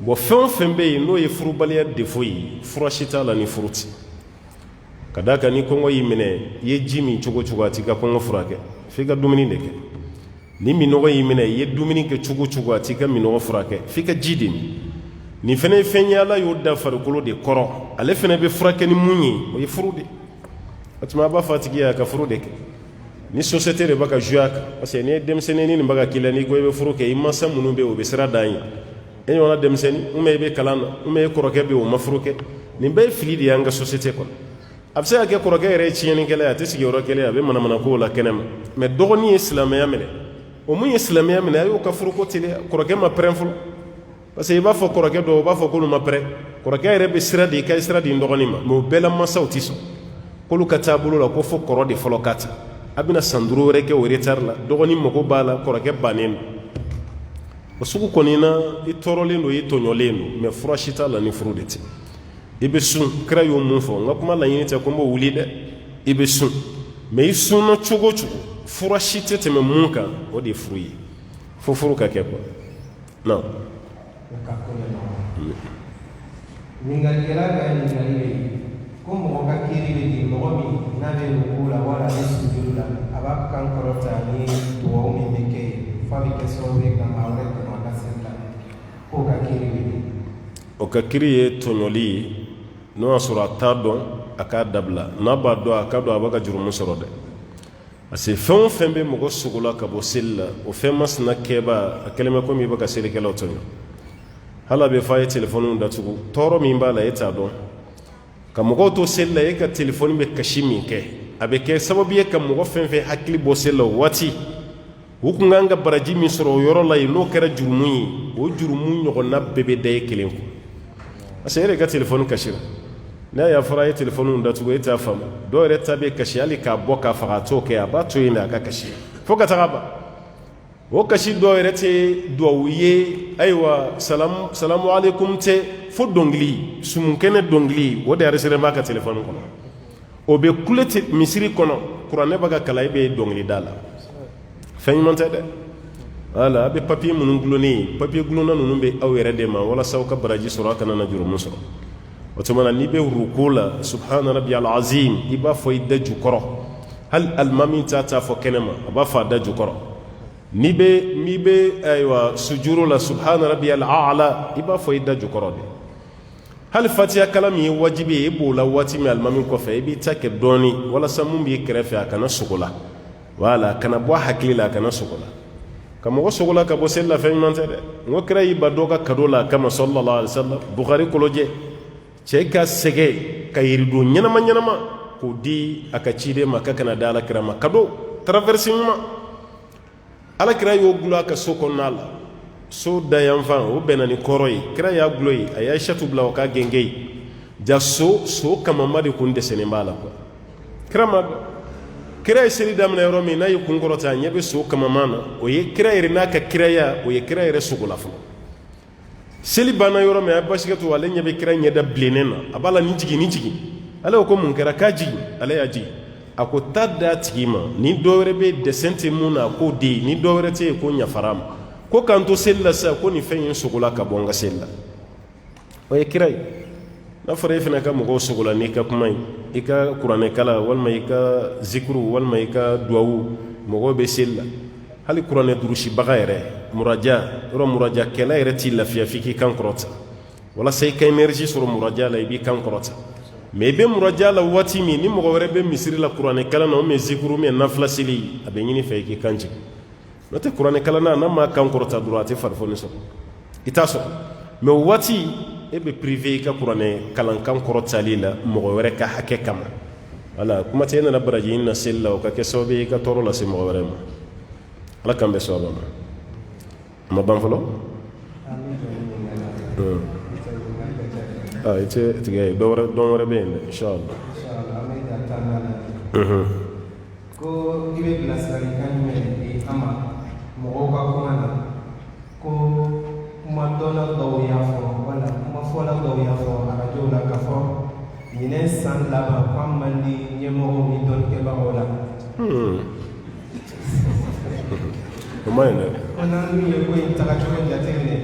bon fɛn o fɛn bɛ yen n'o ye furubaliya défaut ye fura si t'a la ni furu ti ka d'a kan ni kɔngɔ y'i minɛ i ye ji min cogo o cogo a t'i ka kɔngɔ furakɛ f'i ka dumuni de kɛ ni minɔgɔ y'i minɛ i ye dumuni kɛ cogo o cogo a t'i ka minɔgɔ furakɛ f'i ka ji de min nin fɛnɛ ye fɛn ye ala y'o da farikolo de kɔrɔ ale fɛnɛ bɛ furakɛ ni mun ye o ye furu de o tuma a b'a fɔ a tigi ye a ka furu de kɛ ni société de b'a ka jouer a kan parce que n'i ye denmisɛnnin ni nin b'a ka k'i la n'i ko i bɛ furu kɛ i mansa minnu bɛ yen o bɛ sira d'an ye e ɲɔgɔnna denmisɛnnin ou bien i bɛ kalan na ou bien i kɔrɔkɛ bɛ yen o ma furu kɛ nin bɛɛ ye fili de ye an ka société kɔnɔ a bɛ se ka kɛ kɔrɔkɛ yɛrɛ ye tiɲɛnikɛla ye a tɛ sigi yɔrɔ kelen a bɛ manamana kow la kɛnɛ ma mais dɔgɔnin ye silamɛya minɛ o mun ye silamɛya minɛ a y'o ka furuko teliya kɔrɔkɛ ma pɛrɛn fɔlɔ parce que i b'a fɔ kɔrɔkɛ dɔw u b'a fɔ k'olu ma pɛrɛn kɔrɔkɛ yɛrɛ bɛ sira di i ka sira di n dɔgɔnin ma mais o bɛɛ la mansaw tɛ sɔn k'olu ka taa bolo la ko fo kɔrɔ de fɔlɔ ka ta a bɛna san 5 wɛrɛ kɛ o retard la dɔgɔnin mago b'a la kɔrɔkɛ bannen don o sugu kɔni na i tɔɔrɔlen don i tɔɲɔlen don mais fura si t'a la ni furu de tɛ i bɛ sun kira y'o mun fɔ n ka kuma laɲini tɛ ko n b'o wuli dɛ i bɛ sun mais i sunna cogo o cogo fura si tɛ tɛmɛ mun kan o de ye furu ye fo furu ka kɛ quoi non ningalikɛla ka ɲininkali bɛ yen ko mɔgɔ ka kiiri bɛ di mɔgɔ min n'a bɛ ruku la wala ni sujudi la a b'a kan kɔrɔta ni dugawu min bɛ kɛ f'a bɛ kɛ sababu ye ka maa wɛrɛ tɛmɛ a ka seli la k'o ka kiiri bɛ di. O ka kiiri ye tɔɲɔli ye n'o y'a sɔrɔ a t'a dɔn a k'a dabila n'a b'a dɔn a ka dɔn a bɛ ka jurumu sɔrɔ dɛ parce que fɛn o fɛn bɛ mɔgɔ sogo la ka bɔ seli la o fɛn masina kɛba a kɛlen bɛ komi i bɛ ka selikɛlaw tɔɲɔ hali a bɛ fɔ a ye telefɔniw datugu tɔɔrɔ min b'a la e t'a dɔn ka mɔgɔw to seli la e ka telefɔni bɛ kasi min kɛ a bɛ kɛ sababu ye ka mɔgɔ fɛn fɛn hakili bɔ seli la o waati u kun kan ka baraji min sɔrɔ o yɔrɔ la yen n'o kɛra jurumu ye o jurumu ɲɔgɔnna bɛɛ bɛ da e kelen kun parce que e de ka telefɔni kasira n'a y'a fɔra a ye telefɔniw datugu e t'a faamu dɔw yɛrɛ ta bɛ kasi hali k'a bɔ k'a faga a t'o kɛ a b'a to yen de a ka kasi fo ka taga ban o kasi dɔw yɛrɛ tɛ duwawu ye ayiwa salamu aleykum tɛ fo dɔnkili sumunkɛnɛ dɔnkili o de areseren b'a ka telefɔni kɔnɔ o bɛ kule misiri kɔnɔ kuranɛ b'a ka kalan e bɛ dɔnkili da la fɛn ɲuman tɛ dɛ wala a bɛ papiye minnu gulonnen papiye gulonna ninnu bɛ aw yɛrɛ de ma walasa aw ka baraji sɔrɔ a kana na jurumu sɔrɔ o tuma na n'i bɛ ruku la subhana rabbiyal azim i b'a fɔ i da jukɔrɔ hali alimami t'a fɔ kɛnɛma a b'a fɔ a da jukɔrɔ n'i bɛ ayiwa sujuru la subhana rabbiyal a'la i b'a fɔ i da jukɔrɔ de hali fatiha kala min ye wajibi ye e b'o la waati min alimami kɔfɛ i b'i ta kɛ dɔɔni walasa mun b'i kɛrɛfɛ a kana sogo la wala a kana bɔ a hakili la a kana sogo la ka mɔgɔ sogo la ka bɔ seli la fɛn ɲuman tɛ dɛ n ko kira y'i ba dɔ ka kado la a kama sallallahu alaihi wasallam Bukhari kolojɛ cɛ ka sɛgɛ ka yiridon ɲɛnama ɲɛnama k'o di a ka ciden ma ka kana da alakira ma kado traverse ɲuman alakira y'o gulo a ka so kɔnɔna la so dayanfan o bɛnna ni kɔrɔ ye kira y'a gulo ye a y'a shatu bila o ka genge ye ja so kamama de kun dɛsɛnen b'a la quoi kira ma dɔn kira ye seli daminɛ yɔrɔ min n'a ye kun kɔrɔta a ɲɛ bɛ so kamama na o ye kira yɛrɛ n'a ka kiraya o ye kira yɛrɛ sogo la fɔlɔ seli banna yɔrɔ min a ye basikɛto ale ɲɛ bɛ kira ɲɛda bilennen na a b'a la ni jigin ale ko mun kɛra k'a jigin ale y'a jigin a ko taa d'a tigi ma ni dɔ wɛrɛ bɛ dɛsɛn tɛ mun na k'o di ni dɔ wɛrɛ tɛ yen ko ɲafara ma ko k'an to seli la sisan ko nin fɛn in sogo la ka bɔ n ka seli la o ye kira ye n'a fɔra e fana ka mɔgɔw sogo la n'i ka kuma ye i ka kuranɛkala walima i ka zikuru walima i ka duwawu mɔgɔw bɛ seli la hali kuranɛ durusibaga yɛrɛ muraja yɔrɔ muraja kɛlɛ yɛrɛ t'i lafiya f'i k'i kan kɔrɔta walasa i ka énergie sɔrɔ muraja la i b'i kan kɔrɔta mais i bɛ muraja la waati min ni mɔgɔ wɛrɛ bɛ misiri la kuranɛkala na o mɛ zikuru mɛ nafila seli a bɛ ɲini fɛ i k'i kan jigin n'o tɛ kuranɛkala na n'a ma kan kɔrɔta dɔrɔn a tɛ farifoni sɔrɔ i t'a sɔrɔ mais o waati e bɛ privé i ka kuranɛ kalankan kɔrɔtali la mɔgɔ wɛrɛ ka hakɛ kama wala kuma tɛ e nana baraji i na seli la o ka kɛ sababu ye i ka tɔɔrɔ lase mɔgɔ wɛrɛ ma ala k'an bɛ sababa ma a ma ban fɔlɔ i tɛ tigɛ ye dɔn wɛrɛ bɛ yen dɛ inshallah ko i bɛ bilasiralikan jumɛn di an ma mɔgɔw ka kuma na ko kuma dɔnna dɔw y'a fɔ wala kuma fɔla dɔw y'a fɔ arajow la k'a fɔ ɲinɛ san laban ko an man di ɲɛmɔgɔw ni dɔnnikɛbagaw la o ma ɲi dɛ ko n'an min ye ko in tagacogo jateminɛ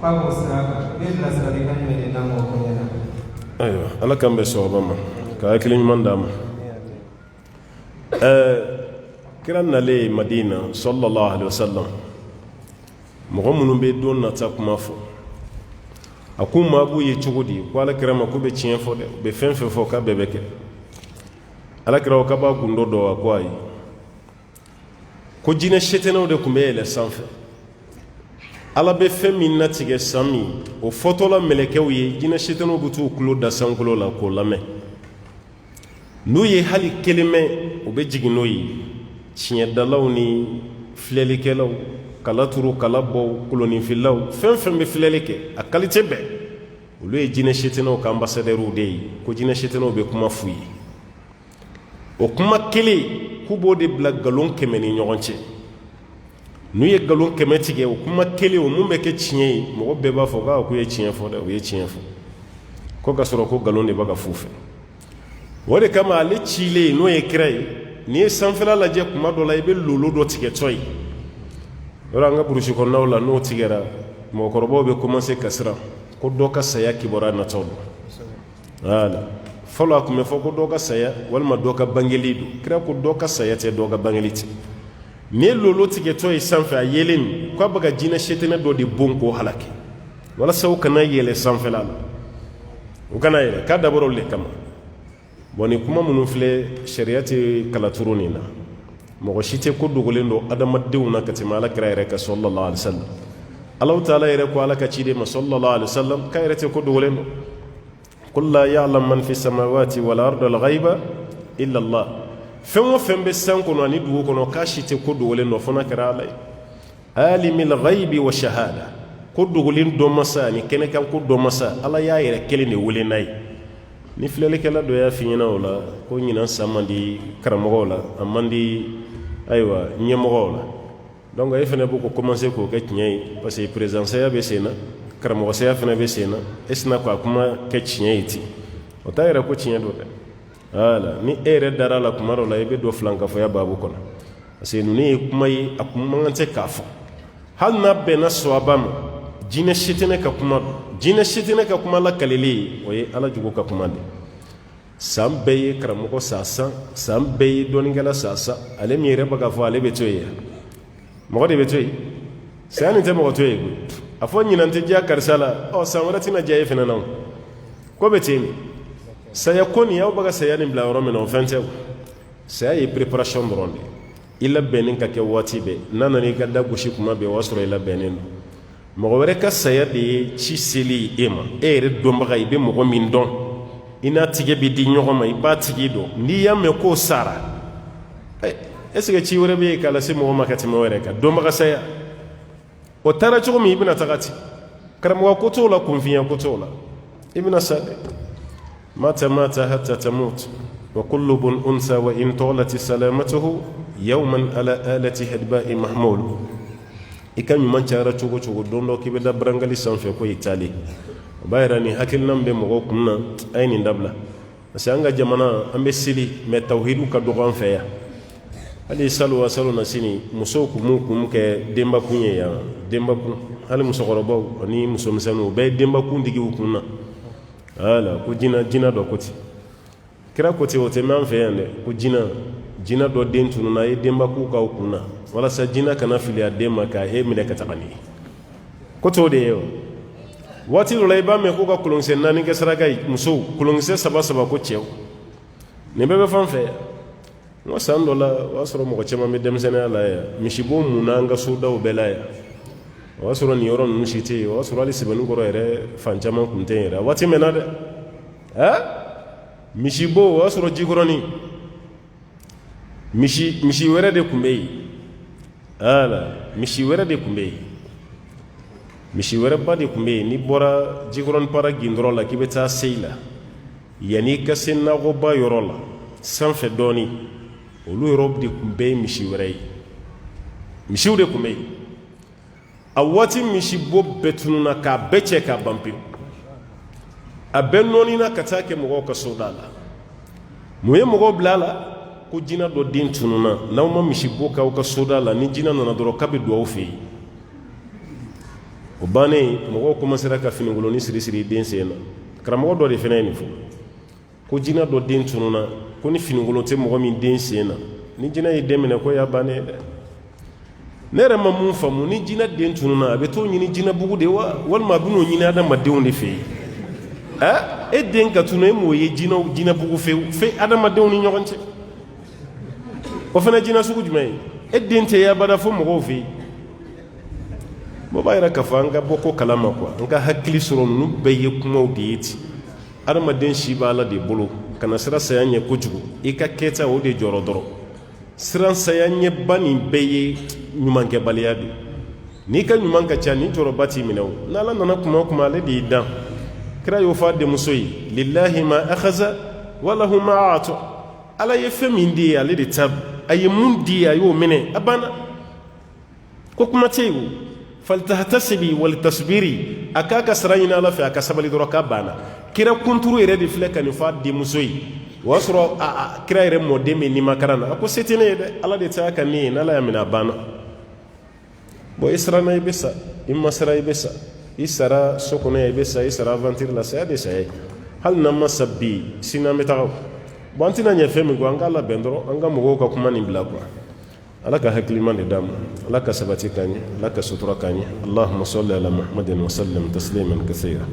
k'a b'o sira kan i bɛ bilasiralikan jumɛn de d'an ma o ko ɲɛna ayiwa ala k'an bɛ sababa ma ka hakili ɲuman d'a ma kira nalen Madina sallallahu alaihi wasallam mɔgɔ minnu bɛ don nata kuma fɔ a ko maa b'u ye cogo di ko alakira ma ko bɛ tiɲɛ fɔ dɛ u bɛ fɛn fɛn fɔ k'a bɛɛ bɛ kɛ alakira o ka b'a gundo dɔ a ko ayi ko jinɛ setenɛw de tun bɛ yɛlɛ sanfɛ ala bɛ fɛn min natigɛ san min o fɔtɔla mɛlɛkɛw ye jinɛ setenɛw bɛ t'u tulo da sankolo la k'o lamɛn n'u ye hali kelen mɛn u bɛ jigin n'o ye tiɲɛdalaw ni filɛlikɛlaw kala turu kala bɔ kolonifilaw fɛn fɛn bɛ filɛli kɛ a qualité bɛɛ olu ye jinɛ setenɛw ka ambassadɛrw de ye ko jinɛ setenɛw bɛ kuma f'u ye o kuma kelen k'u b'o de bila nkalon 100 ni ɲɔgɔn cɛ n'u ye nkalon 100 tigɛ o kuma kelen o mun bɛ kɛ tiɲɛ ye mɔgɔ bɛɛ b'a fɔ k'u ye tiɲɛ fɔ dɛ u ye tiɲɛ fɔ ko ka sɔrɔ ko nkalon de b'a ka fu fɛ o de kama ale cilen n'o ye kira ye n'i ye sanfɛla lajɛ kuma dɔ la i bɛ lolo dɔ tigɛtɔ ye yɔrɔ an ka burusi kɔnɔnaw la n'o tigɛra mɔgɔkɔrɔbaw bɛ commencer ka siran ko dɔ ka saya kibara nataw do wala fɔlɔ a kun bɛ fɔ ko dɔ ka saya walima dɔ ka bangeli do kira ko dɔ ka saya tɛ dɔ ka bangeli tɛ ni lolo tigɛtɔ ye sanfɛ a yelen k'a bɛ ka jinɛ setene dɔ de bon k'o halaki walasa u kana yɛlɛ sanfɛla la u kana yɛlɛ k'a dabɔra olu de kama bon ni kuma minnu filɛ sariya tɛ kalaturu nin na mɔgɔ si tɛ ko dogolen don adamadenw na ka tɛmɛ alakira yɛrɛ kan sallallahu alaihi wasallam Allahu taala yɛrɛ ko ala ka ciden ma sallallahu alaihi wasallam k'a yɛrɛ tɛ ko dogolen don qul la ya'lamu man fi samawati wal ardi al ghaiba illa Allah fɛn o fɛn bɛ san kɔnɔ ani dugu kɔnɔ k'a si tɛ ko dogolen don fo n'a kɛra ala ye alimil ghaibi wa shahada ko dogolen dɔ masa ani kɛnɛkan ko dɔ masa ala y'a yɛrɛ kelen de wele n'a ye ni filɛlikɛla dɔ y'a f'i ɲɛna o la ko ɲinan san man di karamɔgɔw la a man di ayiwa ɲɛmɔgɔw la donc e fana b'o ko commencer k'o kɛ tiɲɛ ye parce que présidencaya bɛ sen na karamɔgɔsaya fana bɛ sen na e sina ko a kuma kɛ tiɲɛ ye ten o t'a yɛrɛ ko tiɲɛ don dɛ voilà ni e yɛrɛ dara la kuma dɔ la i bɛ don filankafɔya baabu kɔnɔ parce que ninnu ye kuma ye a kun man kan tɛ k'a fɔ hali n'a bɛnna sɔaba ma jinɛ setene ka kuma don jinɛ setene ka kuma lakalili o ye ala jugu ka kuma de san bɛɛ ye karamɔgɔ sasa san bɛɛ ye dɔnnikɛla sasa ale min yɛrɛ bɛ k'a fɔ ale bɛ to yen mɔgɔ de bɛ to yen saya nin tɛ mɔgɔ to yen koyi a fɔ ɲinan tɛ diya karisa la ɔ san wɛrɛ tɛna diya e fana na o ko bɛ ten saya ko nin aw bɛ ka saya nin bila yɔrɔ min na o fɛn tɛ o saya ye préparation dɔrɔn de i labɛnnen ka kɛ waati bɛɛ n'a nana i ka da gosi kuma bɛɛ o y'a sɔrɔ i labɛnnen don mɔgɔ wɛrɛ ka saya de ye ci seli e ma e yɛrɛ dɔnbaga i bɛ mɔgɔ min dɔn i n'a tigi bɛ di ɲɔgɔn ma i b'a tigi dɔn n'i y'a mɛn k'o sara est-ce que ci wɛrɛ bɛ yen k'a lase mɔgɔ ma ka tɛmɛ o yɛrɛ kan dɔnbaga saya o taara cogo min i bɛna taga ten karamɔgɔ ko t'o la kunfinya ko t'o la i bɛna sa dɛ mata hatta tamut wa kullu bun unsa wa in tawlati salamatuhu yawman ala alati hadba'i mahmul i ka ɲuman cayara cogo cogo don dɔ k'i bɛ da barangali sanfɛ ko i taali o b'a yira nin hakilinan bɛ mɔgɔw kun na a ye nin dabila parce que an ka jamana an bɛ seli mais tawhidu ka dɔgɔ an fɛ yan hali salwa na sini musow kun m'u kun kɛ denbakun ye yan denbakun hali musokɔrɔbaw ani musomisɛnninw bɛɛ ye denbakun digi u kun na voilà ko jinɛ dɔ ko ten kira ko ten o tɛ mɛn an fɛ yan dɛ ko jinɛ dɔ den tununna a ye denbakun k'aw kun na walasa jinɛ kana fili a den ma k'a e minɛ ka taga ni ye ko t'o de ye o waati dɔ la i b'a mɛn ko ka kolonkisɛ 4 kɛ saraka ye musow kolonkisɛ 3 ko cɛw nin bɛɛ bɛ fan fɛ yan n ka san dɔ la o y'a sɔrɔ mɔgɔ caman bɛ denmisɛnninya la yan misibo munna an ka sodaw bɛɛ la yan o y'a sɔrɔ nin yɔrɔ ninnu si tɛ yen o y'a sɔrɔ hali sɛbɛnnikɔrɔ yɛrɛ fan caman kun tɛ yen yɛrɛ a waati mɛnna dɛ misibo o y'a sɔrɔ jikɔrɔnin misi wɛrɛ de tun bɛ yen voilà misi wɛrɛ de tun bɛ yen misi wɛrɛba de tun bɛ yen n'i bɔra jikɔrɔni para gindɔrɔ la k'i bɛ taa seyi la yanni i ka se nakɔba yɔrɔ la sanfɛ dɔɔnin olu yɔrɔ de tun bɛ ye misi wɛrɛ ye misiw de tun bɛ yen a waati misibo bɛɛ tununna k'a bɛɛ cɛ k'a ban pewu a bɛɛ nɔɔnina ka taa kɛ mɔgɔw ka soda la mun ye mɔgɔw bila a la ko jinɛ dɔ den tununna n'aw ma misibo k'aw ka soda la ni jinɛ nana dɔrɔn k'a bɛ don aw fɛ yen o bannen mɔgɔw commencera ka finikoloni siri den sen na karamɔgɔ dɔ de fana ye nin fɔ ko jinɛ dɔ den tununna ko ni finikolon tɛ mɔgɔ min den sen na ni jinɛ ye den minɛ ko y'a bannen dɛ ne yɛrɛ ma mun faamu ni jinɛ den tununna a bɛ t'o ɲini jinɛbugu de wa walima a bɛ n'o ɲini adamadenw de fɛ yen e den ka tunun e m'o ye jinɛbugu fɛ adamadenw ni ɲɔgɔn cɛ o fana jinɛ sugu jumɛn ye e den tɛ ye abada fo mɔgɔw fɛ yen o b'a yira k'a fɔ an ka bɔ ko kalama quoi an ka hakili sɔrɔ ninnu bɛɛ ye kumaw de ye ten adamaden si b'a la de bolo kana siran saya ɲɛ kojugu i ka kɛta o de jɔrɔ dɔrɔn siran saya ɲɛba nin bɛɛ ye ɲumankɛbaliya de n'i ka ɲuman ka ca ni jɔrɔba t'i minɛ o n'ala nana kuma o kuma ale de y'i dan kira y'o fɔ a denmuso ye lillahi ma akhaza walahu ma a'ta ala ye fɛn min di ye ale de ta a ye mun di ye a y'o minɛ a banna ko kuma tɛ yen o faltahtasibi walitasbiri a k'a ka sara ɲini ala fɛ a ka sabali dɔrɔn k'a banna kira kunturu yɛrɛ de filɛ ka nin fɔ a denmuso ye o y'a sɔrɔ kira yɛrɛ mɔden bɛ nimakaran na a ko se tɛ ne ye dɛ ala de t'a ka ne ye n'ala y'a minɛ a banna bon i siranna i bɛ sa i ma sara i bɛ sa i sara so kono ya be sa i sara aventure la saya de saya hal na masabbi sina meta bon tina nya femi go anga la bendro anga mo ko kuma ni bila ko ala ka hakliman de dam ala ka sabati kanye ala ka sutura kanye allahumma salli ala muhammadin wa sallim tasliman kaseera